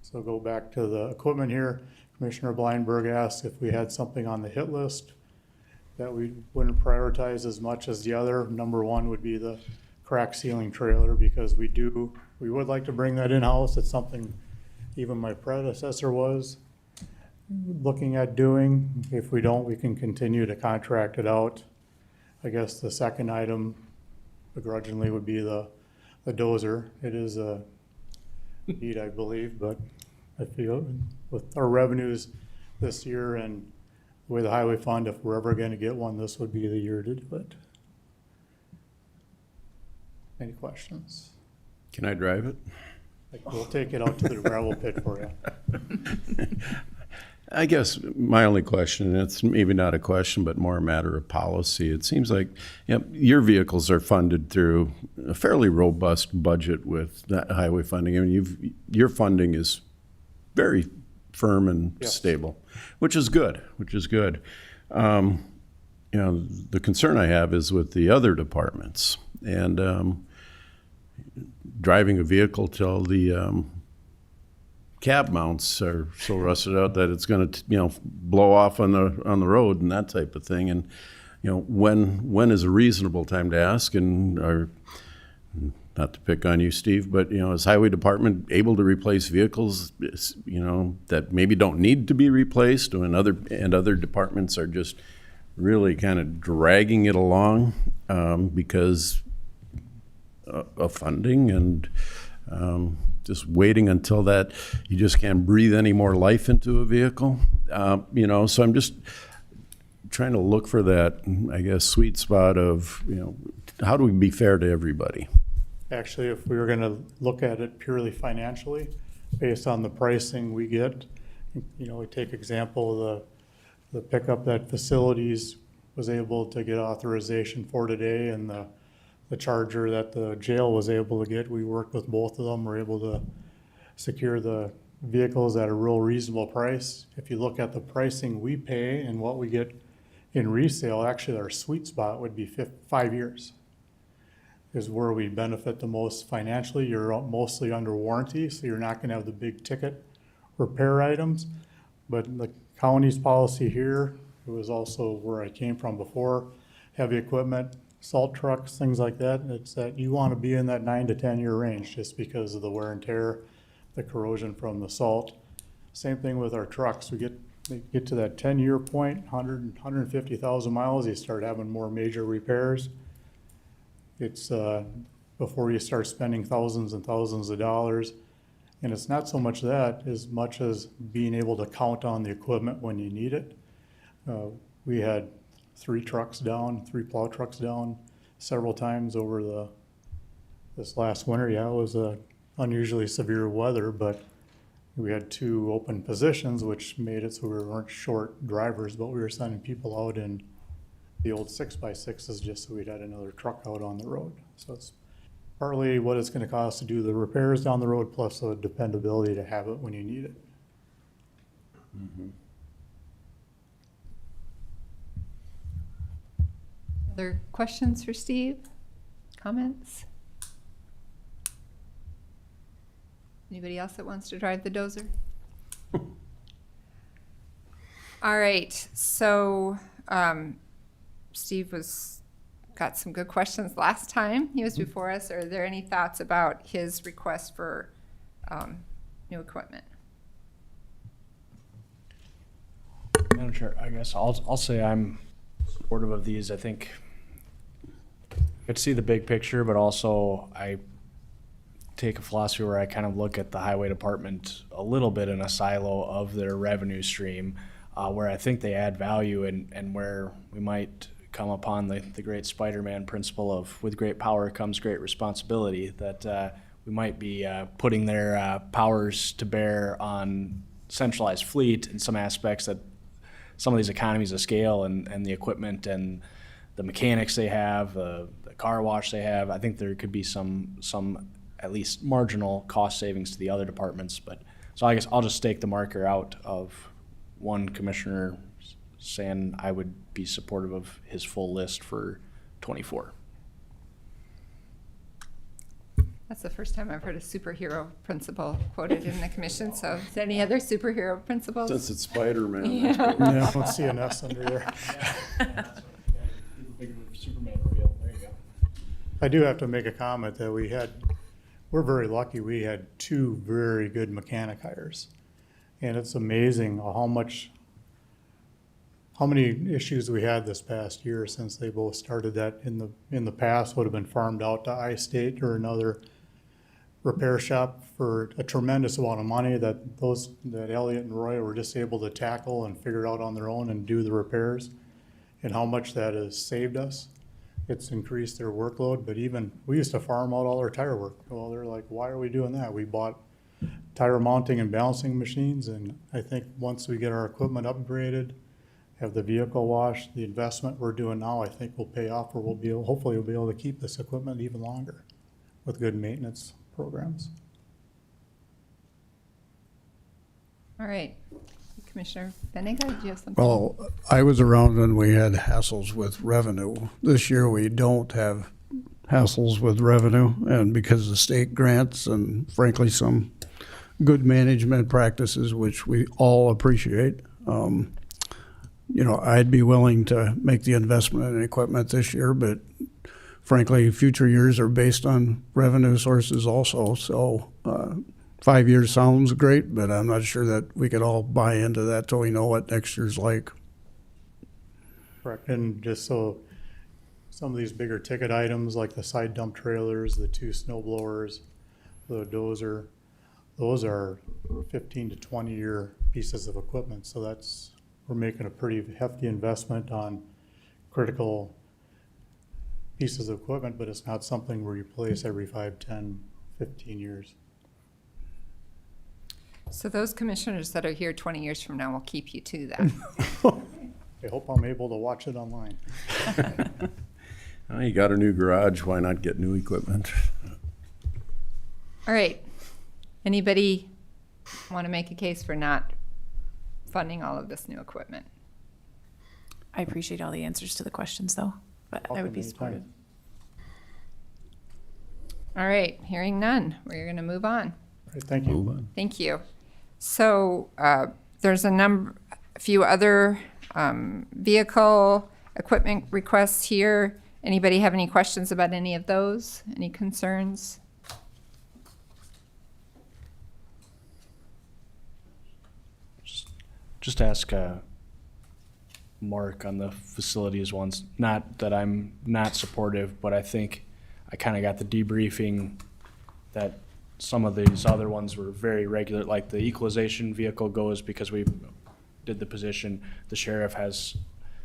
So go back to the equipment here. Commissioner Bleinberg asked if we had something on the hit list that we wouldn't prioritize as much as the other. Number one would be the crack ceiling trailer, because we would like to bring that in-house. It's something even my predecessor was looking at doing. If we don't, we can continue to contract it out. I guess the second item begrudgingly would be the dozer. It is a need, I believe, but I feel with our revenues this year and the way the highway fund, if we're ever gonna get one, this would be the year to do it. Any questions? Can I drive it? We'll take it out to the gravel pit for you. I guess my only question, and it's maybe not a question, but more a matter of policy. It seems like, you know, your vehicles are funded through a fairly robust budget with that highway funding. I mean, your funding is very firm and Yes. stable, which is good, You know, the concern I have is with the other departments and driving a vehicle till the cab mounts are so rusted out that it's going to, blow off on the road and that type of thing. And, when is a reasonable time to ask? And not to pick on you, Steve, but, is highway department able to replace vehicles, that maybe don't need to be replaced, and other departments are just really kind of dragging it along because of funding and just waiting until that you just can't breathe any more life into a vehicle, So I'm just trying to look for that, I guess, sweet spot of, how do we be fair to everybody? Actually, if we were gonna look at it purely financially, based on the pricing we get, we take example, the pickup that facilities was able to get authorization for today, and the Charger that the jail was able to get, we worked with both of them. We're able to secure the vehicles at a real reasonable price. If you look at the pricing we pay and what we get in resale, actually our sweet spot would be 5 years. Is where we benefit the most financially. You're mostly under warranty, so you're not gonna have the big ticket repair items. But the county's policy here, it was also where I came from before, heavy equipment, salt trucks, things like that. It's that you want to be in that 9 to 10 year range just because of the wear and tear, the corrosion from the salt. Same thing with our trucks. We get to that 10-year point, 150,000 miles, you start having more major repairs. It's before you start spending thousands and thousands of dollars. And it's not so much that as much as being able to count on the equipment when you need it. We had 3 plow trucks down several times over this last winter. Yeah, it was unusually severe weather, but we had 2 open positions, which made it so we weren't short drivers, but we were sending people out in the old 6x6s just so we'd had another truck out on the road. So it's partly what it's gonna cost to do the repairs down the road, plus the dependability to have it when you need it. Mm-hmm. Other questions for Steve? Comments? Anybody else that wants to drive the dozer? All right, so Steve got some good questions last time he was before us. Are there any thoughts about his request for new equipment? Madam Chair, I guess I'll say I'm supportive of these. I think I could see the big picture, but also I take a philosophy where I kind of look at the highway department a little bit in a silo of their revenue stream, where I think they add value and where we might come upon the great Spider-Man principle of with great power comes great responsibility, that we might be putting their powers to bear on centralized fleet in some aspects, that some of these economies of scale and the equipment and the mechanics they have, the car wash they have, I think there could be some at least marginal cost savings to the other departments. But so I guess I'll just stake the marker out of one commissioner saying I would be supportive of his full list for 24. That's the first time I've heard a superhero principle quoted in the commission. So is there any other superhero principles? Since it's Spider-Man. Yeah. Yeah, I don't see an S under there. Superman reveal. There you go. I do have to make a comment that we're very lucky, we had two very good mechanic hires. And it's amazing how many issues we had this past year since they both started. That in the past would have been farmed out to I-State or another repair shop for a tremendous amount of money that Elliot and Roy were just able to tackle and figure out on their own and do the repairs, and how much that has saved us. It's increased their workload, but we used to farm out all our tire work. Well, they're like, why are we doing that? We bought tire mounting and balancing machines, and I think once we get our equipment upgraded, have the vehicle washed, the investment we're doing now, I think will pay off, or hopefully we'll be able to keep this equipment even longer with good maintenance programs. All right. Commissioner Benega, do you have something? Well, I was around when we had hassles with revenue. This year, we don't have hassles with revenue, and because of state grants and frankly some good management practices, which we all appreciate, I'd be willing to make the investment in equipment this year, but frankly, future years are based on revenue sources also. So 5 years sounds great, but I'm not sure that we could all buy into that till we know what next year's like. Correct, and just so some of these bigger ticket items like the side dump trailers, the 2 snow blowers, the dozer, those are 15 to 20 year pieces of equipment. So we're making a pretty hefty investment on critical pieces of equipment, but it's not something we replace every 5, 10, 15 years. So those commissioners that are here 20 years from now will keep you to that. I hope I'm able to watch it online. You got a new garage, why not get new equipment? All right. Anybody want to make a case for not funding all of this new equipment? I appreciate all the answers to the questions, though, but I would be supportive. All right. Hearing none, we're going to move on. Right, thank you. Move on. Thank you. So there's a few other vehicle equipment requests here. Anybody have any questions about any of those? Any concerns? Just ask Mark on the facilities ones. Not that I'm not supportive, but I think I kind of got the debriefing that some of these other ones were very regular, like the equalization vehicle goes because we did the position. The sheriff has,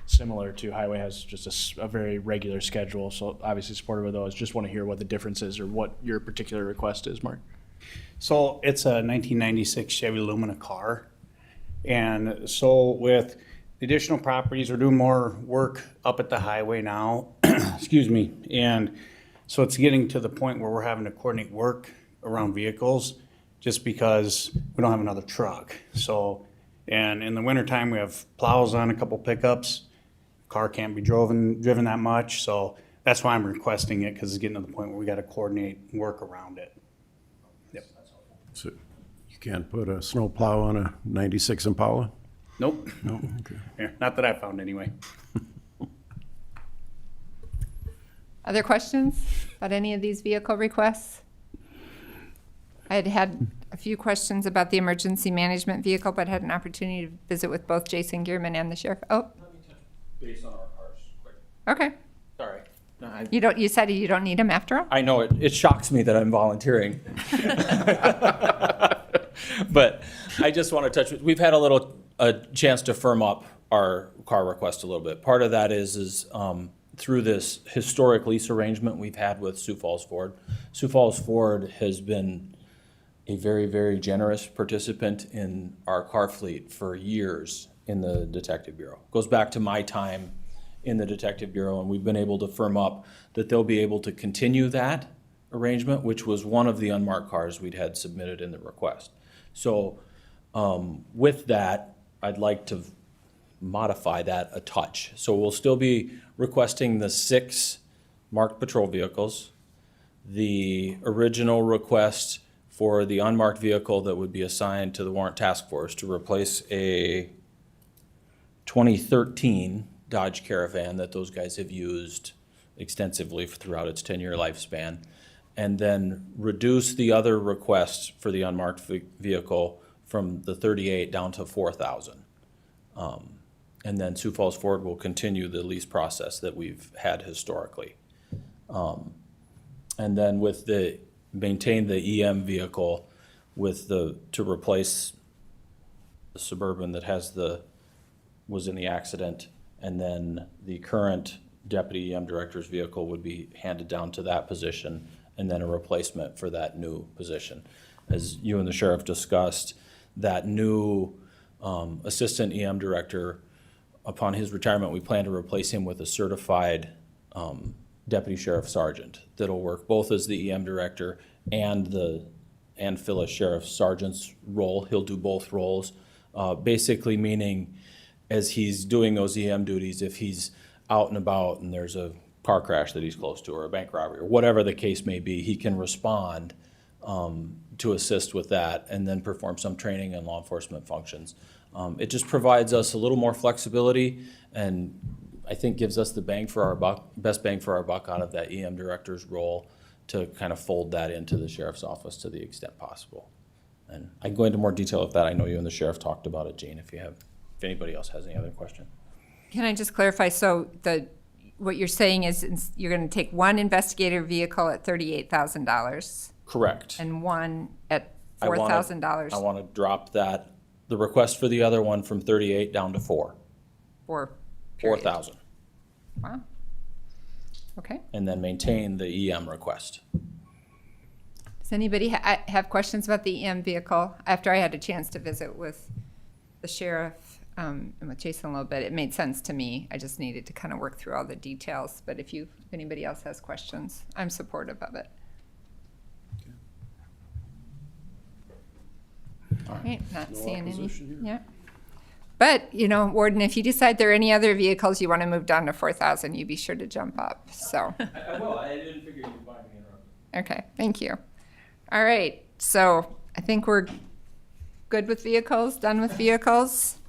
similar to highway, has just a very regular schedule. So obviously supportive of those. Just want to hear what the difference is or what your particular request is, Mark. So it's a 1996 Chevy Lumina car. And so with the additional properties, we're doing more work up at the highway now. Excuse me. And so it's getting to the point where we're having to coordinate work around vehicles just because we don't have another truck. So, and in the wintertime, we have plows on a couple pickups. Car can't be driven that much. So that's why I'm requesting it, because it's getting to the point where we got to coordinate work around it. Yep. So you can't put a snow plow on a 96 Impala? Nope. No, okay. Yeah, not that I found anyway. Other questions about any of these vehicle requests? I had a few questions about the emergency management vehicle, but had an opportunity to visit with both Jason Gearman and the sheriff. Oh, Based on our cars, quick. okay. All right. You said you don't need them after all? I know it shocks me that I'm volunteering. But I just want to touch, we've had a chance to firm up our car request a little bit. Part of that is through this historic lease arrangement we've had with Sioux Falls Ford. Sioux Falls Ford has been a very, very generous participant in our car fleet for years in the Detective Bureau. Goes back to my time in the Detective Bureau, and we've been able to firm up that they'll be able to continue that arrangement, which was one of the unmarked cars we'd had submitted in the request. So with that, I'd like to modify that a touch. So we'll still be requesting the 6 marked patrol vehicles. The original request for the unmarked vehicle that would be assigned to the warrant task force to replace a 2013 Dodge Caravan that those guys have used extensively throughout its 10-year lifespan, and then reduce the other request for the unmarked vehicle from the 38 down to 4,000. And then Sioux Falls Ford will continue the lease process that we've had historically. And then with maintain the EM vehicle to replace the Suburban that was in the accident, and then the current deputy EM director's vehicle would be handed down to that position, and then a replacement for that new position. As you and the sheriff discussed, that new assistant EM director, upon his retirement, we plan to replace him with a certified deputy sheriff sergeant that'll work both as the EM director and fill a sheriff sergeant's role. He'll do both roles, basically meaning as he's doing those EM duties, if he's out and about and there's a car crash that he's close to or a bank robbery or whatever the case may be, he can respond to assist with that and then perform some training and law enforcement functions. It just provides us a little more flexibility, and I think gives us the best bang for our buck out of that EM director's role to kind of fold that into the sheriff's office to the extent possible. And I can go into more detail of that. I know you and the sheriff talked about it, Gene, if anybody else has any other question. Can I just clarify? So what you're saying is you're going to take one investigator vehicle at $38,000. Correct. And one at $4,000. I want to drop the request for the other one from 38 down to 4. 4,000. Wow. Okay. And then maintain the EM request. Does anybody have questions about the EM vehicle? After I had a chance to visit with the sheriff and with Jason a little bit, it made sense to me. I just needed to kind of work through all the details. But if anybody else has questions, I'm supportive of it. All right, not seeing any. Yeah. But, Warden, if you decide there are any other vehicles you want to move down to 4,000, you be sure to jump up, so. I will. I didn't figure you'd mind me interrupting. Okay, thank you. All right, so I think we're good with vehicles, done with vehicles.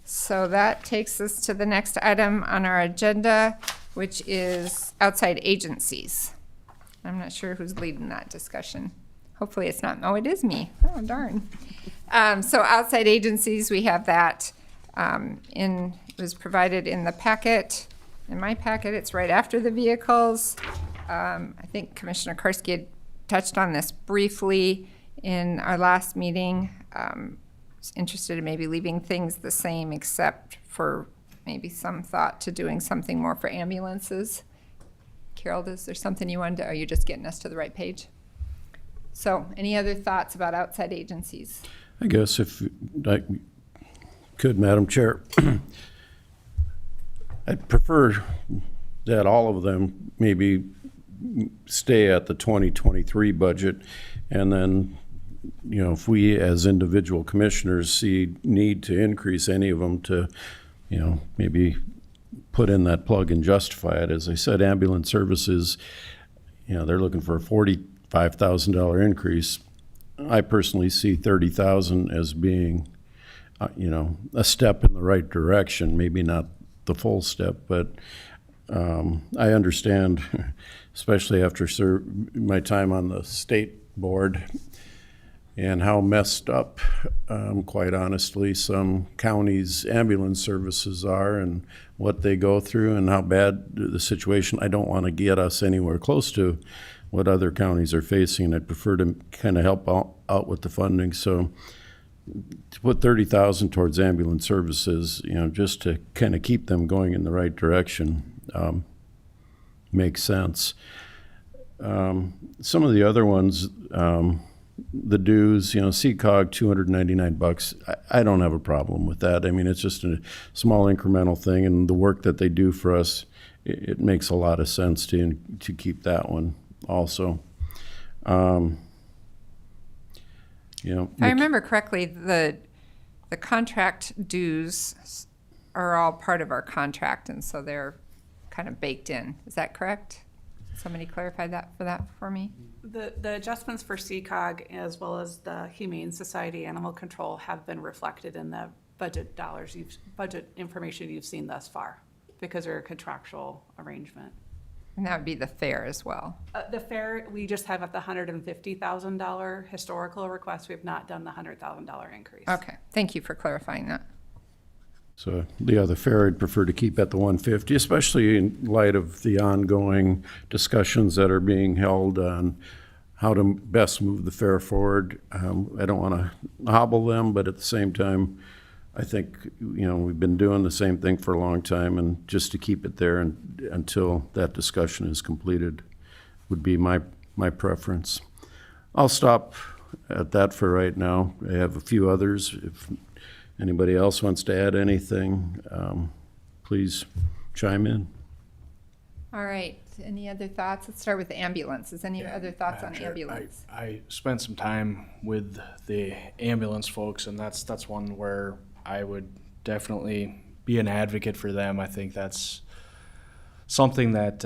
So that takes us to the next item on our agenda, which is outside agencies. I'm not sure who's leading that discussion. Hopefully it's not, oh, it is me. Oh, darn. So outside agencies, we have that it was provided in the packet. In my packet, it's right after the vehicles. I think Commissioner Karski had touched on this briefly in our last meeting. Was interested in maybe leaving things the same except for maybe some thought to doing something more for ambulances. Carol, is there something you wanted to, are you just getting us to the right page? So, any other thoughts about outside agencies? I guess if I could, Madam Chair, I'd prefer that all of them maybe stay at the 2023 budget, and then, if we as individual commissioners see need to increase any of them to, maybe put in that plug and justify it. As I said, ambulance services, they're looking for a $45,000 increase. I personally see 30,000 as being, a step in the right direction. Maybe not the full step, but I understand, especially after my time on the state board, and how messed up, quite honestly, some counties' ambulance services are and what they go through and how bad the situation. I don't want to get us anywhere close to what other counties are facing. I'd prefer to kind of help out with the funding. So to put 30,000 towards ambulance services, just to kind of keep them going in the right direction, makes sense. Some of the other ones, the dues, CCOG, $299. I don't have a problem with that. I mean, it's just a small incremental thing, and the work that they do for us, it makes a lot of sense to keep that one also. If I remember correctly, the contract dues are all part of our contract, and so they're kind of baked in. Is that correct? Somebody clarify that for me? The adjustments for CCOG as well as the Humane Society Animal Control have been reflected in the budget budget information you've seen thus far because they're a contractual arrangement. And that would be the fair as well. The fair, we just have at the $150,000 historical request. We have not done the $100,000 increase. Okay, thank you for clarifying that. So the fair I'd prefer to keep at the 150, especially in light of the ongoing discussions that are being held on how to best move the fair forward. I don't want to hobble them, but at the same time, I think, we've been doing the same thing for a long time, and just to keep it there until that discussion is completed would be my preference. I'll stop at that for right now. I have a few others. If anybody else wants to add anything, please chime in. All right, any other thoughts? Let's start with the ambulance. Is any other thoughts on ambulance? I spent some time with the ambulance folks, and that's one where I would definitely be an advocate for them. I think that's something that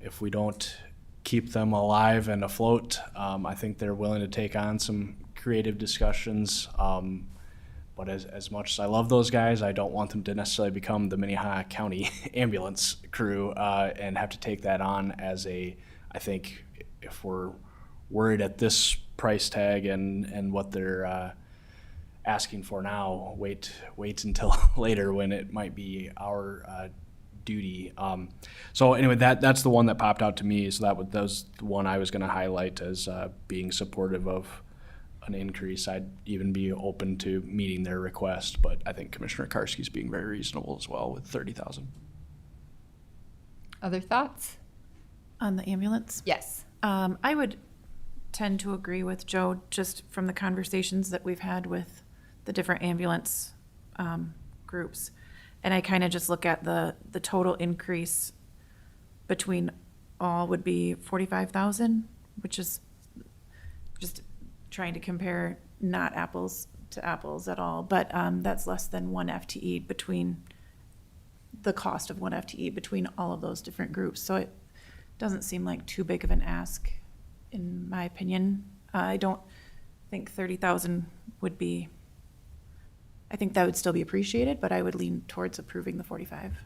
if we don't keep them alive and afloat, I think they're willing to take on some creative discussions. But as much as I love those guys, I don't want them to necessarily become the Minnehaha County ambulance crew and have to take that on as I think if we're worried at this price tag and what they're asking for now, wait until later when it might be our duty. So anyway, that's the one that popped out to me. So that was the one I was going to highlight as being supportive of an increase. I'd even be open to meeting their request, but I think Commissioner Karski's being very reasonable as well with 30,000. Other thoughts? On the ambulance? Yes. I would tend to agree with Joe just from the conversations that we've had with the different ambulance groups. And I kind of just look at the total increase between all would be 45,000, which is just trying to compare not apples to apples at all, but that's less than one FTE between the cost of one FTE between all of those different groups. So it doesn't seem like too big of an ask, in my opinion. I don't think 30,000 would be, I think that would still be appreciated, but I would lean towards approving the 45.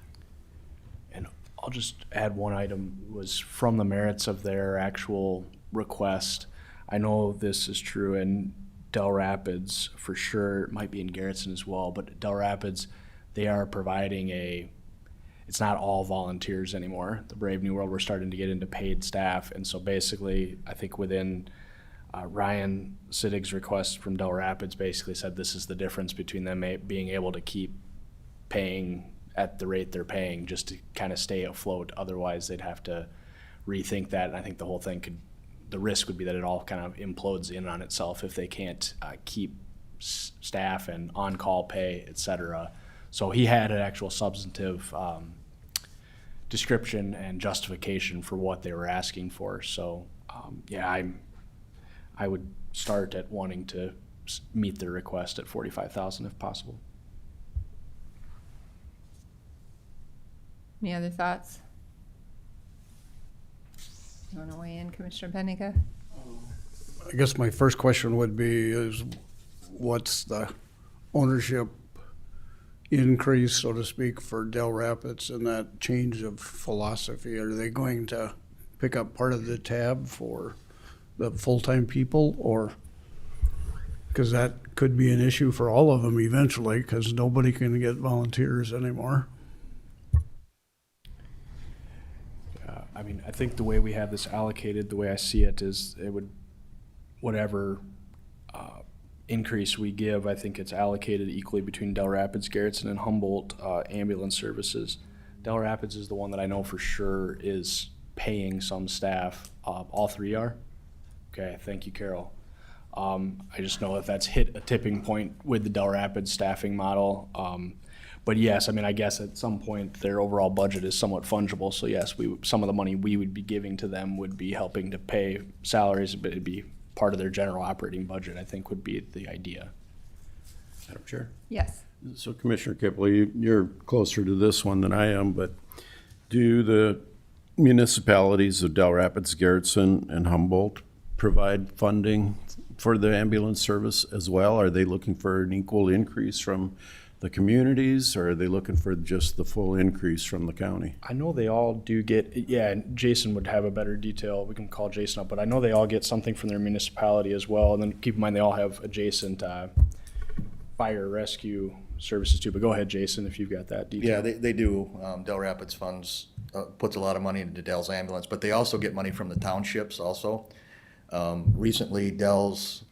And I'll just add one item was from the merits of their actual request. I know this is true in Del Rapids for sure, it might be in Garrettson as well, but Del Rapids, they are providing it's not all volunteers anymore. The Brave New World, we're starting to get into paid staff. And so basically, I think within Ryan Siddig's request from Del Rapids basically said this is the difference between them being able to keep paying at the rate they're paying just to kind of stay afloat. Otherwise, they'd have to rethink that. And I think the whole thing the risk would be that it all kind of implodes in on itself if they can't keep staff and on-call pay, et cetera. So he had an actual substantive description and justification for what they were asking for. So I would start at wanting to meet their request at 45,000 if possible. Any other thoughts? You want to weigh in, Commissioner Benega? I guess my first question would be is what's the ownership increase, so to speak, for Del Rapids and that change of philosophy? Are they going to pick up part of the tab for the full-time people, or? Because that could be an issue for all of them eventually, because nobody can get volunteers anymore. I mean, I think the way we have this allocated, the way I see it is it would, whatever increase we give, I think it's allocated equally between Del Rapids, Garrettson, and Humboldt ambulance services. Del Rapids is the one that I know for sure is paying some staff. All three are. Okay, thank you, Carol. I just know that that's hit a tipping point with the Del Rapids staffing model. But yes, I mean, I guess at some point their overall budget is somewhat fungible. So yes, some of the money we would be giving to them would be helping to pay salaries, but it'd be part of their general operating budget, I think would be the idea. Madam Chair? Yes. So Commissioner Kipley, you're closer to this one than I am, but do the municipalities of Del Rapids, Garrettson, and Humboldt provide funding for the ambulance service as well? Are they looking for an equal increase from the communities, or are they looking for just the full increase from the county? I know they all do get, yeah, and Jason would have a better detail. We can call Jason up, but I know they all get something from their municipality as well. And then keep in mind, they all have adjacent fire rescue services too. But go ahead, Jason, if you've got that detail. Yeah, they do. Del Rapids funds, puts a lot of money into Dell's ambulance, but they also get money from the townships also. Recently, Dell's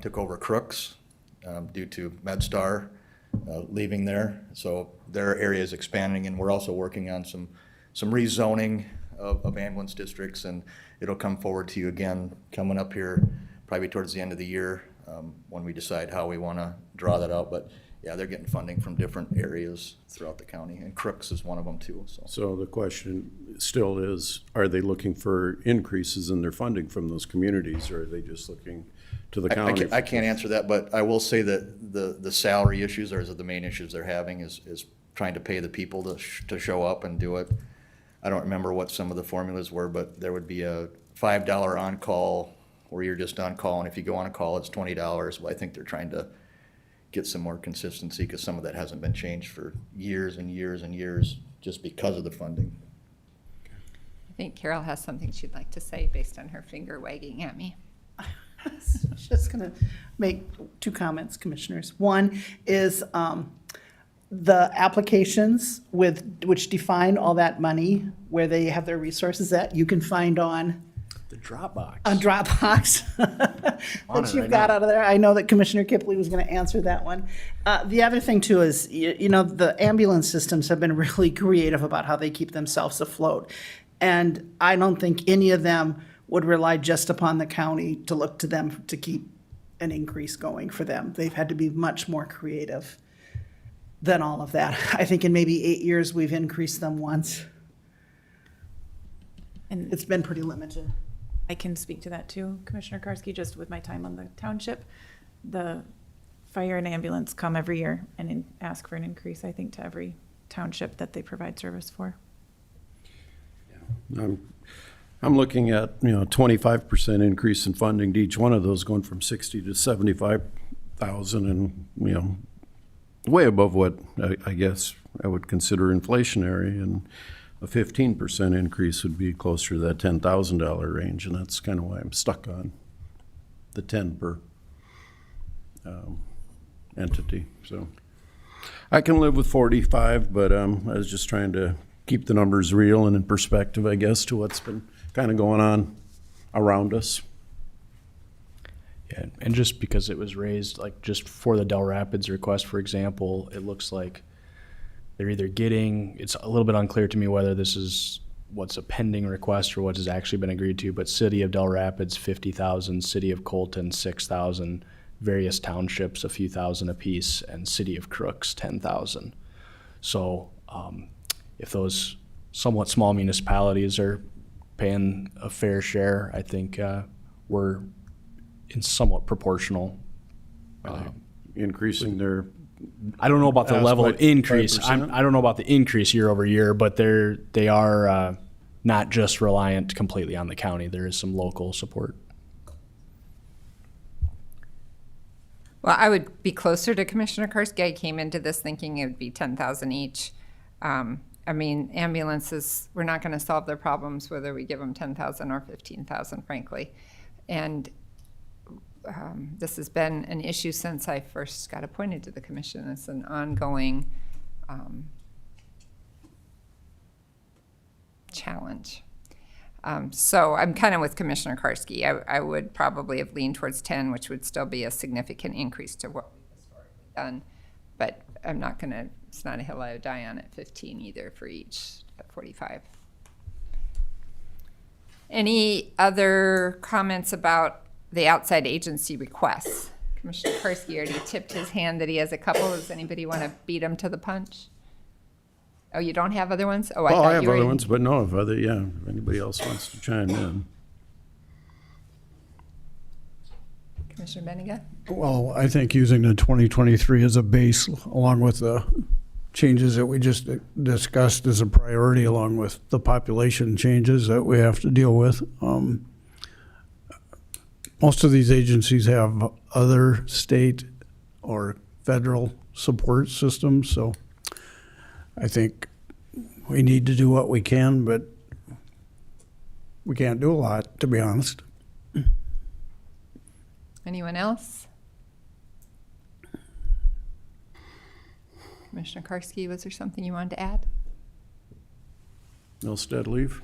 took over Crooks due to MedStar leaving there. So their area is expanding, and we're also working on some rezoning of ambulance districts, and it'll come forward to you again coming up here probably towards the end of the year when we decide how we want to draw that out. But yeah, they're getting funding from different areas throughout the county, and Crooks is one of them too. So the question still is, are they looking for increases in their funding from those communities, or are they just looking to the county? I can't answer that, but I will say that the salary issues are the main issues they're having is trying to pay the people to show up and do it. I don't remember what some of the formulas were, but there would be a $5 on-call where you're just on call, and if you go on a call, it's $20. Well, I think they're trying to get some more consistency because some of that hasn't been changed for years and years and years just because of the funding. I think Carol has something she'd like to say based on her finger wagging at me. Just going to make two comments, Commissioners. One is the applications which define all that money, where they have their resources at, you can find on the Dropbox. On Dropbox that you've got out of there. I know that Commissioner Kipley was going to answer that one. The other thing too is, you know, the ambulance systems have been really creative about how they keep themselves afloat. And I don't think any of them would rely just upon the county to look to them to keep an increase going for them. They've had to be much more creative than all of that. I think in maybe 8 years, we've increased them once. And it's been pretty limited. I can speak to that too, Commissioner Karski, just with my time on the township. The fire and ambulance come every year and ask for an increase, I think, to every township that they provide service for. I'm looking at, 25% increase in funding to each one of those, going from 60 to 75,000, and way above what I guess I would consider inflationary, and a 15% increase would be closer to that $10,000 range, and that's kind of why I'm stuck on the 10 per entity. So I can live with 45, but I was just trying to keep the numbers real and in perspective, I guess, to what's been kind of going on around us. Yeah, and just because it was raised, like just for the Del Rapids request, for example, it looks like they're either getting, it's a little bit unclear to me whether this is what's a pending request or what has actually been agreed to, but City of Del Rapids, 50,000, City of Colton, 6,000, various townships, a few thousand apiece, and City of Crooks, 10,000. So if those somewhat small municipalities are paying a fair share, I think we're in somewhat proportional. Increasing their, I don't know about the level of increase. 5%? I don't know about the increase year over year, but they are not just reliant completely on the county. There is some local support. Well, I would be closer to Commissioner Karski. I came into this thinking it would be 10,000 each. I mean, ambulances, we're not going to solve their problems whether we give them 10,000 or 15,000, frankly. And this has been an issue since I first got appointed to the commission. It's an ongoing challenge. So I'm kind of with Commissioner Karski. I would probably have leaned towards 10, which would still be a significant increase to what we've historically done. But I'm not going to, it's not a hill I would die on at 15 either for each at 45. Any other comments about the outside agency requests? Commissioner Karski already tipped his hand that he has a couple. Does anybody want to beat him to the punch? Oh, you don't have other ones? Oh, I Well, thought I have you were. other ones, but no, if anybody else wants to chime in. Commissioner Benega? Well, I think using the 2023 as a base, along with the changes that we just discussed, is a priority, along with the population changes that we have to deal with. Most of these agencies have other state or federal support systems, so I think we need to do what we can, but we can't do a lot, to be honest. Anyone else? Commissioner Karski, was there something you wanted to add? Milstead leave.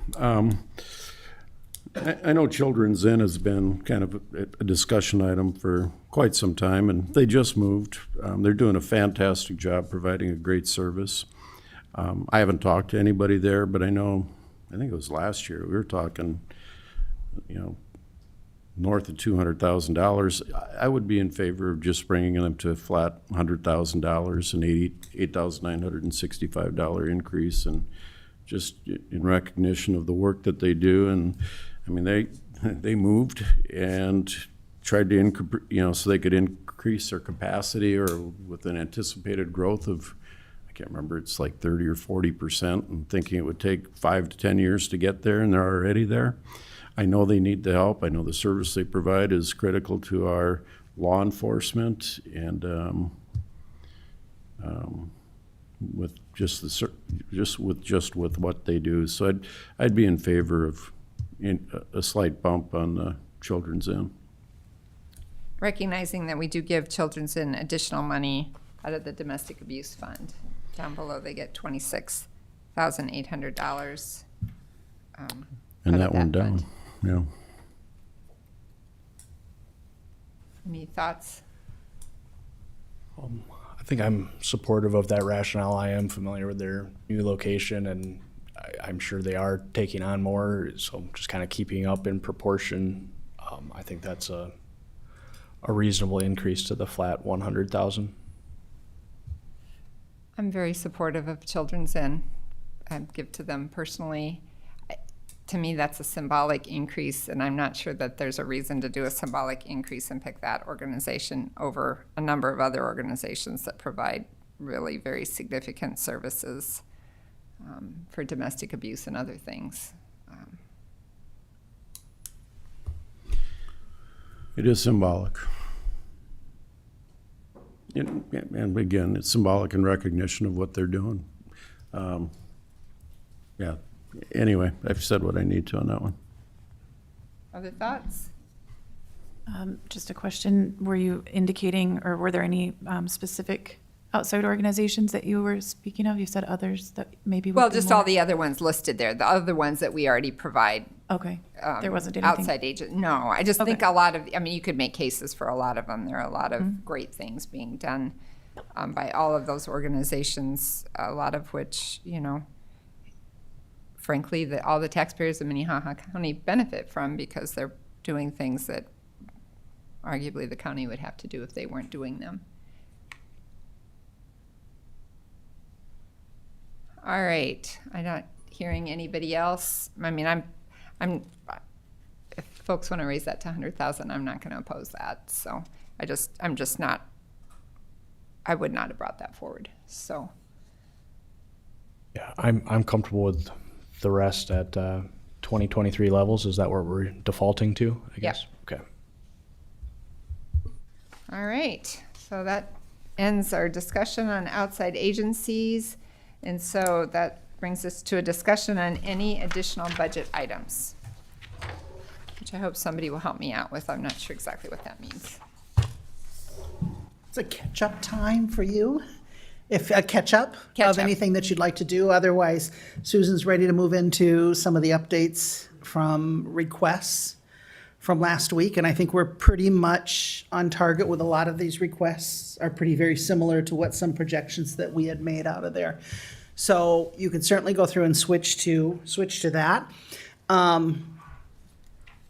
I know Children's Inn has been kind of a discussion item for quite some time, and they just moved. They're doing a fantastic job providing a great service. I haven't talked to anybody there, but I think it was last year, we were talking, north of $200,000. I would be in favor of just bringing them to a flat $100,000, an $88,965 increase, and just in recognition of the work that they do. And I mean, they moved and tried to so they could increase their capacity, or with an anticipated growth of, I can't remember, it's like 30 or 40%, and thinking it would take 5 to 10 years to get there, and they're already there. I know they need the help. I know the service they provide is critical to our law enforcement, and with with what they do. So I'd be in favor of a slight bump on the Children's Inn. Recognizing that we do give Children's Inn additional money out of the domestic abuse fund. Down below, they get $26,800. And that went down, yeah. Any thoughts? I think I'm supportive of that rationale. I am familiar with their new location, and I'm sure they are taking on more, so just kind of keeping up in proportion. I think that's a reasonable increase to the flat 100,000. I'm very supportive of Children's Inn. I give to them personally. To me, that's a symbolic increase, and I'm not sure that there's a reason to do a symbolic increase and pick that organization over a number of other organizations that provide really very significant services for domestic abuse and other things. It is symbolic. And again, it's symbolic in recognition of what they're doing. Yeah. Anyway, I've said what I need to on that one. Other thoughts? Just a question. Were you indicating, or were there any specific outside organizations that you were speaking of? You said others that maybe would Well, be just more- all the other ones listed there, the other ones that we already provide. Okay. There wasn't anything. Outside agent, no, I just think a lot of, I mean, you could make cases for a lot of them. There are a lot of great things being done by all of those organizations, a lot of which, frankly, all the taxpayers of Minnehaha County benefit from, because they're doing things that arguably the county would have to do if they weren't doing them. All right, I'm not hearing anybody else. I mean, I'm if folks want to raise that to 100,000, I'm not going to oppose that. So I'm just not, I would not have brought that forward. So. Yeah, I'm comfortable with the rest at 2023 levels. Is that what we're defaulting to, I guess? Yeah. Okay. All right, so that ends our discussion on outside agencies. And so that brings us to a discussion on any additional budget items. which I hope somebody will help me out with. I'm not sure exactly what that means. It's a catch-up time for you. If a catch-up Catch of up. anything that you'd like to do. Otherwise, Susan's ready to move into some of the updates from requests from last week. And I think we're pretty much on target with a lot of these requests are pretty very similar to what some projections that we had made out of there. So you can certainly go through and switch to that.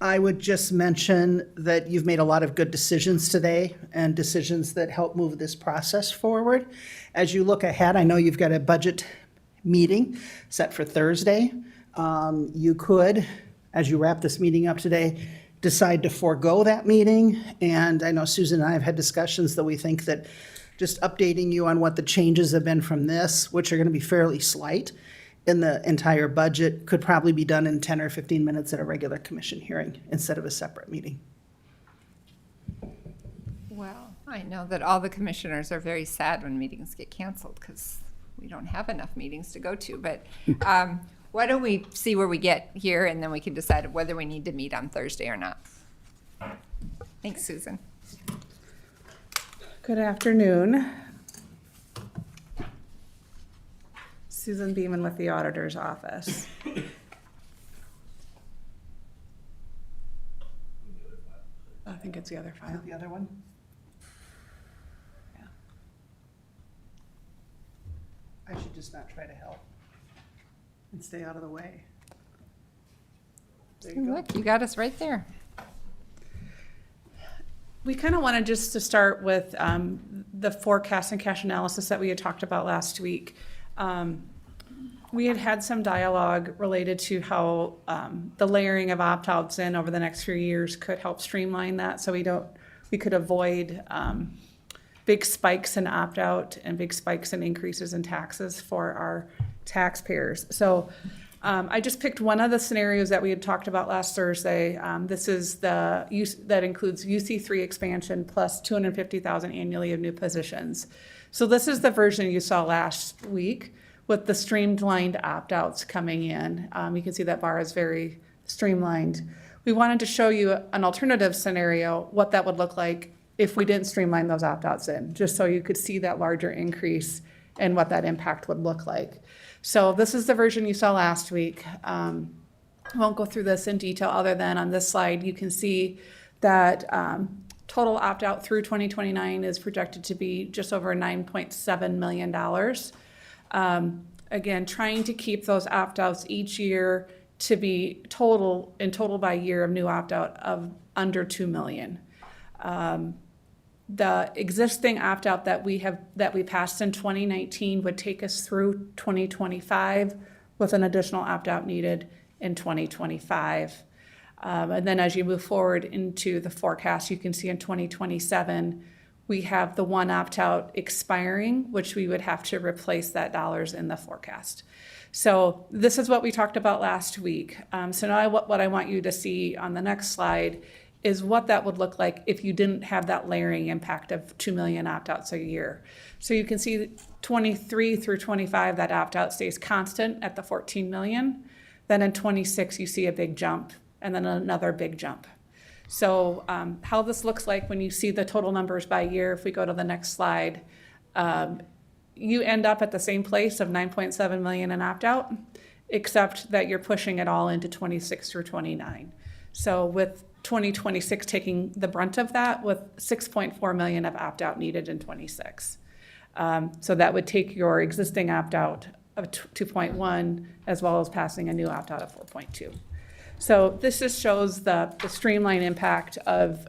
I would just mention that you've made a lot of good decisions today and decisions that help move this process forward. As you look ahead, I know you've got a budget meeting set for Thursday. You could, as you wrap this meeting up today, decide to forego that meeting. And I know Susan and I have had discussions that we think that just updating you on what the changes have been from this, which are going to be fairly slight, in the entire budget could probably be done in 10 or 15 minutes at a regular commission hearing instead of a separate meeting. Well, I know that all the commissioners are very sad when meetings get canceled because we don't have enough meetings to go to. But why don't we see where we get here, and then we can decide whether we need to meet on Thursday or not. Thanks, Susan. Good afternoon. Susan Beeman with the Auditor's Office. I think it's the other file. The other one? Yeah. I should just not try to help and stay out of the way. There you go. Look, you got us right there. We kind of wanted just to start with the forecast and cash analysis that we had talked about last week. We had some dialogue related to how the layering of opt-outs in over the next few years could help streamline that, so we could avoid big spikes in opt-out and big spikes in increases in taxes for our taxpayers. So I just picked one of the scenarios that we had talked about last Thursday. This is that includes UC3 expansion plus $250,000 annually of new positions. So this is the version you saw last week with the streamlined opt-outs coming in. You can see that bar is very streamlined. We wanted to show you an alternative scenario, what that would look like if we didn't streamline those opt-outs in, just so you could see that larger increase and what that impact would look like. So this is the version you saw last week. I won't go through this in detail other than on this slide, you can see that total opt-out through 2029 is projected to be just over $9.7 million. Again, trying to keep those opt-outs each year to be total by year of new opt-out of under 2 million. The existing opt-out that we passed in 2019 would take us through 2025 with an additional opt-out needed in 2025. And then as you move forward into the forecast, you can see in 2027, we have the one opt-out expiring, which we would have to replace that dollars in the forecast. So this is what we talked about last week. So now what I want you to see on the next slide is what that would look like if you didn't have that layering impact of 2 million opt-outs a year. So you can see 23 through 25, that opt-out stays constant at the 14 million. Then in 26, you see a big jump, and then another big jump. So how this looks like when you see the total numbers by year, if we go to the next slide, you end up at the same place of 9.7 million in opt-out, except that you're pushing it all into 26 through 29. So with 2026 taking the brunt of that, with 6.4 million of opt-out needed in 26. So that would take your existing opt-out of 2.1 as well as passing a new opt-out of 4.2. So this just shows the streamline impact of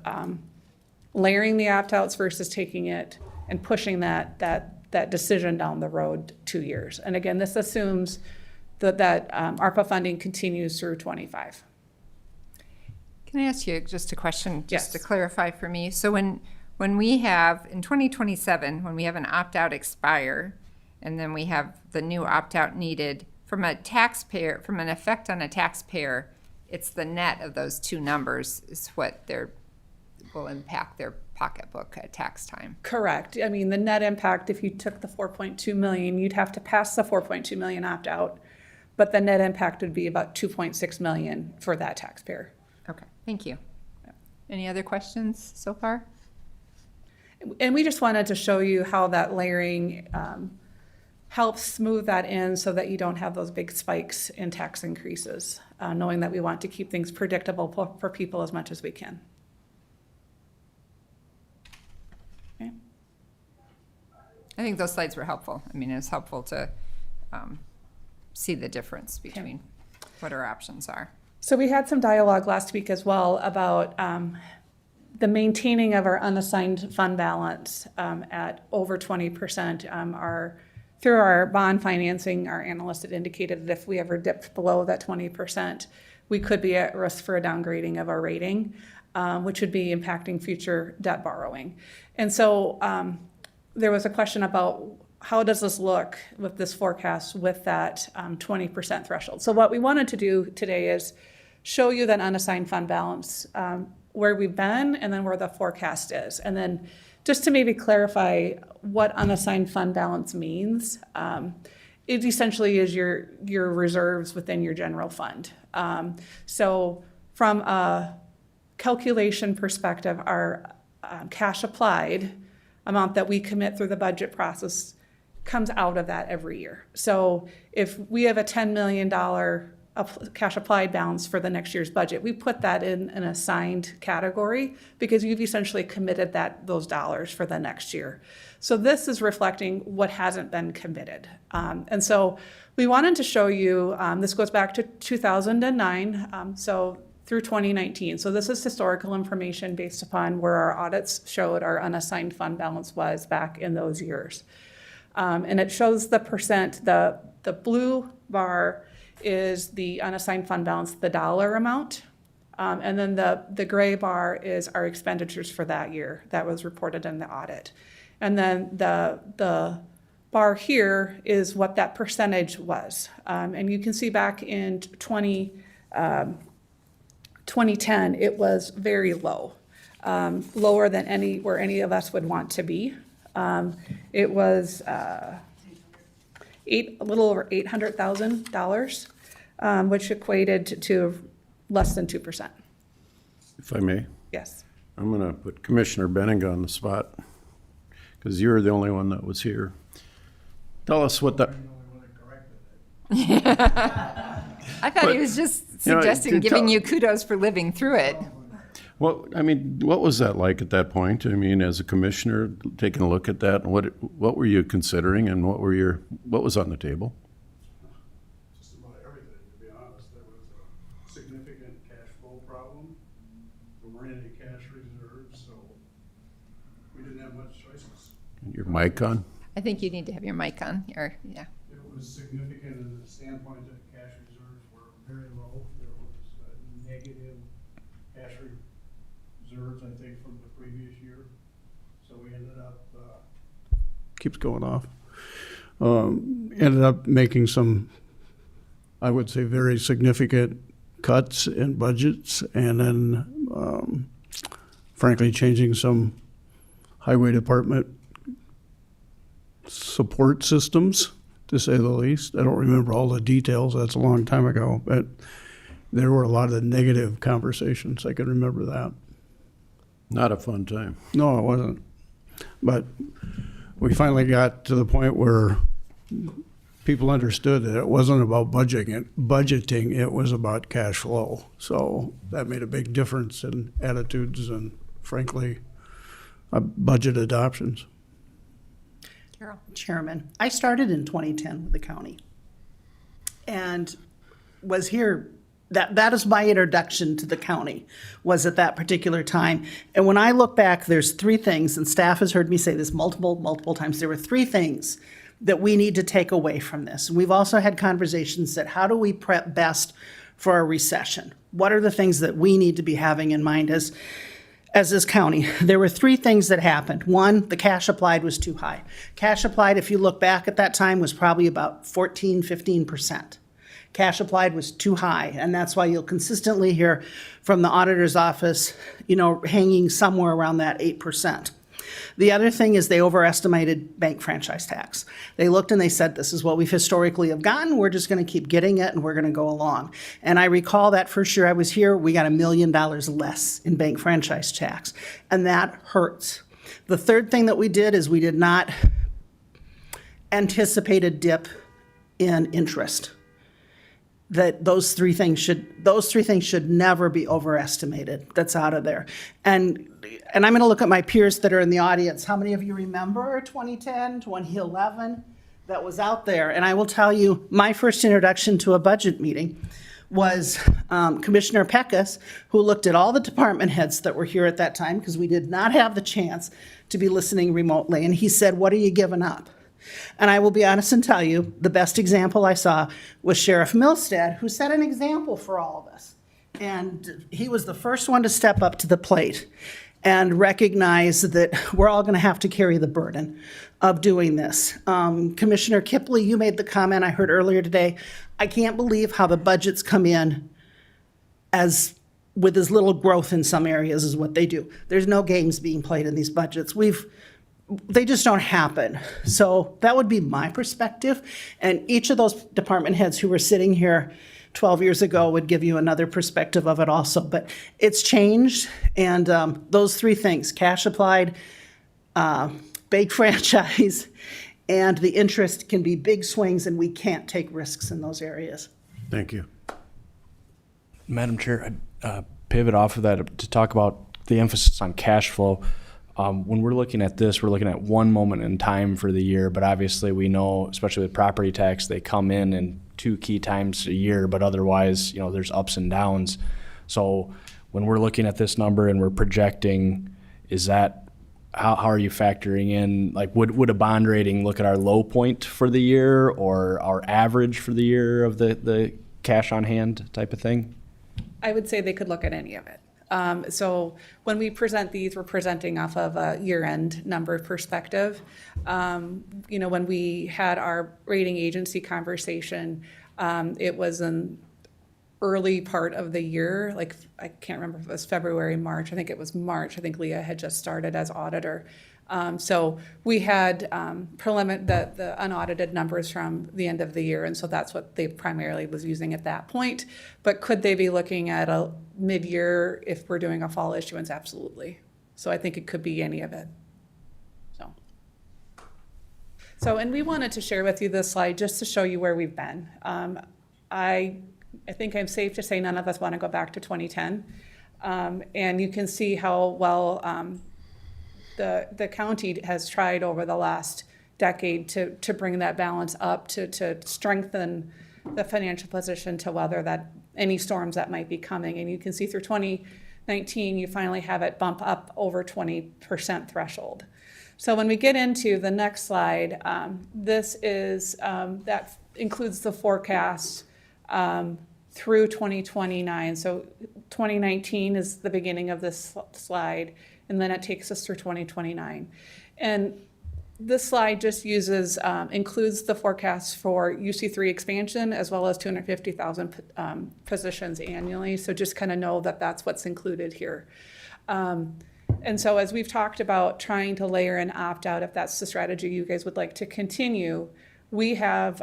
layering the opt-outs versus taking it and pushing that decision down the road 2 years. And again, this assumes that ARPA funding continues through 25. Can I ask you just a question, just to Yes. clarify for me? So when we have, in 2027, when we have an opt-out expire, and then we have the new opt-out needed, from a taxpayer, from an effect on a taxpayer, it's the net of those two numbers is what will impact their pocketbook at tax time. Correct. I mean, the net impact, if you took the 4.2 million, you'd have to pass the 4.2 million opt-out, but the net impact would be about 2.6 million for that taxpayer. Okay. Thank you. Any other questions so far? And we just wanted to show you how that layering helps smooth that in so that you don't have those big spikes in tax increases, knowing that we want to keep things predictable for people as much as we can. Okay. I think those slides were helpful. I mean, it's helpful to see the difference between what our options are. So we had some dialogue last week as well about the maintaining of our unassigned fund balance at over 20%. Through our bond financing, our analysts had indicated that if we ever dipped below that 20%, we could be at risk for a downgrading of our rating, which would be impacting future debt borrowing. And so there was a question about how does this look with this forecast with that 20% threshold. So what we wanted to do today is show you that unassigned fund balance, where we've been and then where the forecast is. And then just to maybe clarify what unassigned fund balance means, it essentially is your reserves within your general fund. So from a calculation perspective, our cash applied amount that we commit through the budget process comes out of that every year. So if we have a $10 million cash applied balance for the next year's budget, we put that in an assigned category because you've essentially committed those dollars for the next year. So this is reflecting what hasn't been committed. And so we wanted to show you, this goes back to 2009, so through 2019. So this is historical information based upon where our audits showed our unassigned fund balance was back in those years. And it shows the percent, the blue bar is the unassigned fund balance, the dollar amount. And then the gray bar is our expenditures for that year that was reported in the audit. And then the bar here is what that percentage was. And you can see back in 2010, it was very low, lower than where any of us would want to be. It was a little over $800,000, which equated to less than 2%. If I may, Yes. I'm going to put Commissioner Benning on the spot because you're the only one that was here. Tell us what the. I thought he was just suggesting giving you kudos for living through it. Well, I mean, what was that like at that point? I mean, as a commissioner, taking a look at that, what were you considering, and what was on the table? Just about everything, to be honest. There was a significant cash flow problem. There weren't any cash reserves, so we didn't have much choices. Your mic on? I think you need to have your mic on. Yeah. It was significant in the standpoint that cash reserves were very low. There was negative cash reserves, I think, from the previous year. So we ended up, keeps going off, ended up making some, I would say, very significant cuts in budgets, and then frankly changing some highway department support systems, to say the least. I don't remember all the details. That's a long time ago, but there were a lot of negative conversations. I can remember that. Not a fun time. No, it wasn't. But we finally got to the point where people understood that it wasn't about budgeting, it was about cash flow. So that made a big difference in attitudes and, frankly, budget adoptions. Carol. Chairman, I started in 2010 with the county and was here. That is my introduction to the county, was at that particular time. And when I look back, there's three things, and staff has heard me say this multiple times. There were three things that we need to take away from this. And we've also had conversations that how do we prep best for a recession? What are the things that we need to be having in mind as this county? There were three things that happened. One, the cash applied was too high. Cash applied, if you look back at that time, was probably about 15%. Cash applied was too high, and that's why you'll consistently hear from the auditor's office, hanging somewhere around that 8%. The other thing is they overestimated bank franchise tax. They looked and they said, this is what we've historically have gotten. We're just going to keep getting it and we're going to go along. And I recall that first year I was here, we got $1 million less in bank franchise tax. And that hurts. The third thing that we did is we did not anticipate a dip in interest. That those three things should never be overestimated. That's out of there. And I'm going to look at my peers that are in the audience. How many of you remember 2010, 2011? That was out there. And I will tell you, my first introduction to a budget meeting was Commissioner Peckus, who looked at all the department heads that were here at that time, because we did not have the chance to be listening remotely. And he said, what are you giving up? And I will be honest and tell you, the best example I saw was Sheriff Milstead, who set an example for all of us. And he was the first one to step up to the plate and recognize that we're all going to have to carry the burden of doing this. Commissioner Kipley, you made the comment I heard earlier today. I can't believe how the budgets come in with as little growth in some areas as what they do. There's no games being played in these budgets. They just don't happen. So that would be my perspective. And each of those department heads who were sitting here 12 years ago would give you another perspective of it also. But it's changed. And those three things, cash applied, bank franchise, and the interest can be big swings, and we can't take risks in those areas. Thank you. Madam Chair, I'd pivot off of that to talk about the emphasis on cash flow. When we're looking at this, we're looking at one moment in time for the year, but obviously we know, especially with property tax, they come in two key times a year, but otherwise, there's ups and downs. So when we're looking at this number and we're projecting, how are you factoring in, like, would a bond rating look at our low point for the year or our average for the year of the cash on hand type of thing? I would say they could look at any of it. So when we present these, we're presenting off of a year-end number perspective. When we had our rating agency conversation, it was an early part of the year, like I can't remember if it was February, March. I think it was March. I think Leah had just started as auditor. So we had the unaudited numbers from the end of the year, and so that's what they primarily was using at that point. But could they be looking at a mid-year if we're doing a fall issuance? Absolutely. So I think it could be any of it. So and we wanted to share with you this slide just to show you where we've been. I think I'm safe to say none of us want to go back to 2010. And you can see how well the county has tried over the last decade to bring that balance up, to strengthen the financial position to weather any storms that might be coming. And you can see through 2019, you finally have it bump up over 20% threshold. So when we get into the next slide, this is, that includes the forecast through 2029. So 2019 is the beginning of this slide, and then it takes us through 2029. And this slide just includes the forecast for UC3 expansion as well as 250,000 positions annually. So just kind of know that that's what's included here. And so as we've talked about trying to layer in opt-out, if that's the strategy you guys would like to continue, we have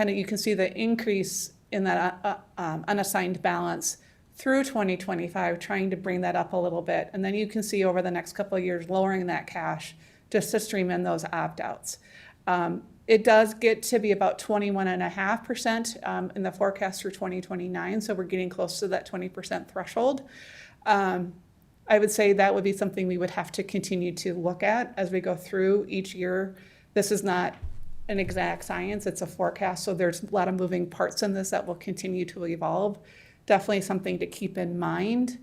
you can see the increase in that unassigned balance through 2025, trying to bring that up a little bit. And then you can see over the next couple of years, lowering that cash just to stream in those opt-outs. It does get to be about 21.5% in the forecast through 2029, so we're getting close to that 20% threshold. I would say that would be something we would have to continue to look at as we go through each year. This is not an exact science, it's a forecast, so there's a lot of moving parts in this that will continue to evolve. Definitely something to keep in mind.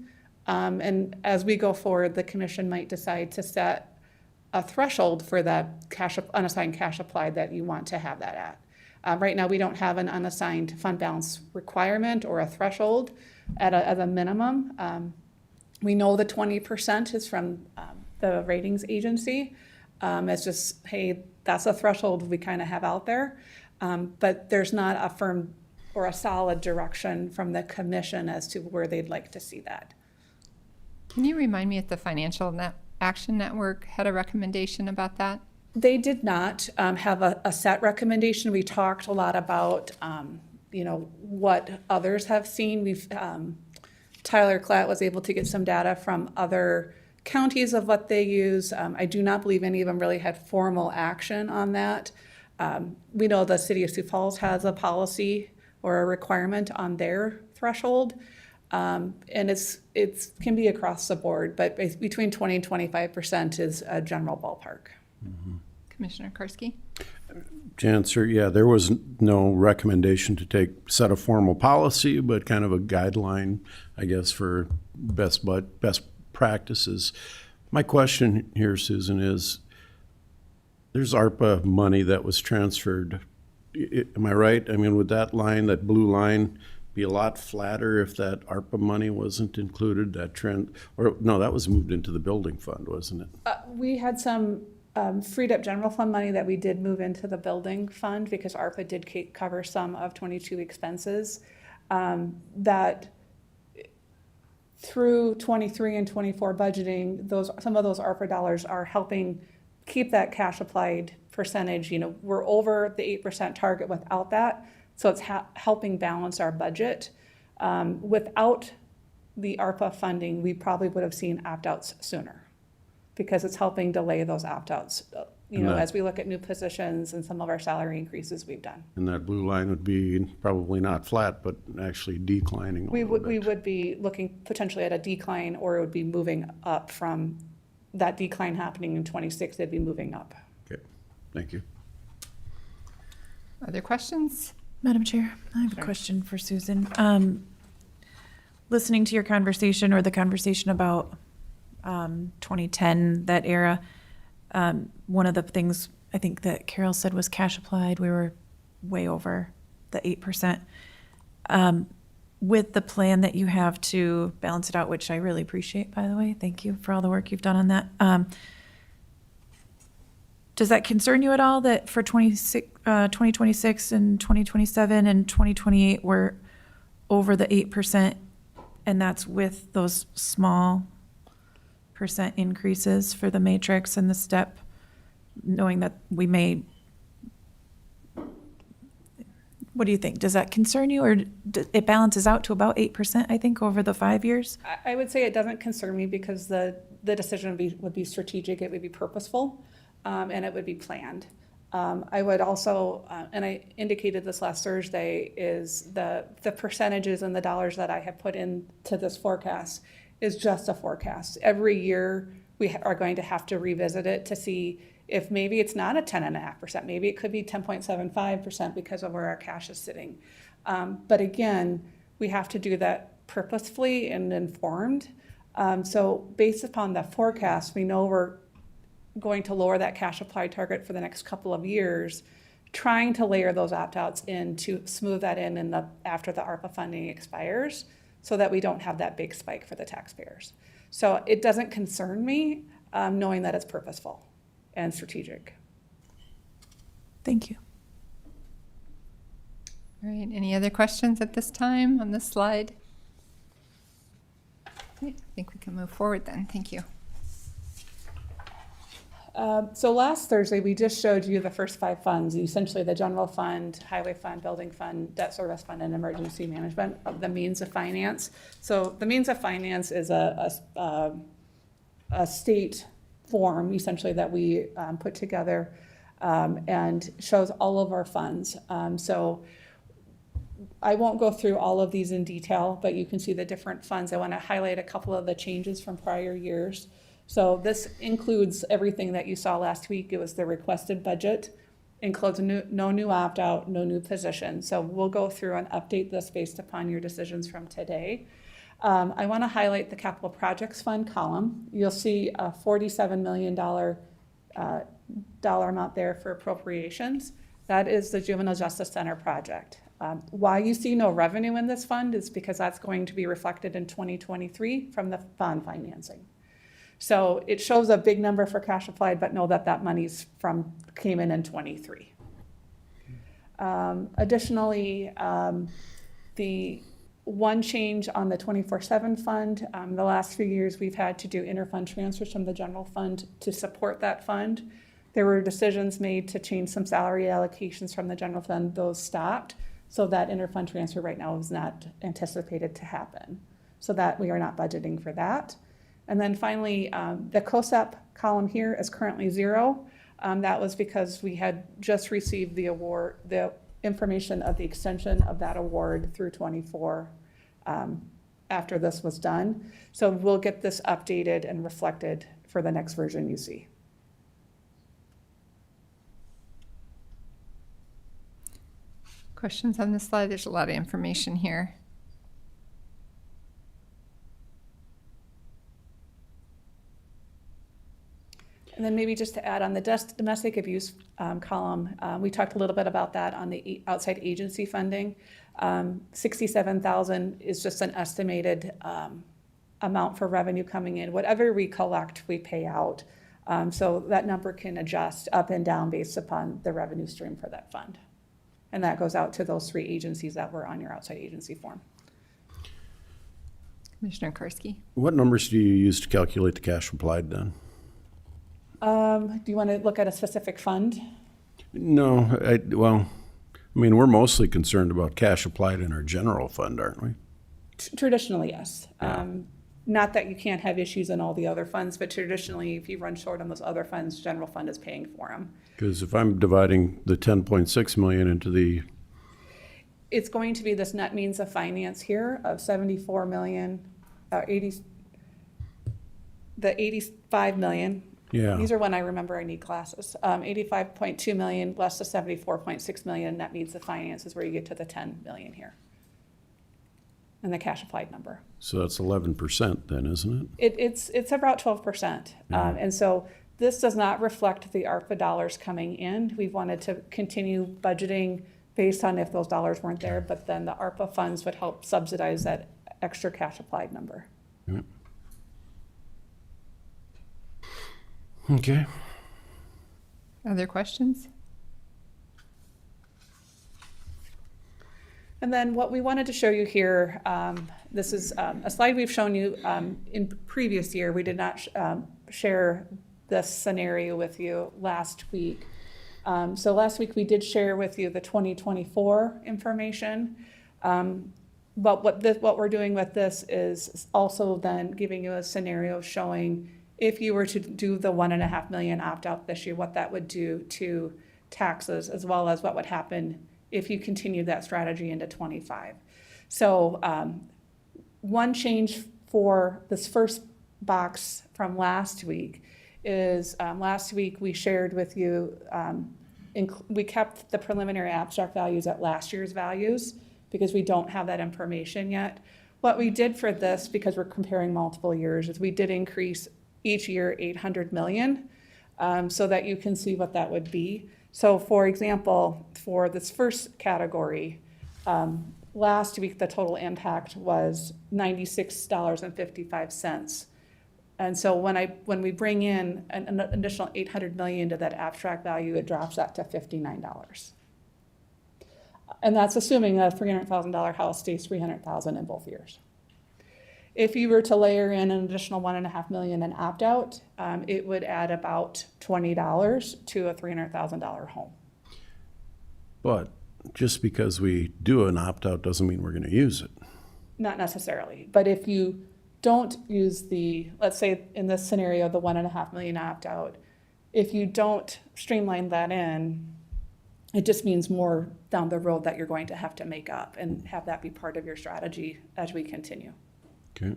And as we go forward, the commission might decide to set a threshold for that unassigned cash applied that you want to have that at. Right now, we don't have an unassigned fund balance requirement or a threshold at a minimum. We know the 20% is from the ratings agency. It's just, hey, that's a threshold we kind of have out there. But there's not a firm or a solid direction from the commission as to where they'd like to see that. Can you remind me at the financial net Action Network had a recommendation about that? They did not have a set recommendation. We talked a lot about, what others have seen. Tyler Klatt was able to get some data from other counties of what they use. I do not believe any of them really had formal action on that. We know the city of Sioux Falls has a policy or a requirement on their threshold. And it can be across the board, but between 20 and 25% is a general ballpark. Commissioner Karski? Chancellor, yeah, there was no recommendation to set a formal policy, but kind of a guideline, I guess, for best practices. My question here, Susan, is there's ARPA money that was transferred. Am I right? I mean, would that line, that blue line, be a lot flatter if that ARPA money wasn't included, that trend? Or no, that was moved into the building fund, wasn't it? We had some freed up general fund money that we did move into the building fund because ARPA did cover some of 22 expenses. That through 23 and 24 budgeting, some of those ARPA dollars are helping keep that cash applied percentage. We're over the 8% target without that, so it's helping balance our budget. Without the ARPA funding, we probably would have seen opt-outs sooner because it's helping delay those opt-outs, as we look at new positions and some of our salary increases we've done. And that blue line would be probably not flat, but actually declining a little bit. We would be looking potentially at a decline, or it would be moving up from that decline happening in 26, they'd be moving up. Okay, thank you. Other questions? Madam Chair, I have a question for Susan. Listening to your conversation or the conversation about 2010, that era, one of the things I think that Carol said was cash applied. We were way over the 8%. With the plan that you have to balance it out, which I really appreciate, by the way, thank you for all the work you've done on that. Does that concern you at all that for 2026 and 2027 and 2028 we're over the 8%, and that's with those small percent increases for the matrix and the step, knowing that we may, what do you think? Does that concern you, or it balances out to about 8%, I think, over the 5 years? I would say it doesn't concern me because the decision would be strategic, it would be purposeful, and it would be planned. I would also, and I indicated this last Thursday, is the percentages and the dollars that I have put into this forecast is just a forecast. Every year we are going to have to revisit it to see if maybe it's not a 10.5%, maybe it could be 10.75% because of where our cash is sitting. But again, we have to do that purposefully and informed. So based upon the forecast, we know we're going to lower that cash applied target for the next couple of years, trying to layer those opt-outs in to smooth that in after the ARPA funding expires, so that we don't have that big spike for the taxpayers. So it doesn't concern me, knowing that it's purposeful and strategic. Thank you. All right, any other questions at this time on this slide? Okay, I think we can move forward then. Thank you. So last Thursday, we just showed you the first 5 funds, essentially the general fund, highway fund, building fund, debt service fund, and emergency management of the means of finance. So the means of finance is a state form, essentially, that we put together and shows all of our funds. So I won't go through all of these in detail, but you can see the different funds. I want to highlight a couple of the changes from prior years. So this includes everything that you saw last week. It was the requested budget, includes no new opt-out, no new position. So we'll go through and update this based upon your decisions from today. I want to highlight the capital projects fund column. You'll see a $47 million dollar amount there for appropriations. That is the Juvenile Justice Center project. Why you see no revenue in this fund is because that's going to be reflected in 2023 from the bond financing. So it shows a big number for cash applied, but know that money's came in 23. Additionally, the One change on the 24/7 fund. The last few years, we've had to do interfund transfers from the general fund to support that fund. There were decisions made to change some salary allocations from the general fund. Those stopped. So that interfund transfer right now is not anticipated to happen. So that we are not budgeting for that. And then finally, the COSAP column here is currently 0. That was because we had just received the award, the information of the extension of that award through 24 after this was done. So we'll get this updated and reflected for the next version you see. Questions on this slide? There's a lot of information here. And then maybe just to add on the domestic abuse column, we talked a little bit about that on the outside agency funding. 67,000 is just an estimated amount for revenue coming in. Whatever we collect, we pay out. So that number can adjust up and down based upon the revenue stream for that fund. And that goes out to those 3 agencies that were on your outside agency form. Commissioner Karski. What numbers do you use to calculate the cash applied then? Do you want to look at a specific fund? No, well, I mean, we're mostly concerned about cash applied in our general fund, aren't we? Traditionally, yes. Not that you can't have issues in all the other funds, but traditionally, if you run short on those other funds, general fund is paying for them. Because if I'm dividing the 10.6 million into the, It's going to be this net means of finance here of 74 million, 85 million. yeah, These are when I remember I need classes. 85.2 million less the 74.6 million net means of finance is where you get to the 10 million here. And the cash applied number. so that's 11% then, isn't it? It's about 12%. And so this does not reflect the ARPA dollars coming in. We wanted to continue budgeting based on if those dollars weren't there, but then the ARPA funds would help subsidize that extra cash applied number. Yeah. Okay. Other questions? And then what we wanted to show you here, this is a slide we've shown you in previous year. We did not share this scenario with you last week. So last week we did share with you the 2024 information. But what we're doing with this is also then giving you a scenario showing if you were to do the 1.5 million opt-out this year, what that would do to taxes, as well as what would happen if you continue that strategy into 25. So one change for this first box from last week is last week we shared with you, we kept the preliminary abstract values at last year's values because we don't have that information yet. What we did for this, because we're comparing multiple years, is we did increase each year 800 million so that you can see what that would be. So for example, for this first category, last week the total impact was $96.55. And so when we bring in an additional 800 million to that abstract value, it drops that to $59. And that's assuming a $300,000 house stays $300,000 in both years. If you were to layer in an additional 1.5 million in opt-out, it would add about $20 to a $300,000 home. But just because we do an opt-out doesn't mean we're going to use it. Not necessarily, but if you don't use the, let's say in this scenario, the 1.5 million opt-out, if you don't streamline that in, it just means more down the road that you're going to have to make up and have that be part of your strategy as we continue. Okay.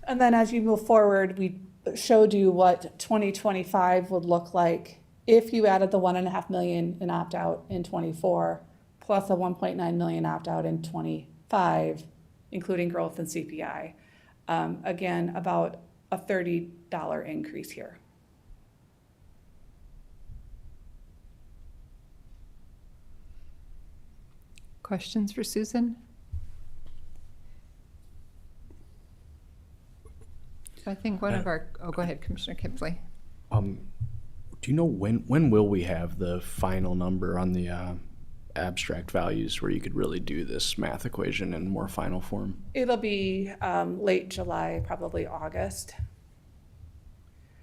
And then as you move forward, we showed you what 2025 would look like if you added the 1.5 million in opt-out in 24, plus a 1.9 million opt-out in 25, including growth and CPI. Again, about a $30 increase here. Questions for Susan? I think one of our, go ahead, Commissioner Kipsley. Do you know when will we have the final number on the abstract values where you could really do this math equation in more final form? It'll be late July, probably August.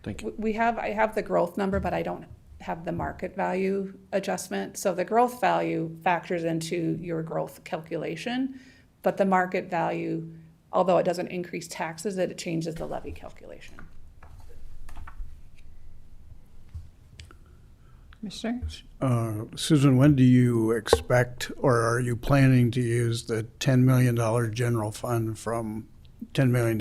Thank you. I have the growth number, but I don't have the market value adjustment. So the growth value factors into your growth calculation, but the market value, although it doesn't increase taxes, it changes the levy calculation. Commissioner? Susan, when do you expect, or are you planning to use the $10 million general fund from $10 million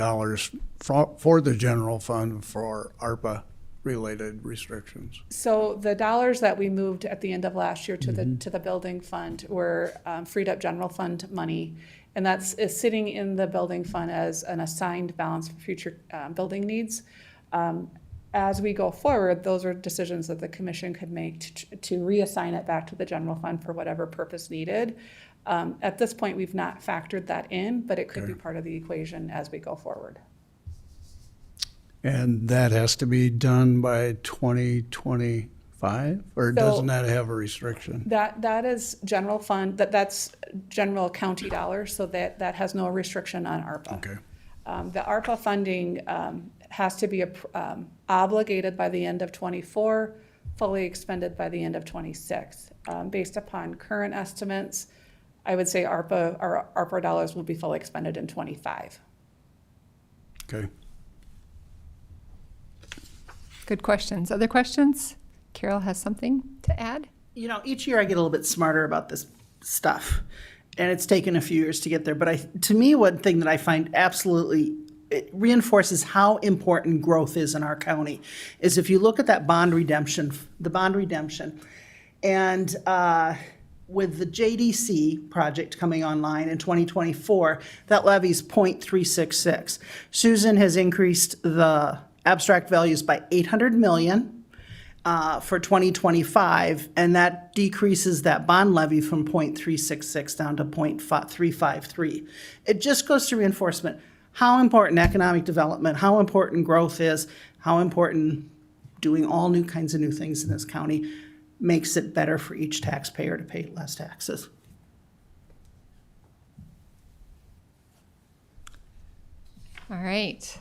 for the general fund for ARPA-related restrictions? So the dollars that we moved at the end of last year to the building fund were freed up general fund money, and is sitting in the building fund as an assigned balance for future building needs. As we go forward, those are decisions that the commission could make to reassign it back to the general fund for whatever purpose needed. At this point, we've not factored that in, but it could be part of the equation as we go forward. And that has to be done by 2025, or doesn't that have a restriction? That is general fund, that's general county dollars, so that has no restriction on ARPA. Okay. The ARPA funding has to be obligated by the end of '24, fully expended by the end of '26. Based upon current estimates, I would say ARPA dollars will be fully expended in '25. Okay. Good questions. Other questions? Carol has something to add? You know, each year I get a little bit smarter about this stuff, and it's taken a few years to get there. But to me, one thing that I find absolutely it reinforces how important growth is in our county is if you look at that bond redemption, and with the JDC project coming online in 2024, that levy's 0.366. Susan has increased the abstract values by 800 million for 2025, and that decreases that bond levy from 0.366 down to 0.353. It just goes to reinforcement how important economic development, how important growth is, how important doing all new kinds of new things in this county makes it better for each taxpayer to pay less taxes. All right.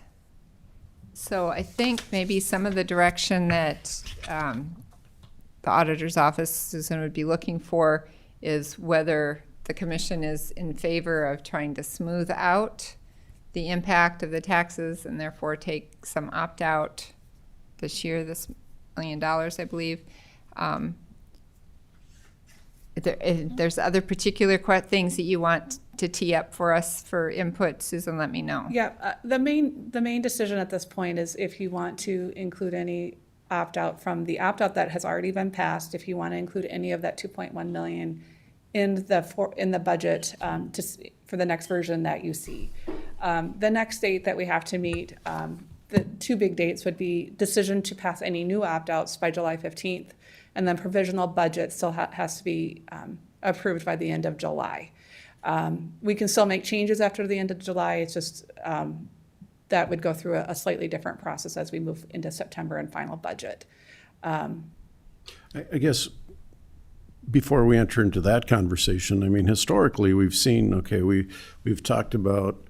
So I think maybe some of the direction that the auditor's office, Susan, would be looking for is whether the commission is in favor of trying to smooth out the impact of the taxes and therefore take some opt-out this year, this $1 million, I believe. If there's other particular things that you want to tee up for us for input, Susan, let me know. Yeah, the main decision at this point is if you want to include any opt-out from the opt-out that has already been passed, if you want to include any of that 2.1 million in the budget for the next version that you see. The next date that we have to meet, the two big dates would be decision to pass any new opt-outs by July 15th, and then provisional budget still has to be approved by the end of July. We can still make changes after the end of July. It's just that would go through a slightly different process as we move into September and final budget. I guess before we enter into that conversation, I mean, historically, we've seen, okay, we've talked about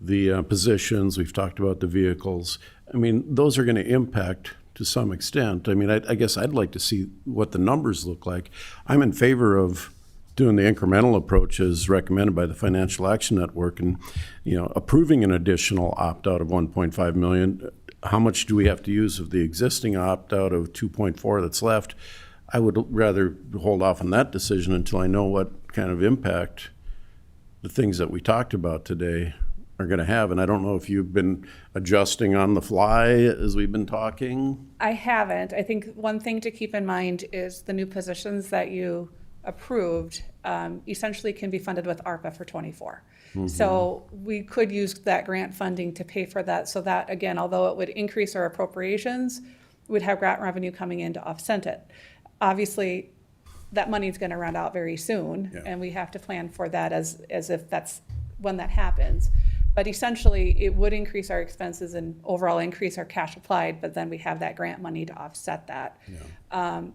the positions, we've talked about the vehicles. I mean, those are going to impact to some extent. I mean, I guess I'd like to see what the numbers look like. I'm in favor of doing the incremental approach as recommended by the Financial Action Network and, approving an additional opt-out of 1.5 million. How much do we have to use of the existing opt-out of 2.4 that's left? I would rather hold off on that decision until I know what kind of impact the things that we talked about today are going to have. And I don't know if you've been adjusting on the fly as we've been talking. I haven't. I think one thing to keep in mind is the new positions that you approved essentially can be funded with ARPA for '24. So we could use that grant funding to pay for that. So that, again, although it would increase our appropriations, we'd have grant revenue coming in to offset it. Obviously, that money is going to run out very soon, and we have to plan for that as if that's when that happens. But essentially, it would increase our expenses and overall increase our cash applied, but then we have that grant money to offset that.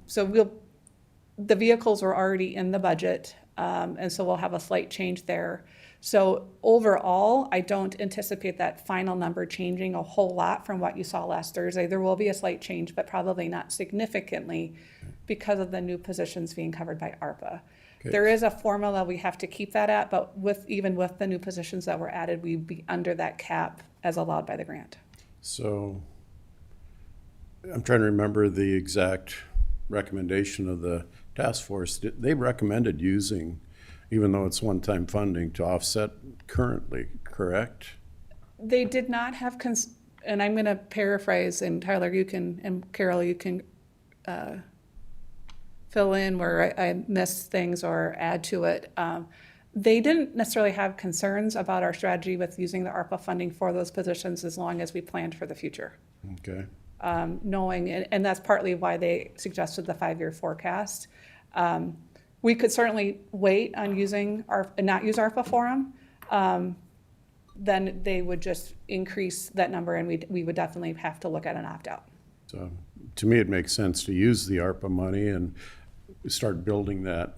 So the vehicles were already in the budget, and so we'll have a slight change there. So overall, I don't anticipate that final number changing a whole lot from what you saw last Thursday. There will be a slight change, but probably not significantly because of the new positions being covered by ARPA. Okay. There is a formula we have to keep that at, but even with the new positions that were added, we'd be under that cap as allowed by the grant. So I'm trying to remember the exact recommendation of the task force. They recommended using, even though it's one-time funding, to offset currently, correct? They did not have, and I'm going to paraphrase, and Tyler, you can, and Carol, you can fill in where I miss things or add to it. They didn't necessarily have concerns about our strategy with using the ARPA funding for those positions as long as we planned for the future. Okay. Knowing, and that's partly why they suggested the 5-year forecast. We could certainly wait on using not use ARPA for them. Then they would just increase that number, and we would definitely have to look at an opt-out. So to me, it makes sense to use the ARPA money and start building that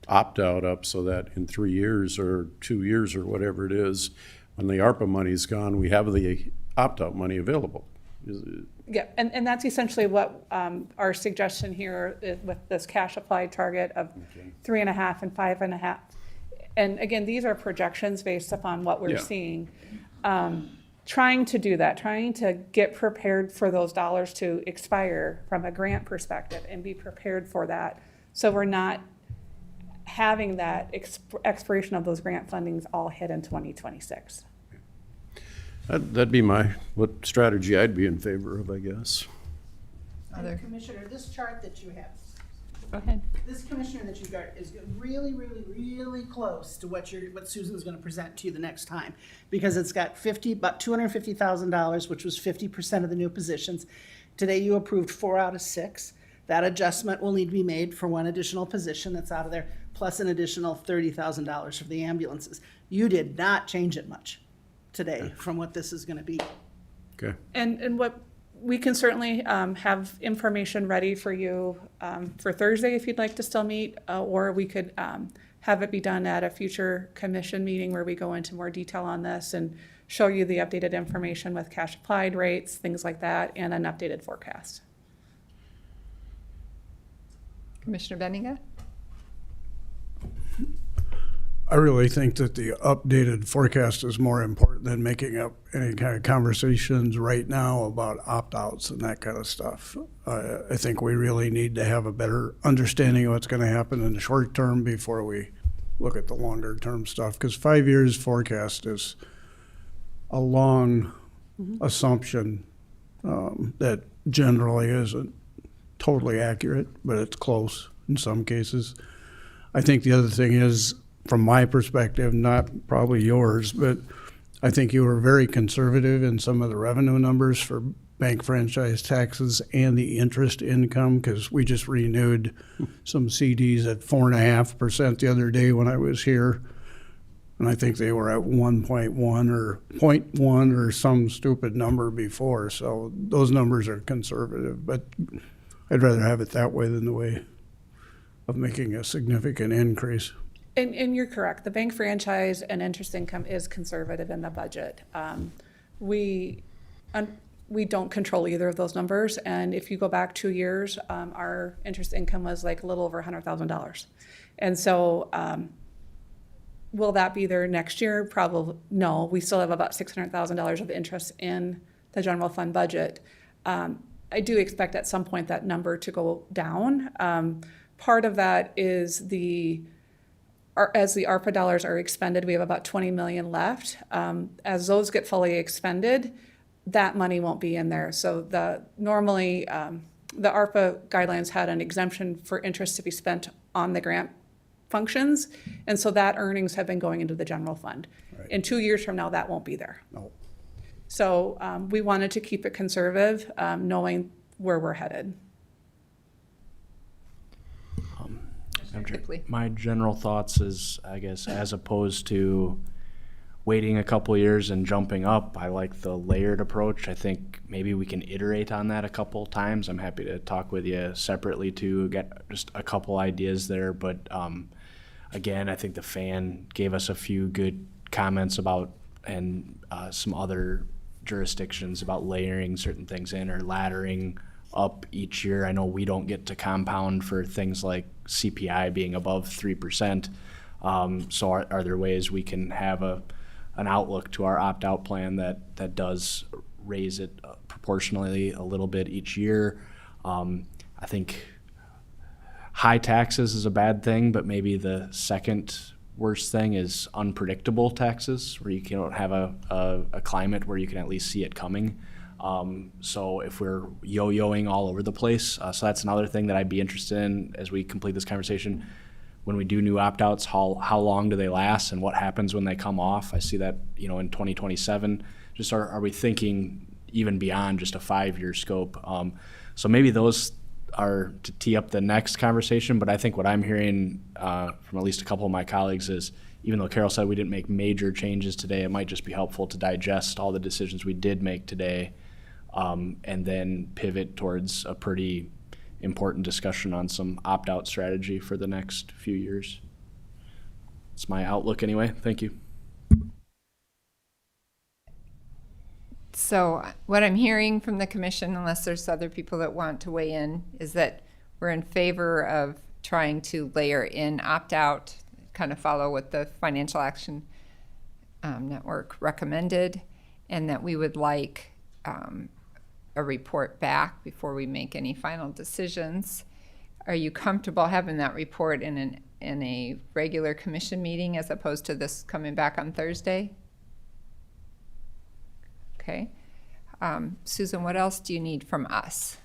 opt-out up so that in 3 years or 2 years or whatever it is, when the ARPA money is gone, we have the opt-out money available. Yeah, and that's essentially what our suggestion here is with this cash applied target of 3.5 and 5.5. And again, these are projections based upon what we're seeing. Trying to do that, trying to get prepared for those dollars to expire from a grant perspective and be prepared for that. So we're not having that expiration of those grant fundings all hit in 2026. That'd be what strategy I'd be in favor of, I guess. Other. Commissioner, this chart that you have, Go ahead. this commissioner that you got is really, really, really close to what Susan's gonna present to you the next time. Because it's got about $250,000, which was 50% of the new positions. Today you approved 4 out of 6. That adjustment will need to be made for one additional position that's out of there, plus an additional $30,000 for the ambulances. You did not change it much today from what this is gonna be. Okay. And what we can certainly have information ready for you for Thursday if you'd like to still meet, or we could have it be done at a future commission meeting where we go into more detail on this and show you the updated information with cash applied rates, things like that, and an updated forecast. Commissioner Benninga? I really think that the updated forecast is more important than making up any kind of conversations right now about opt-outs and that kind of stuff. I think we really need to have a better understanding of what's going to happen in the short term before we look at the longer term stuff, because 5 years forecast is a long assumption that generally isn't totally accurate, but it's close in some cases. I think the other thing is, from my perspective, not probably yours, but I think you were very conservative in some of the revenue numbers for bank franchise taxes and the interest income, because we just renewed some CDs at 4.5% the other day when I was here. And I think they were at 1.1 or 0.1 or some stupid number before. So those numbers are conservative, but I'd rather have it that way than the way of making a significant increase. And you're correct. The bank franchise and interest income is conservative in the budget. We don't control either of those numbers. And if you go back 2 years, our interest income was like a little over $100,000. And so will that be there next year? Probably no. We still have about $600,000 of interest in the general fund budget. I do expect at some point that number to go down. Part of that is as the ARPA dollars are expended, we have about 20 million left. As those get fully expended, that money won't be in there. So normally the ARPA guidelines had an exemption for interest to be spent on the grant functions, and so that earnings have been going into the general fund. Right. In 2 years from now, that won't be there. No. So we wanted to keep it conservative, knowing where we're headed. Ripley. My general thoughts is, I guess, as opposed to waiting a couple of years and jumping up. I like the layered approach. I think maybe we can iterate on that a couple times. I'm happy to talk with you separately to get just a couple ideas there. But again, I think the fan gave us a few good comments about, and some other jurisdictions about layering certain things in or laddering up each year. I know we don't get to compound for things like CPI being above 3%. So are there ways we can have an outlook to our opt-out plan that does raise it proportionally a little bit each year? I think high taxes is a bad thing, but maybe the second worst thing is unpredictable taxes, where you don't have a climate where you can at least see it coming. So if we're yo-yoing all over the place, so that's another thing that I'd be interested in as we complete this conversation. When we do new opt-outs, how long do they last and what happens when they come off? I see that, in 2027, just are we thinking even beyond just a 5-year scope? So maybe those are to tee up the next conversation, but I think what I'm hearing from at least a couple of my colleagues is, even though Carol said we didn't make major changes today, it might just be helpful to digest all the decisions we did make today, and then pivot towards a pretty important discussion on some opt-out strategy for the next few years. It's my outlook anyway. Thank you. So what I'm hearing from the commission, unless there's other people that want to weigh in, is that we're in favor of trying to layer in opt-out, kind of follow what the Financial Action Network recommended, and that we would like a report back before we make any final decisions. Are you comfortable having that report in a regular commission meeting as opposed to this coming back on Thursday? Okay. Susan, what else do you need from us?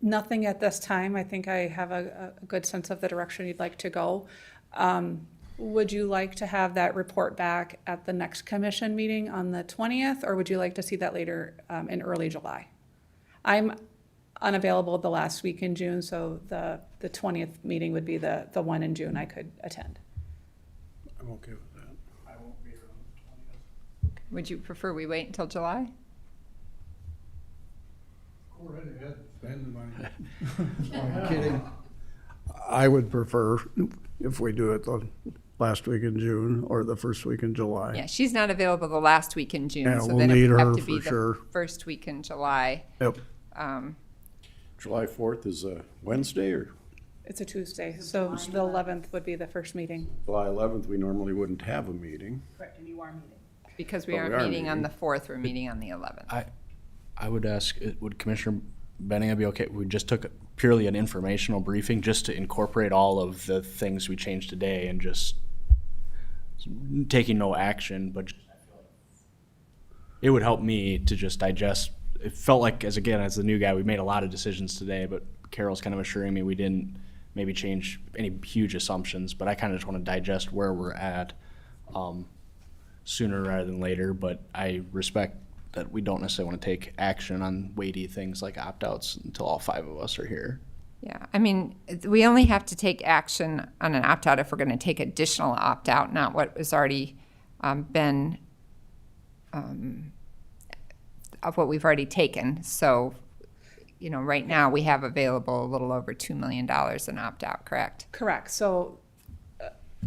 Nothing at this time. I think I have a good sense of the direction you'd like to go. Would you like to have that report back at the next commission meeting on the 20th, or would you like to see that later in early July? I'm unavailable the last week in June, so the 20th meeting would be the one in June I could attend. I'm okay with that. I won't be around the 20th. Would you prefer we wait until July? Go right ahead, spend the money. I'm kidding. I would prefer if we do it the last week in June or the first week in July. Yeah, she's not available the last week in June, Yeah, so we'll then it need would have her to be for the sure. first week in July. Yep. July 4th is a Wednesday, or It's a Tuesday, so the 11th would be the first meeting. July 11th, we normally wouldn't have a meeting. Correct, and you are meeting. Because we But we aren't are meeting on the meeting. 4th, we're meeting on the 11th. I would ask, would Commissioner Benninga be okay? We just took purely an informational briefing just to incorporate all of the things we changed today and just taking no action, but it would help me to just digest. It felt like, as the new guy, we made a lot of decisions today, but Carol's kind of assuring me we didn't maybe change any huge assumptions, but I kind of just want to digest where we're at sooner rather than later. But I respect that we don't necessarily want to take action on weighty things like opt-outs until all 5 of us are here. Yeah, I mean, we only have to take action on an opt-out if we're going to take additional opt-out, not what was already been, of what we've already taken. So, right now we have available a little over $2 million in opt-out, correct? Correct. So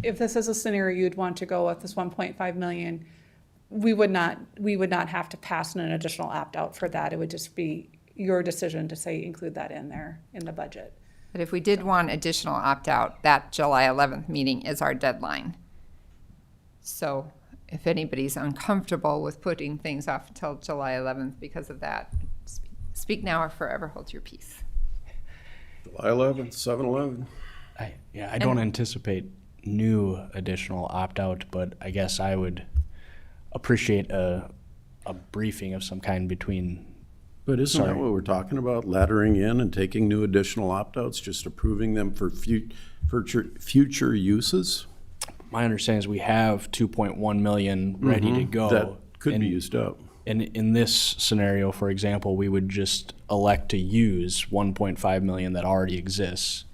if this is a scenario you'd want to go with this 1.5 million, we would not have to pass an additional opt-out for that. It would just be your decision to say include that in there in the budget. But if we did want additional opt-out, that July 11th meeting is our deadline. So if anybody's uncomfortable with putting things off until July 11th because of that, speak now or forever hold your peace. July 11th, 7-Eleven. I don't anticipate new additional opt-out, but I guess I would appreciate a briefing of some kind between. But isn't that what we're talking about? Laddering in and taking new additional opt-outs, just approving them for future uses? My understanding is we have 2.1 million ready to go. That could be used up. And in this scenario, for example, we would just elect to use 1.5 million that already exists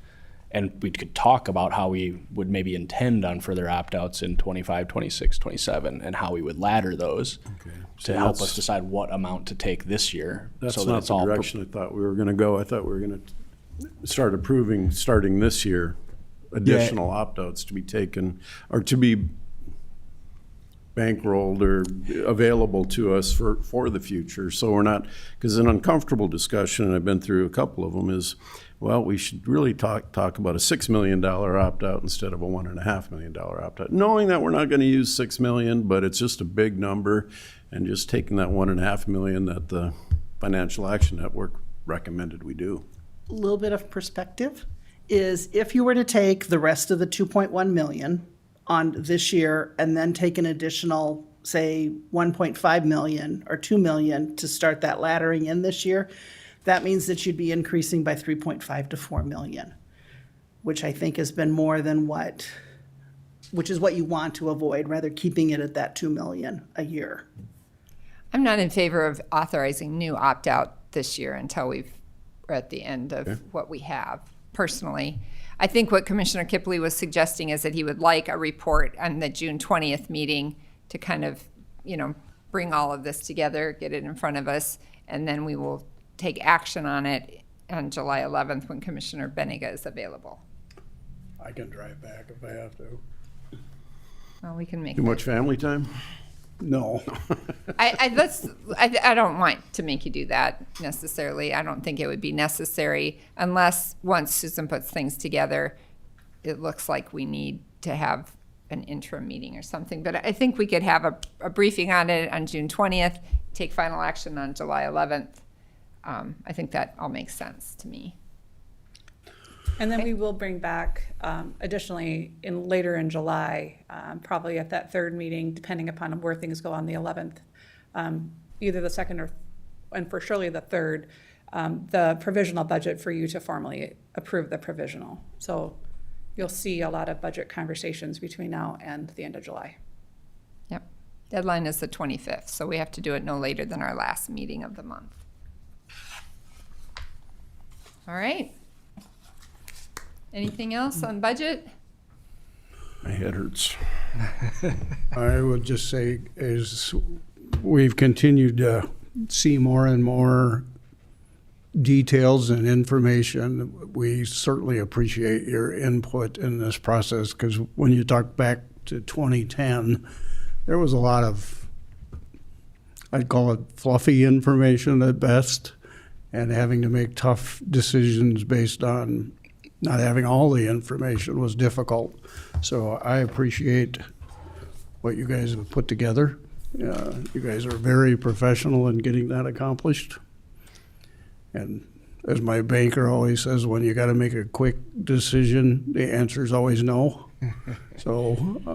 And we could talk about how we would maybe intend on further opt-outs in 25, 26, 27, and how we would ladder those to help us decide what amount to take this year. That's so that not it's the all direction I thought we were gonna go. I thought we were gonna start approving, starting this year, additional opt-outs to be taken, or to be bankrolled or available to us for the future. So we're not, because an uncomfortable discussion, and I've been through a couple of them, is, well, we should really talk about a $6 million opt-out instead of a $1.5 million opt-out, knowing that we're not going to use $6 million, but it's just a big number, and just taking that $1.5 million that the Financial Action Network recommended we do. A little bit of perspective is if you were to take the rest of the 2.1 million on this year and then take an additional, say, 1.5 million or 2 million to start that laddering in this year, that means that you'd be increasing by 3.5 to 4 million, which I think has been more than which is what you want to avoid, rather keeping it at that 2 million a year. I'm not in favor of authorizing new opt-out this year until we're at the end of what we have, personally. I think what Commissioner Kipley was suggesting is that he would like a report on the June 20th meeting to kind of, bring all of this together, get it in front of us, and then we will take action on it on July 11th when Commissioner Benega is available. I can drive back if I have to. Well, we can make Too much family time? No. I don't want to make you do that necessarily. I don't think it would be necessary unless once Susan puts things together, it looks like we need to have an interim meeting or something. But I think we could have a briefing on it on June 20th, take final action on July 11th. I think that all makes sense to me. And then we will bring back, additionally, later in July, probably at that third meeting, depending upon where things go on the 11th, either the second and for surely the third, the provisional budget for you to formally approve the provisional. So you'll see a lot of budget conversations between now and the end of July. Yep. Deadline is the 25th, so we have to do it no later than our last meeting of the month. All right. Anything else on budget? My head hurts. I would just say is we've continued to see more and more details and information. We certainly appreciate your input in this process, because when you talk back to 2010, there was a lot of, I'd call it fluffy information at best, and having to make tough decisions based on not having all the information was difficult. So I appreciate what you guys have put together. You guys are very professional in getting that accomplished. And as my banker always says, when you got to make a quick decision, the answer is always no. So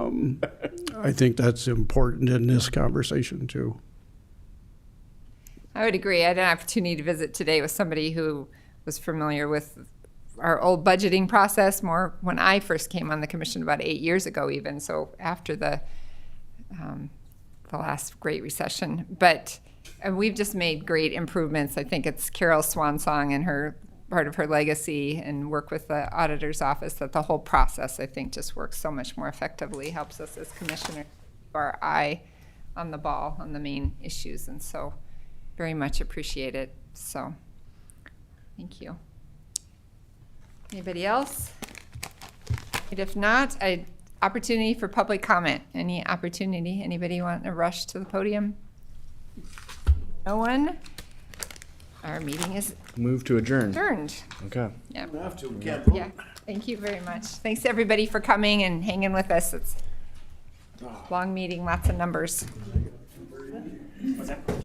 I think that's important in this conversation too. I would agree. I had an opportunity to visit today with somebody who was familiar with our old budgeting process more when I first came on the commission about 8 years ago even, so after the last Great Recession. But we've just made great improvements. I think it's Carol's swan song and her part of her legacy and work with the auditor's office that the whole process, I think, just works so much more effectively, helps us as commissioners keep our eye on the ball, on the main issues, and so very much appreciate it. So thank you. Anybody else? And if not, opportunity for public comment. Any opportunity? Anybody want to rush to the podium? No one? Our meeting is Move to adjourn. adjourned. Okay. Yeah. We have to, we can't Yeah. Thank you very much. Thanks everybody for coming and hanging with us. It's a long meeting, lots of numbers. What's that?